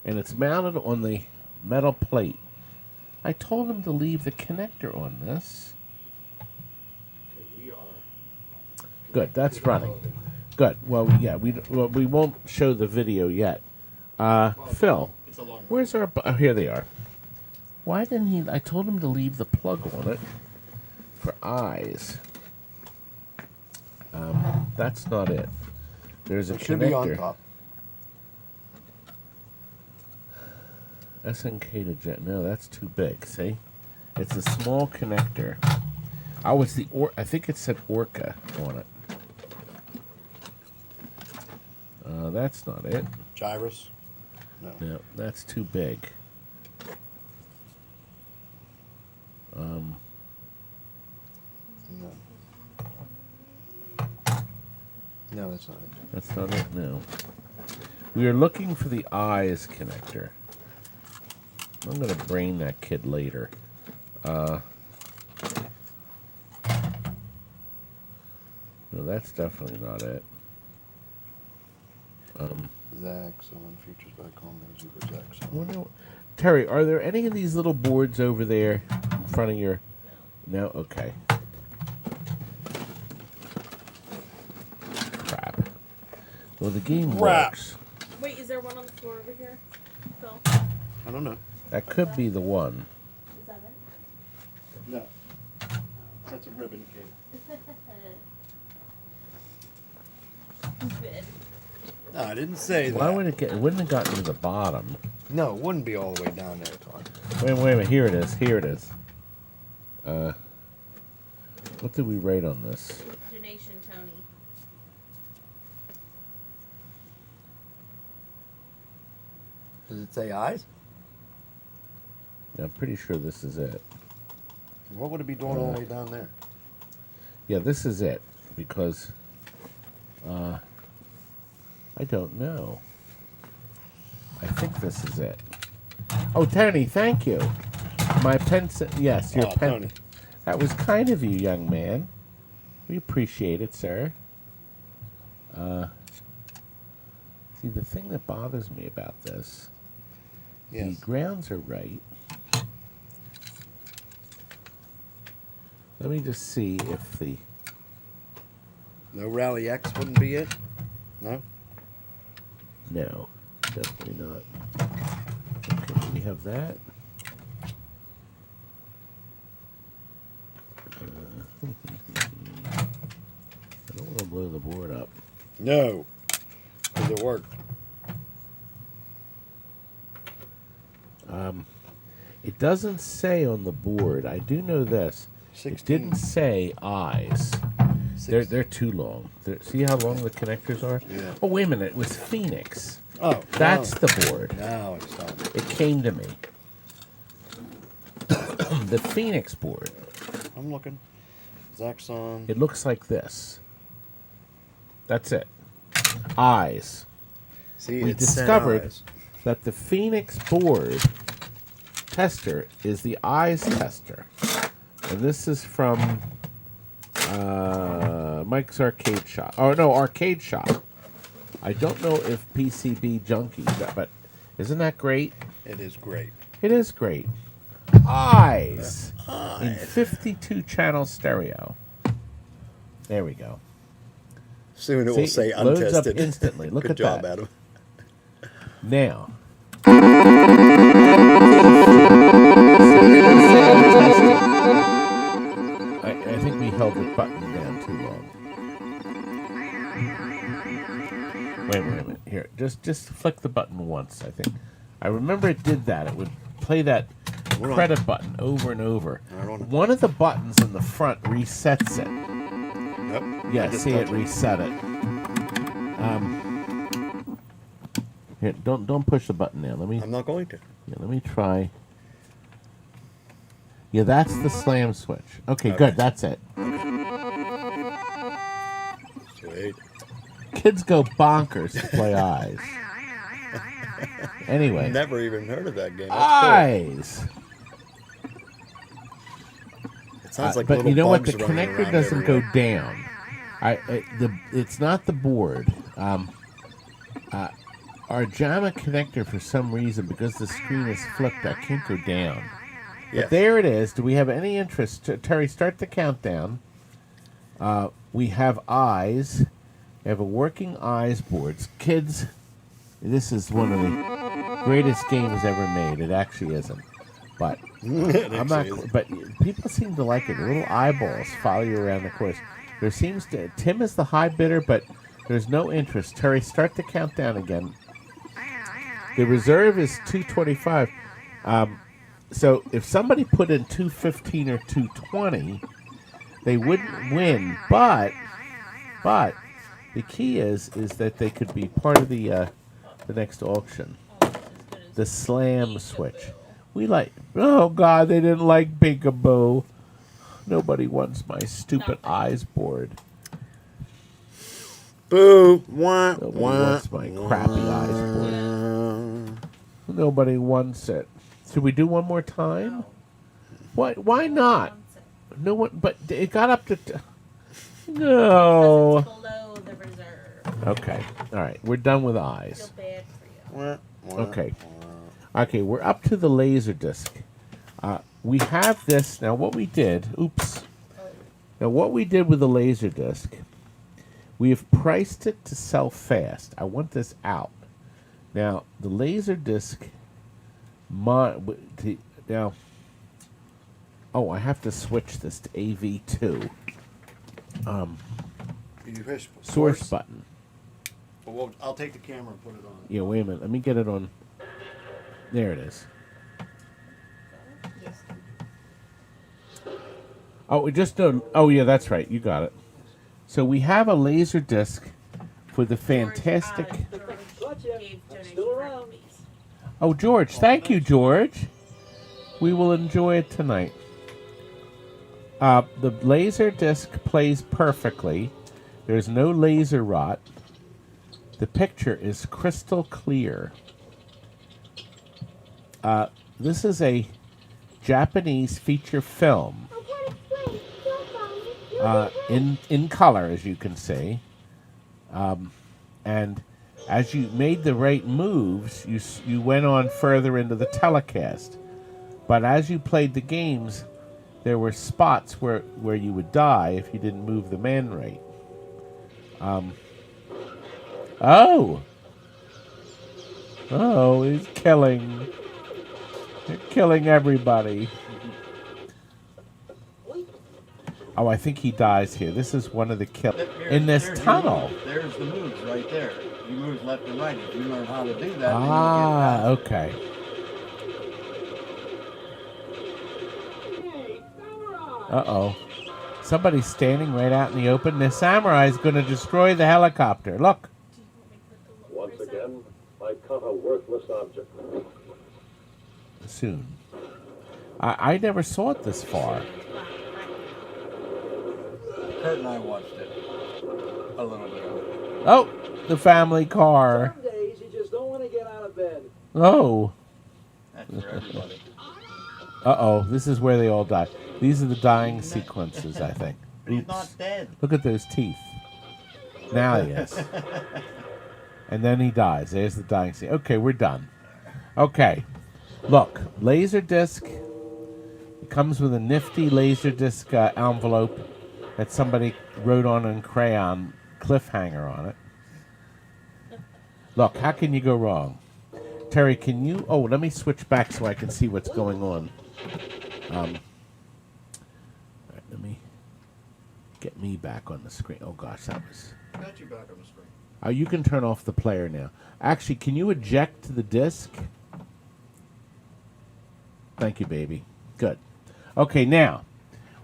And it's mounted on the metal plate. I told him to leave the connector on this. Good, that's running. Good. Well, yeah, we won't show the video yet. Phil, where's our... Oh, here they are. Why didn't he... I told him to leave the plug on it for Eyes. That's not it. There's a connector. It should be on top. SNK to Jet. No, that's too big. See, it's a small connector. Oh, it's the I think it said Orca on it. That's not it. Gyrus? No. No, that's too big. No. No, that's not it. That's not it. No. We are looking for the Eyes connector. I'm gonna brain that kid later. No, that's definitely not it. Zaxxon, Futures by Congo, Super Zaxxon. Terry, are there any of these little boards over there in front of your... No? Okay. Crap. Well, the game works. Wait, is there one on the floor over here, Phil? I don't know. That could be the one. Is that it? No. That's a ribbon cable. Stupid. No, I didn't say that. Why would it get... It wouldn't have gotten to the bottom. No, it wouldn't be all the way down there, Todd. Wait a minute. Here it is. Here it is. What did we rate on this? Donation, Tony. Does it say Eyes? Yeah, I'm pretty sure this is it. What would it be doing all the way down there? Yeah, this is it. Because... I don't know. I think this is it. Oh, Tony, thank you. My pen... Yes, your pen... Tony. That was kind of you, young man. We appreciate it, sir. See, the thing that bothers me about this... Yes. The grounds are right. Let me just see if the... No Rally X wouldn't be it? No? No. Definitely not. Okay, we have that. I don't want to blow the board up. No. Does it work? It doesn't say on the board. I do know this. 16. It didn't say eyes. They're too long. See how long the connectors are? Yeah. Oh, wait a minute. It was Phoenix. Oh, That's no. the board. Now it's done. It came to me. The Phoenix board. I'm looking. Zaxxon. It looks like this. That's it. Eyes. See, We it said discovered eyes. that the Phoenix board tester is the eyes tester. And this is from Mike's Arcade Shop. Oh, no, Arcade Shop. I don't know if PCB Junkies, but isn't that great? It is great. It is great. Eyes. In 52 channel stereo. There we go. Soon it See, will say it loads up untested. instantly. Look Good at job, that. Adam. Now. I think we held the button down too long. Wait a minute. Here, just flick the button once, I think. I remember it did that. It would play that credit button over and over. One of the buttons in the front resets it. Yep. Yeah, see it reset it. Here, don't push the button now. Let me. I'm not going to. Yeah, let me try. Yeah, that's the slam switch. Okay, good. That's it. Sweet. Kids go bonkers to play eyes. Anyway. Never even heard of that game. That's eyes. Cool. It sounds like but little you know what? The bugs running connector around doesn't everywhere. go down. It's not the board. Our Jamma connector, for some reason, because the screen is flipped, I can't go down. Yes. But there it is. Do we have any interest? Terry, start the countdown. We have eyes. We have a working eyes boards. Kids, this is one of the greatest games ever made. It actually isn't. But I'm not. But people seem to like it. The little eyeballs follow you around the course. There seems to. Tim is the high bidder, but there's no interest. Terry, start the countdown again. The reserve is 225. So if somebody put in 215 or 220, they wouldn't win. But the key is that they could be part of the next auction. The slam switch. We like. Oh God, they didn't like Peekaboo. Nobody wants my stupid eyes board. Boo! Wah, Nobody wah, wants my crappy eyes board. Nobody wants it. Should we do one more time? What? Why not? No one. But it got up to. No. Below the reserve. Okay. All right. We're done with eyes. Feel bad for you. wah, wah, Okay. wah. Okay. We're up to the Laserdisc. We have this now. What we did. Oops. Now what we did with the Laserdisc. We have priced it to sell fast. I want this out. Now the Laserdisc. Now. Oh, I have to switch this to AV2. You push Source button. Well, I'll take the camera and put it on. Yeah, wait a minute. Let me get it on. There it is. Oh, we just don't. Oh, yeah, that's right. You got it. So we have a laser disc for the fantastic. Oh, George. Thank you, George. We will enjoy it tonight. The laser disc plays perfectly. There's no laser rot. The picture is crystal clear. This is a Japanese feature film. In color, as you can see. And as you made the right moves, you went on further into the telecast. But as you played the games, there were spots where you would die if you didn't move the man right. Oh, he's killing. They're killing everybody. Oh, I think he dies here. This is one of the kills. In this tunnel. There's the moves right there. You move left and right. If you learn how to do that, Ah, then you get okay. Uh-oh. Somebody's standing right out in the open. The samurai is going to destroy the helicopter. Look. Once again, I cut a worthless object. Soon. I never saw it this far. Kurt and I watched it a little bit of it. Oh, the family car. Some days you just don't want to get out of bed. Oh. That's for everybody. Uh-oh, this is where they all die. These are the dying sequences, I think. But he's not dead. Look at those teeth. Now he is. And then he dies. There's the dying scene. Okay, we're done. Okay. Look, Laserdisc. It comes with a nifty Laserdisc envelope that somebody wrote on in crayon, cliffhanger on it. Look, how can you go wrong? Terry, can you... Oh, let me switch back so I can see what's going on. All right, let me get me back on the screen. Oh, gosh, that was... Got you back on the screen. Oh, you can turn off the player now. Actually, can you eject the disc? Thank you, baby. Good. Okay, now,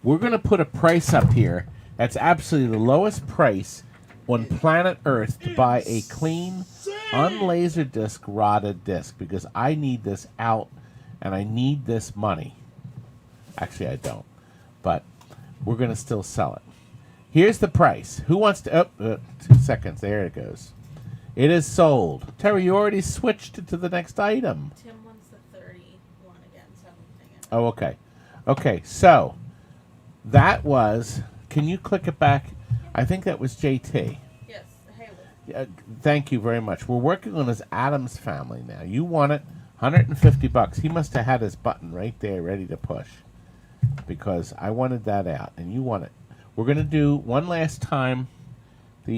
we're going to put a price up here. That's absolutely the lowest price on planet Earth to buy a clean, unlaserdisc rotted disc, because I need this out and I need this money. Actually, I don't. But we're going to still sell it. Here's the price. Who wants to... 2 seconds. There it goes. It is sold. Terry, you already switched it to the next item. Tim wants the 31 again, so I'm thinking. Oh, okay. Okay, so that was... Can you click it back? I think that was JT. Yes, Haywood. Thank you very much. We're working on his Addams family now. You want it, $150. He must have had his button right there ready to push, because I wanted that out, and you want it. We're going to do one last time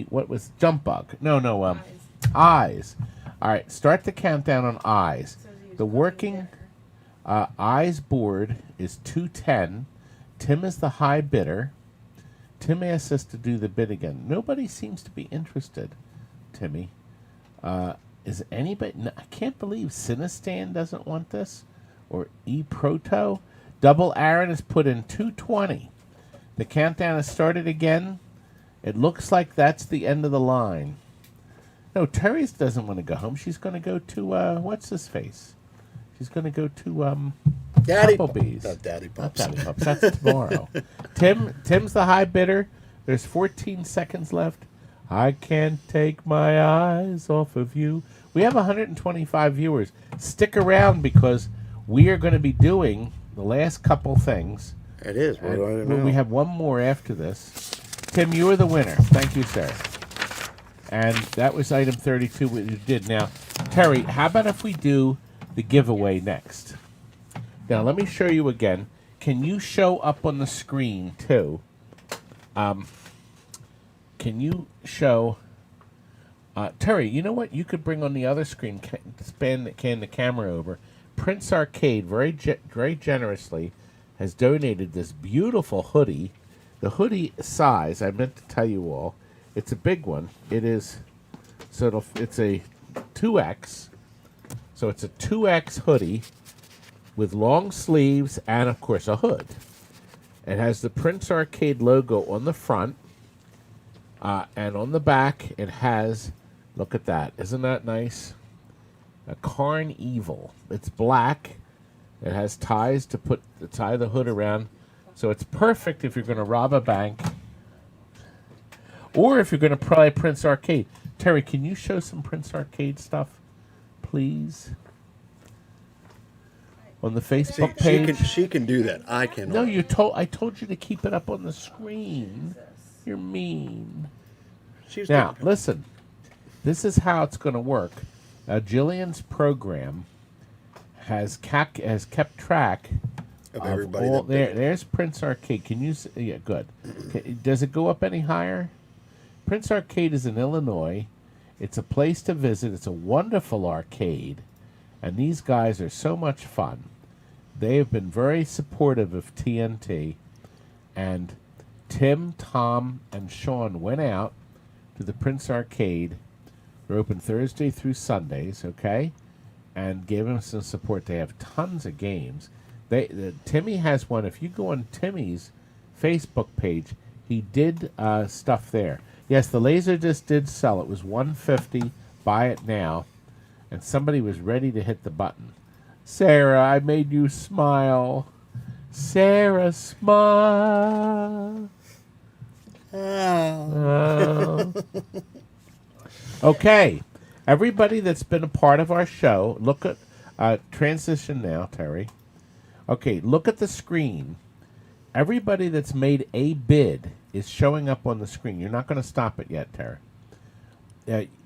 what was Jump Bug? No, Eyes. All right, start the countdown on Eyes. The working Eyes board is 210. Tim is the high bidder. Tim asked us to do the bid again. Nobody seems to be interested, Timmy. Is anybody... No, I can't believe Cinestan doesn't want this. Or eProto. Double Aaron has put in 220. The countdown has started again. It looks like that's the end of the line. No, Terry doesn't want to go home. She's going to go to, what's his face? She's going to go to, Daddy Applebee's. Not Daddy Pups. Not Daddy Pups. That's tomorrow. Tim's the high bidder. There's 14 seconds left. I can't take my eyes off of you. We have 125 viewers. Stick around, because we are going to be doing the last couple things. It is. We're going to We have one more after this. Tim, you are the winner. Thank you, sir. And that was item 32 what you did. Now, Terry, how about if we do the giveaway next? Now, let me show you again. Can you show up on the screen, too? Can you show... Terry, you know what? You could bring on the other screen, can the camera over. Prince Arcade, very generously, has donated this beautiful hoodie. The hoodie size, I meant to tell you all, it's a big one. It is, so it's a 2X. So it's a 2X hoodie with long sleeves and, of course, a hood. It has the Prince Arcade logo on the front. And on the back, it has, look at that. Isn't that nice? A Carnival. It's black. It has ties to tie the hood around. So it's perfect if you're going to rob a bank. Or if you're going to play Prince Arcade. Terry, can you show some Prince Arcade stuff, please? On the Facebook page. She can do that. I cannot. No, I told you to keep it up on the screen. You're mean. Now, listen. This is how it's going to work. Jillian's program has kept track of everybody. There's Prince Arcade. Can you see? Yeah, good. Does it go up any higher? Prince Arcade is in Illinois. It's a place to visit. It's a wonderful arcade. And these guys are so much fun. They have been very supportive of TNT. And Tim, Tom, and Sean went out to the Prince Arcade. They're open Thursday through Sundays, okay? And gave them some support. They have tons of games. Timmy has one. If you go on Timmy's Facebook page, he did stuff there. Yes, the Laserdisc did sell. It was $150. Buy it now. And somebody was ready to hit the button. Sarah, I made you smile. Sarah, smile. Oh. Okay. Everybody that's been a part of our show, look at... transition now, Terry. Okay, look at the screen. Everybody that's made a bid is showing up on the screen. You're not going to stop it yet, Terry.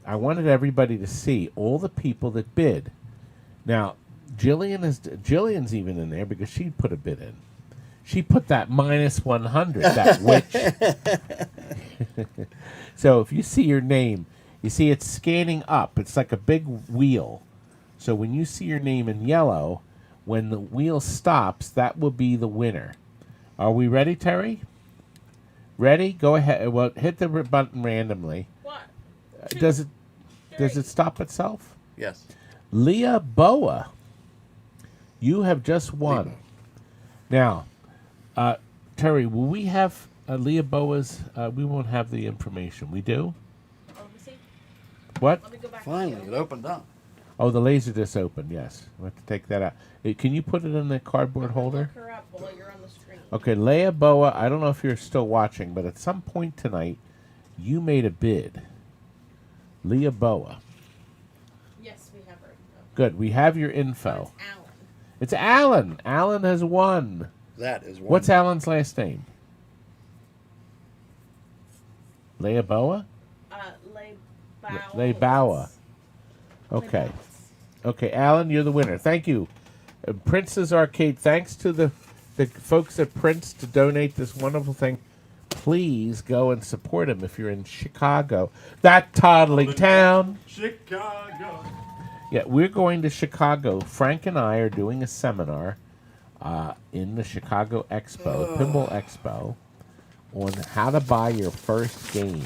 I wanted everybody to see all the people that bid. Now, Jillian's even in there because she put a bid in. She put that -100, that witch. So if you see your name, you see it's scanning up. It's like a big wheel. So when you see your name in yellow, when the wheel stops, that will be the winner. Are we ready, Terry? Ready? Go ahead. Well, hit the button randomly. What? Does it stop itself? Yes. Leah Boa, you have just won. Now, Terry, will we have Leah Boa's? We won't have the information. We do? Oh, let me see. What? Let me go back. Finally, it opened up. Oh, the Laserdisc open, yes. We'll have to take that out. Can you put it in the cardboard holder? Look her up while you're on the screen. Okay, Leah Boa, I don't know if you're still watching, but at some point tonight, you made a bid. Leah Boa. Yes, we have her. Oh. Good, we have your info. It's Alan. It's Alan. Alan has won. That is one. What's Alan's last name? Leah Boa? Lay Bowa. Okay. Okay, Alan, you're the winner. Thank you. Prince's Arcade, thanks to the folks at Prince to donate this wonderful thing. Please go and support him if you're in Chicago. That toddling town. Chicago. Yeah, we're going to Chicago. Frank and I are doing a seminar in the Chicago Expo, Pinball Expo, on how to buy your first game.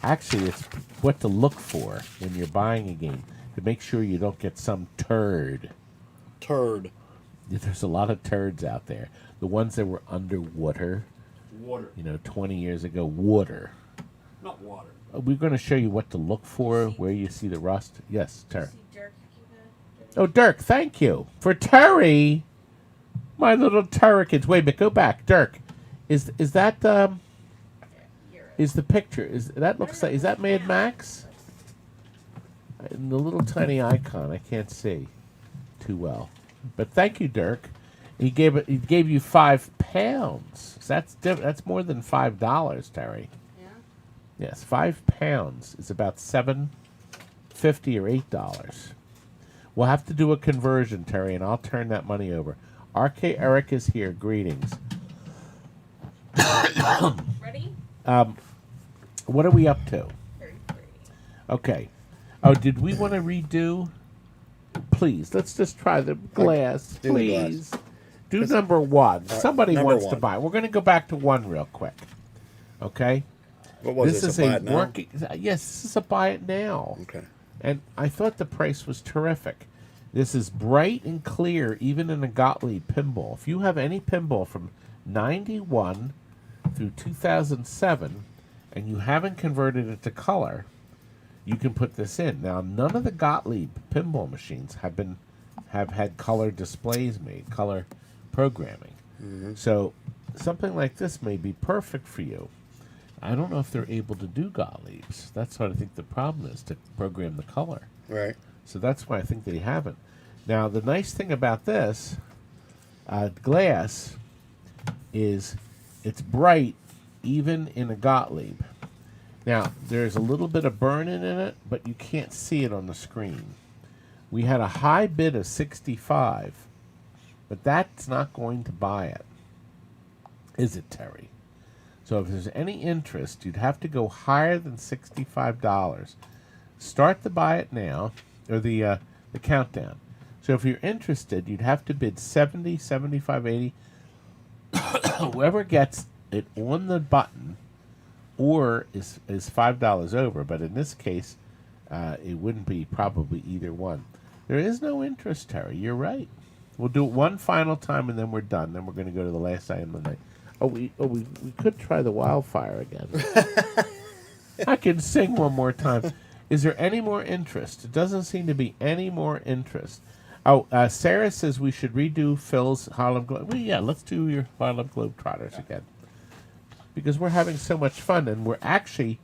Actually, it's what to look for when you're buying a game to make sure you don't get some turd. Turd. There's a lot of turds out there. The ones that were underwater. Water. 20 years ago, water. Not water. We're going to show you what to look for, where you see the rust. Yes, Terry. Dirk. Oh, Dirk, thank you. For Terry, my little Turricans. Wait a minute, go back. Dirk, is that is the picture? Is that Mad Max? And the little tiny icon, I can't see too well. But thank you, Dirk. He gave you £5. That's more than $5, Terry. Yeah. Yes, £5 is about $7.50 or $8. We'll have to do a conversion, Terry, and I'll turn that money over. RK Eric is here. Greetings. Ready? What are we up to? 33. Okay. Oh, did we want to redo? Please, let's just try the glass. Do the Please. glass. Do number one. Somebody number wants to one. buy. We're going to go back to one real quick. Okay? What was this this? is A buy a it now? working. Yes, this is a buy it now. Okay. And I thought the price was terrific. This is bright and clear, even in a Gottlieb pinball. If you have any pinball from 91 through 2007, and you haven't converted it to color, you can put this in. Now, none of the Gottlieb pinball machines have had color displays made, color programming. Mm-hmm. So something like this may be perfect for you. I don't know if they're able to do Gottliebs. That's what I think the problem is, to program the color. Right. So that's why I think they haven't. Now, the nice thing about this glass is it's bright even in a Gottlieb. Now, there's a little bit of burn-in in it, but you can't see it on the screen. We had a high bid of 65, but that's not going to buy it. Is it, Terry? So if there's any interest, you'd have to go higher than $65. start the buy it now, or the countdown. So if you're interested, you'd have to bid 70, 75, 80. Whoever gets it on the button or is $5 over, but in this case, it wouldn't be probably either one. There is no interest, Terry. You're right. We'll do it one final time, and then we're done. Then we're going to go to the last item of the night. We could try the wildfire again. I can sing one more time. Is there any more interest? It doesn't seem to be any more interest. Oh, Sarah says we should redo Phil's Harlem Globe. Well, yeah, let's do your Harlem Globetrotters again. Because we're having so much fun, and we're actually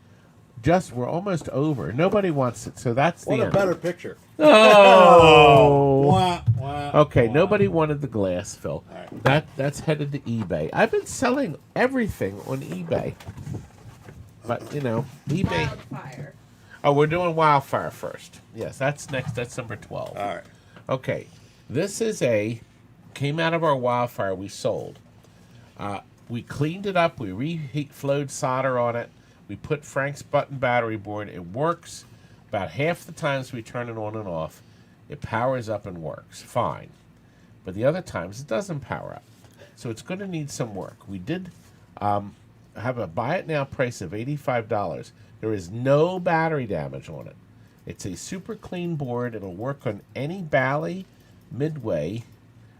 we're almost over. Nobody wants it, so that's the end. What a better picture. Oh! Wah, wah, Okay, wah. nobody wanted the glass, Phil. Right. That's headed to eBay. I've been selling everything on eBay. But, eBay... Wildfire. Oh, we're doing Wildfire first. Yes, that's next. That's number 12. All right. Okay, this is came out of our Wildfire we sold. We cleaned it up. We reflowed solder on it. We put Frank's button battery board. It works. About half the times we turn it on and off, it powers up and works fine. But the other times it doesn't power up. So it's going to need some work. We did have a buy it now price of $85. There is no battery damage on it. It's a super clean board. It'll work on any Bally, Midway,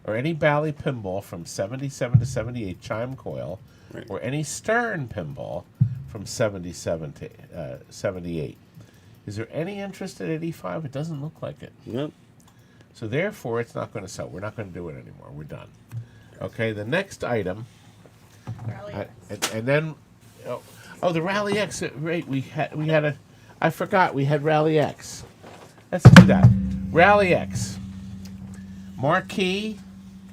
or any Bally pinball from 77 to 78 chime coil, Right. or any Stern pinball from 77 to 78. Is there any interest at 85? It doesn't look like it. Nope. So therefore, it's not going to sell. We're not going to do it anymore. We're done. Okay, the next item, Rally and then, the Rally X. Right, we had a. I forgot we had Rally X. Let's do that. Rally X. Marquee,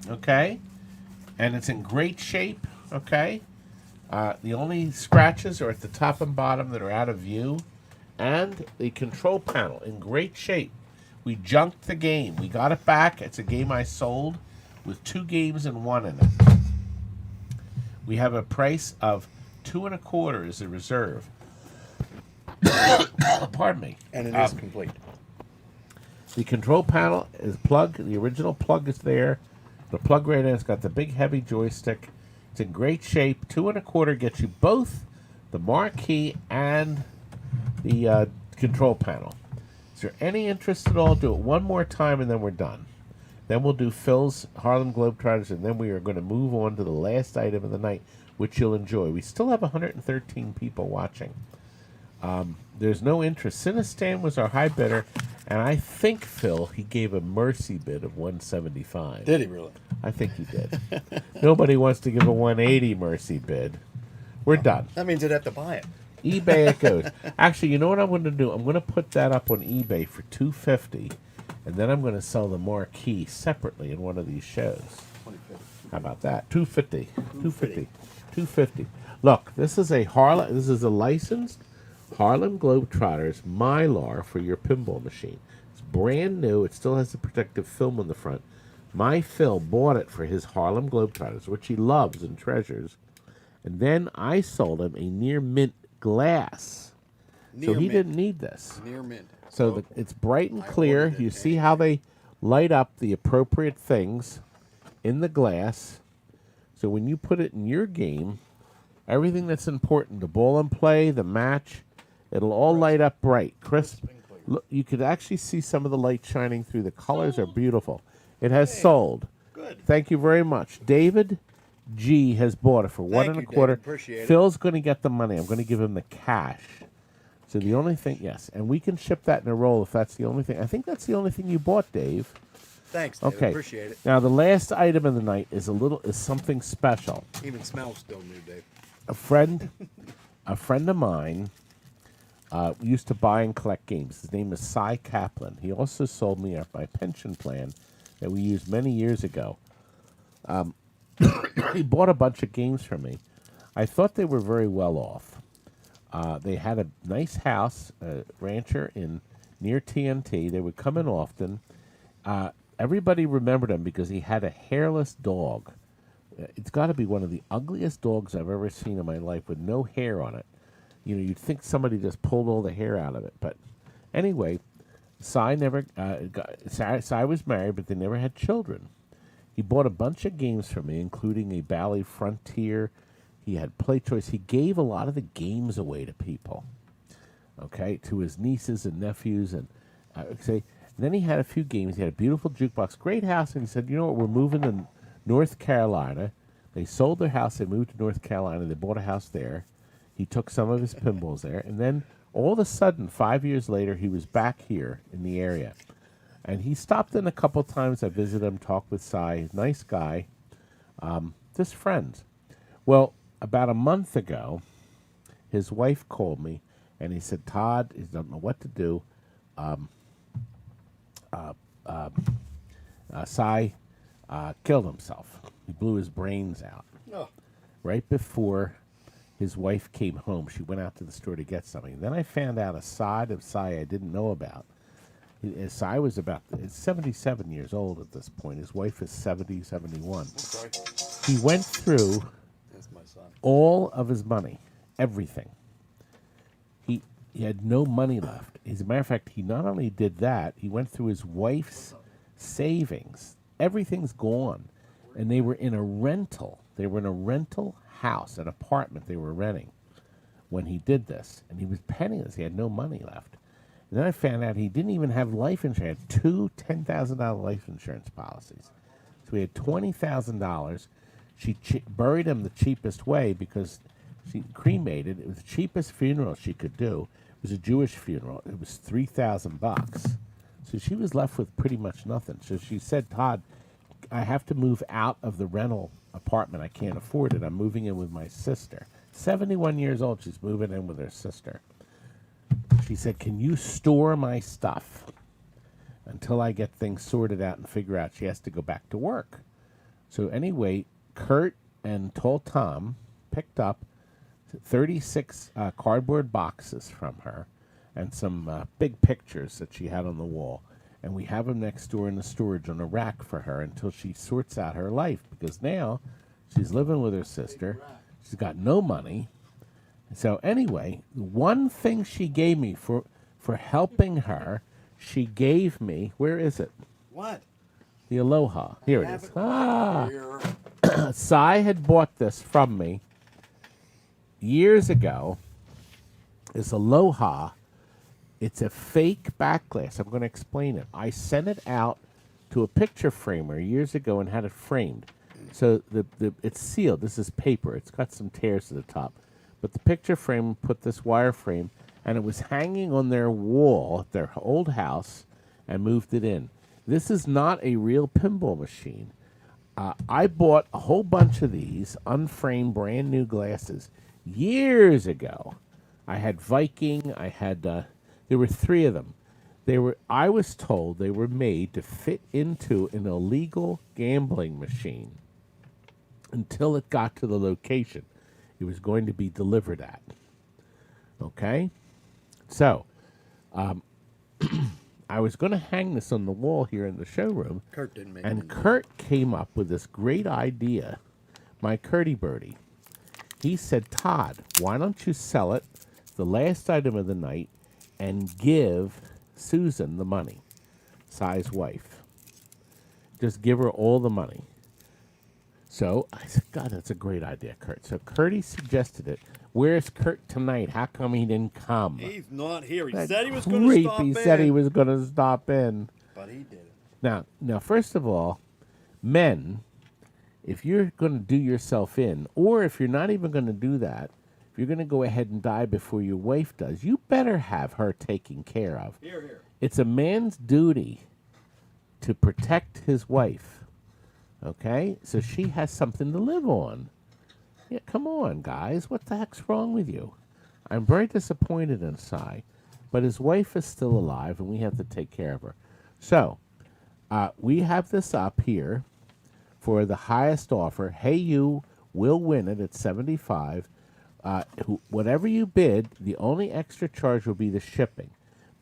okay, and it's in great shape. Okay, the only scratches are at the top and bottom that are out of view, and the control panel in great shape. We junked the game. We got it back. It's a game I sold with 2 games and 1 in it. We have a price of $2.25 as a reserve. Pardon me. And it is complete. The control panel is plugged. The original plug is there. The plug right in. It's got the big heavy joystick. It's in great shape. $2.25 gets you both the Marquee and the control panel. Is there any interest at all? Do it one more time and then we're done. Then we'll do Phil's Harlem Globetrotters, and then we are going to move on to the last item of the night, which you'll enjoy. We still have 113 people watching. There's no interest. Cinestan was our high bidder, and I think, Phil, he gave a mercy bid of $175. Did he really? I think he did. Nobody wants to give a $180 mercy bid. We're done. That means you'd have to buy it. eBay it goes. Actually, you know what I'm going to do? I'm going to put that up on eBay for $250, and then I'm going to sell the Marquee separately in one of these shows. How about that? $250. Look, this is a licensed Harlem Globetrotters Mylar for your pinball machine. It's brand new. It still has the protective film on the front. My Phil bought it for his Harlem Globetrotters, which he loves and treasures. And then I sold him a near mint glass. So he didn't need this. Near mint. So it's bright and clear. You see how they light up the appropriate things in the glass. So when you put it in your game, everything that's important, the ball and play, the match, it'll all light up bright, crisp. Look, you could actually see some of the light shining through. The colors are beautiful. It has sold. Good. Thank you very much. David G has bought it for Thank you, $1.25. David. Appreciate it. Phil's going to get the money. I'm going to give him the cash. So the only thing, yes, and we can ship that in a roll if that's the only thing. I think that's the only thing you bought, Dave. Thanks, David. Okay. Appreciate it. Now the last item of the night is something special. Even smells still new, Dave. A friend of mine used to buy and collect games. His name is Cy Kaplan. He also sold me my pension plan that we used many years ago. He bought a bunch of games from me. I thought they were very well off. They had a nice house, a rancher near TNT. They would come in often. Everybody remembered him because he had a hairless dog. It's got to be one of the ugliest dogs I've ever seen in my life with no hair on it. You know, you'd think somebody just pulled all the hair out of it. But Anyway, Cy never Cy was married, but they never had children. He bought a bunch of games for me, including a Bally Frontier. He had Play Choice. He gave a lot of the games away to people, okay, to his nieces and nephews. And then he had a few games. He had a beautiful jukebox, great house. And he said, you know what, we're moving to North Carolina. They sold their house. They moved to North Carolina. They bought a house there. He took some of his pinballs there. And then all of a sudden, 5 years later, he was back here in the area. And he stopped in a couple times. I visited him, talked with Cy. Nice guy. Just friends. Well, about a month ago, his wife called me, and he said, Todd, he doesn't know what to do. Cy killed himself. He blew his brains out. Oh. Right before his wife came home. She went out to the store to get something. Then I found out a side of Cy I didn't know about. Cy was about 77 years old at this point. His wife is 70, 71. Sorry. He went through That's my son. all of his money, everything. He had no money left. As a matter of fact, he not only did that, he went through his wife's savings. Everything's gone. And they were in a rental. They were in a rental house, an apartment they were renting when he did this. And he was penniless. He had no money left. And then I found out he didn't even have life insurance. He had two $10,000 life insurance policies. So he had $20,000. She buried him the cheapest way because she cremated. It was the cheapest funeral she could do. It was a Jewish funeral. It was $3,000. So she was left with pretty much nothing. So she said, Todd, I have to move out of the rental apartment. I can't afford it. I'm moving in with my sister. 71 years old. She's moving in with her sister. She said, can you store my stuff until I get things sorted out and figure out she has to go back to work? So anyway, Kurt and Tall Tom picked up 36 cardboard boxes from her and some big pictures that she had on the wall. And we have them next door in the storage on a rack for her until she sorts out her life, because now she's living with her sister. She's got no money. So anyway, one thing she gave me for helping her, she gave me, where is it? What? The Aloha. Here it is. Cy had bought this from me years ago. It's Aloha. It's a fake back glass. I'm going to explain it. I sent it out to a picture framer years ago and had it framed. So it's sealed. This is paper. It's got some tears to the top. But the picture frame put this wire frame, and it was hanging on their wall at their old house, and moved it in. This is not a real pinball machine. I bought a whole bunch of these unframed, brand new glasses years ago. I had Viking. I had there were 3 of them. I was told they were made to fit into an illegal gambling machine until it got to the location it was going to be delivered at. Okay? So, I was going to hang this on the wall here in the showroom. Kurt didn't make And it. Kurt came up with this great idea, my Curdy Birdie. He said, Todd, why don't you sell it, the last item of the night, and give Susan the money, Cy's wife. Just give her all the money. So I said, God, that's a great idea, Kurt. So Curdy suggested it. Where's Kurt tonight? How come he didn't come? He's not here. He That said he was going to creep, stop he in. said he was going to stop in. But he didn't. Now, first of all, men, if you're going to do yourself in, or if you're not even going to do that, if you're going to go ahead and die before your wife does, you better have her taken care of. Here, here. It's a man's duty to protect his wife. Okay? So she has something to live on. Yeah, come on, guys. What the heck's wrong with you? I'm very disappointed in Cy, but his wife is still alive, and we have to take care of her. So, we have this up here for the highest offer. Hey, you will win it at $75. Whatever you bid, the only extra charge will be the shipping.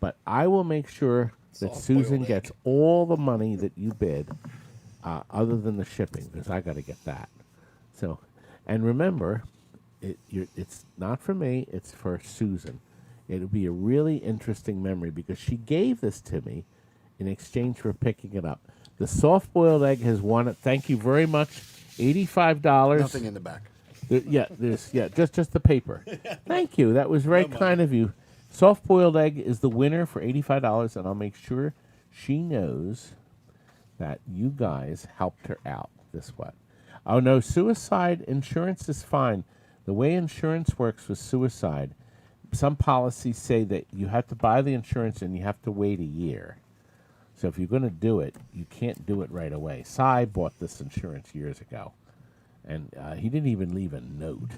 But I will make sure that Susan gets all the money that you bid, other than the shipping, because I got to get that. So, and remember, it's not for me; it's for Susan. It would be a really interesting memory because she gave this to me in exchange for picking it up. The soft-boiled egg has won it. Thank you very much. $85. Nothing in the back. Just the paper. Thank you. That was very kind of you. Soft-boiled egg is the winner for $85, and I'll make sure she knows that you guys helped her out this one. Oh, no, suicide insurance is fine. The way insurance works with suicide, some policies say that you have to buy the insurance and you have to wait a year. So if you're going to do it, you can't do it right away. Cy bought this insurance years ago, and he didn't even leave a note.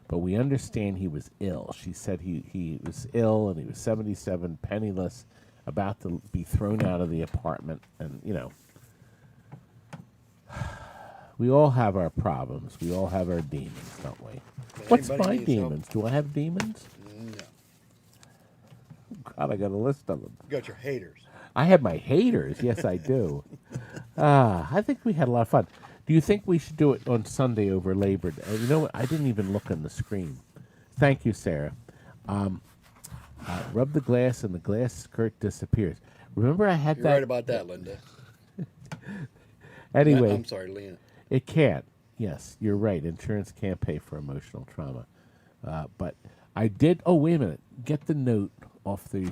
But we understand he was ill. She said he was ill, and he was 77, penniless, about to be thrown out of the apartment. And, you know, we all have our problems. We all have our demons, don't we? What's my demons? Do I have demons? No. God, I got a list of them. You got your haters. I have my haters. Yes, I do. I think we had a lot of fun. Do you think we should do it on Sunday over Labor Day? You know what? I didn't even look on the screen. Thank you, Sarah. Rub the glass and the glass skirt disappears. Remember I had You're that? right about that, Linda. Anyway. I'm sorry, Lena. It can't. Yes, you're right. Insurance can't pay for emotional trauma. But I did. Oh, wait a minute. Get the note off the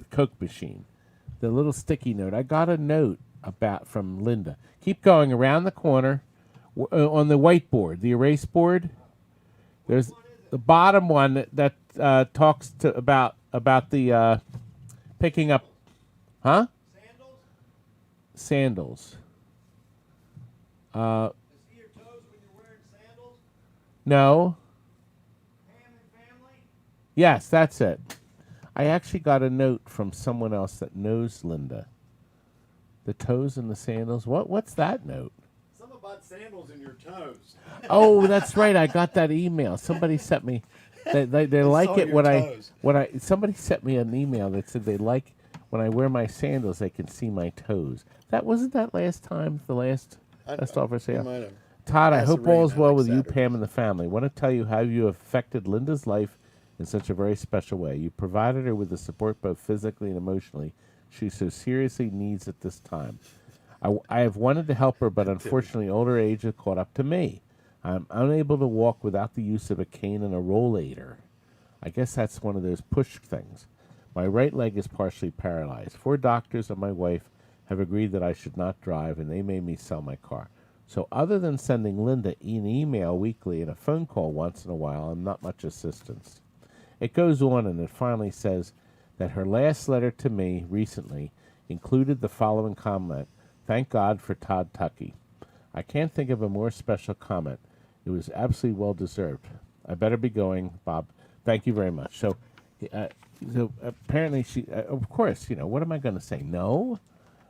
Coke machine. The little sticky note. I got a note from Linda. Keep going around the corner on the whiteboard, the erase board. There's the bottom one that talks about the picking up, huh? Sandals. See your toes when you're wearing sandals? No. Ham and family? Yes, that's it. I actually got a note from someone else that knows Linda. The toes and the sandals. What's that note? Something about sandals in your toes. Oh, that's right. I got that email. Somebody sent me. They like it when somebody sent me an email that said they like when I wear my sandals. They can see my toes. That wasn't that last time. The last offer sale. Todd, I hope all is well with you, Pam, and the family. I want to tell you how you have affected Linda's life in such a very special way. You provided her with the support both physically and emotionally she so seriously needs at this time. I have wanted to help her, but unfortunately older age has caught up to me. I'm unable to walk without the use of a cane and a rollator. I guess that's one of those push things. My right leg is partially paralyzed. 4 doctors and my wife have agreed that I should not drive, and they made me sell my car. So other than sending Linda an email weekly and a phone call once in a while, I'm not much assistance. It goes on, and it finally says that her last letter to me recently included the following comment: "Thank God for Todd Tuckey." I can't think of a more special comment. It was absolutely well-deserved. I better be going, Bob. Thank you very much. So apparently she, of course, you know, what am I going to say? No?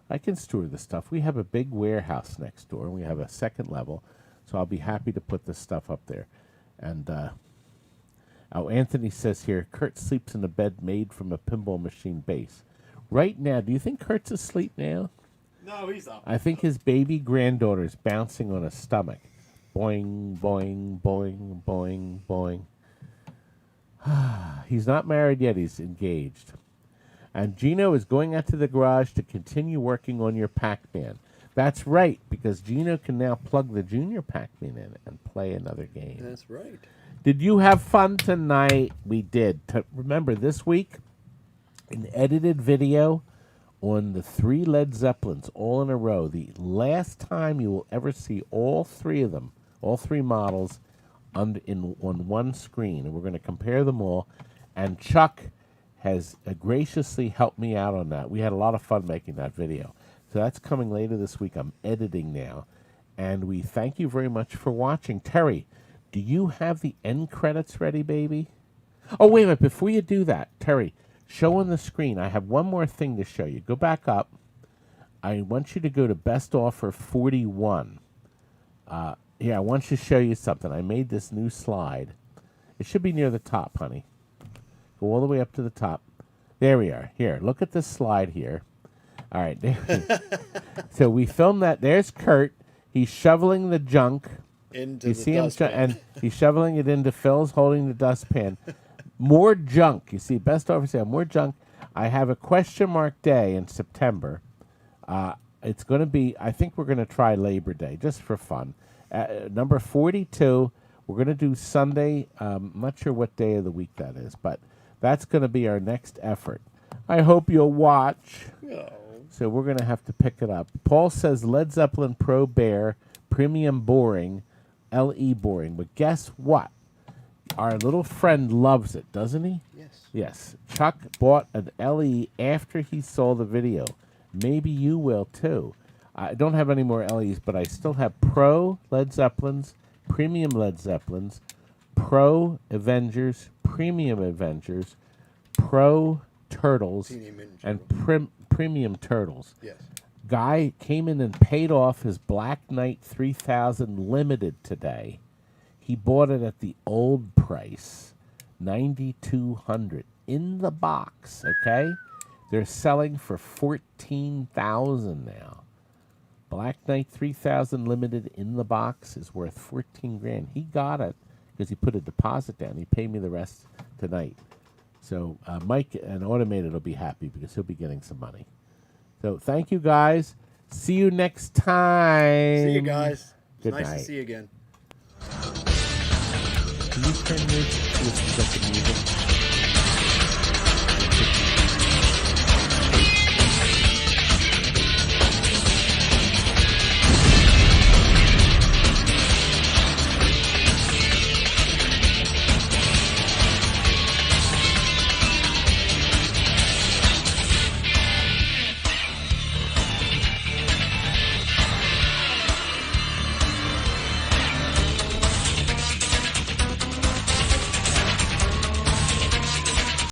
I can store the stuff. We have a big warehouse next door. We have a second level, so I'll be happy to put this stuff up there. And, Anthony says here, Kurt sleeps in a bed made from a pinball machine base. Right now, do you think Kurt's asleep now? No, he's up. I think his baby granddaughter's bouncing on his stomach. Boing, boing, boing, boing, boing. He's not married yet. He's engaged. And Gino is going out to the garage to continue working on your Pac-Man. That's right, because Gino can now plug the junior Pac-Man in and play another game. That's right. Did you have fun tonight? We did. Remember, this week, an edited video on the 3 Led Zeppelins all in a row. The last time you will ever see all 3 of them, all 3 models, on one screen. And we're going to compare them all. And Chuck has graciously helped me out on that. We had a lot of fun making that video. So that's coming later this week. I'm editing now. And we thank you very much for watching. Terry, do you have the end credits ready, baby? Oh, wait a minute. Before you do that, Terry, show on the screen. I have one more thing to show you. Go back up. I want you to go to Best Offer 41. Here, I want you to show you something. I made this new slide. It should be near the top, honey. Go all the way up to the top. There we are. Here, look at this slide here. All right. There. So we filmed that. There's Kurt. He's shoveling the junk. Into You the see him, dustpan. and he's shoveling it into Phil's, holding the dustpan. More junk. You see, best offer sale. More junk. I have a question mark day in September. It's going to be, I think we're going to try Labor Day, just for fun. Number 42, we're going to do Sunday. I'm not sure what day of the week that is, but that's going to be our next effort. I hope you'll watch. Oh. So we're going to have to pick it up. Paul says Led Zeppelin Pro Bear, Premium Boring, LE Boring. But guess what? Our little friend loves it, doesn't he? Yes. Yes. Chuck bought an LE after he saw the video. Maybe you will too. I don't have any more LEs, but I still have Pro Led Zeppelins, Premium Led Zeppelins, Pro Avengers, Premium Avengers, Pro Turtles, Teenage Mutant and Premium Turtles. Yes. Guy came in and paid off his Black Knight 3000 Limited today. He bought it at the old price, $9,200 in the box. Okay, they're selling for $14,000 now. Black Knight 3000 Limited in the box is worth $14,000. He got it because he put a deposit down. He paid me the rest tonight. So Mike and Automated will be happy because he'll be getting some money. So thank you guys. See you next time. See you guys. It's Good nice night. to see you again. Can you turn this to the music?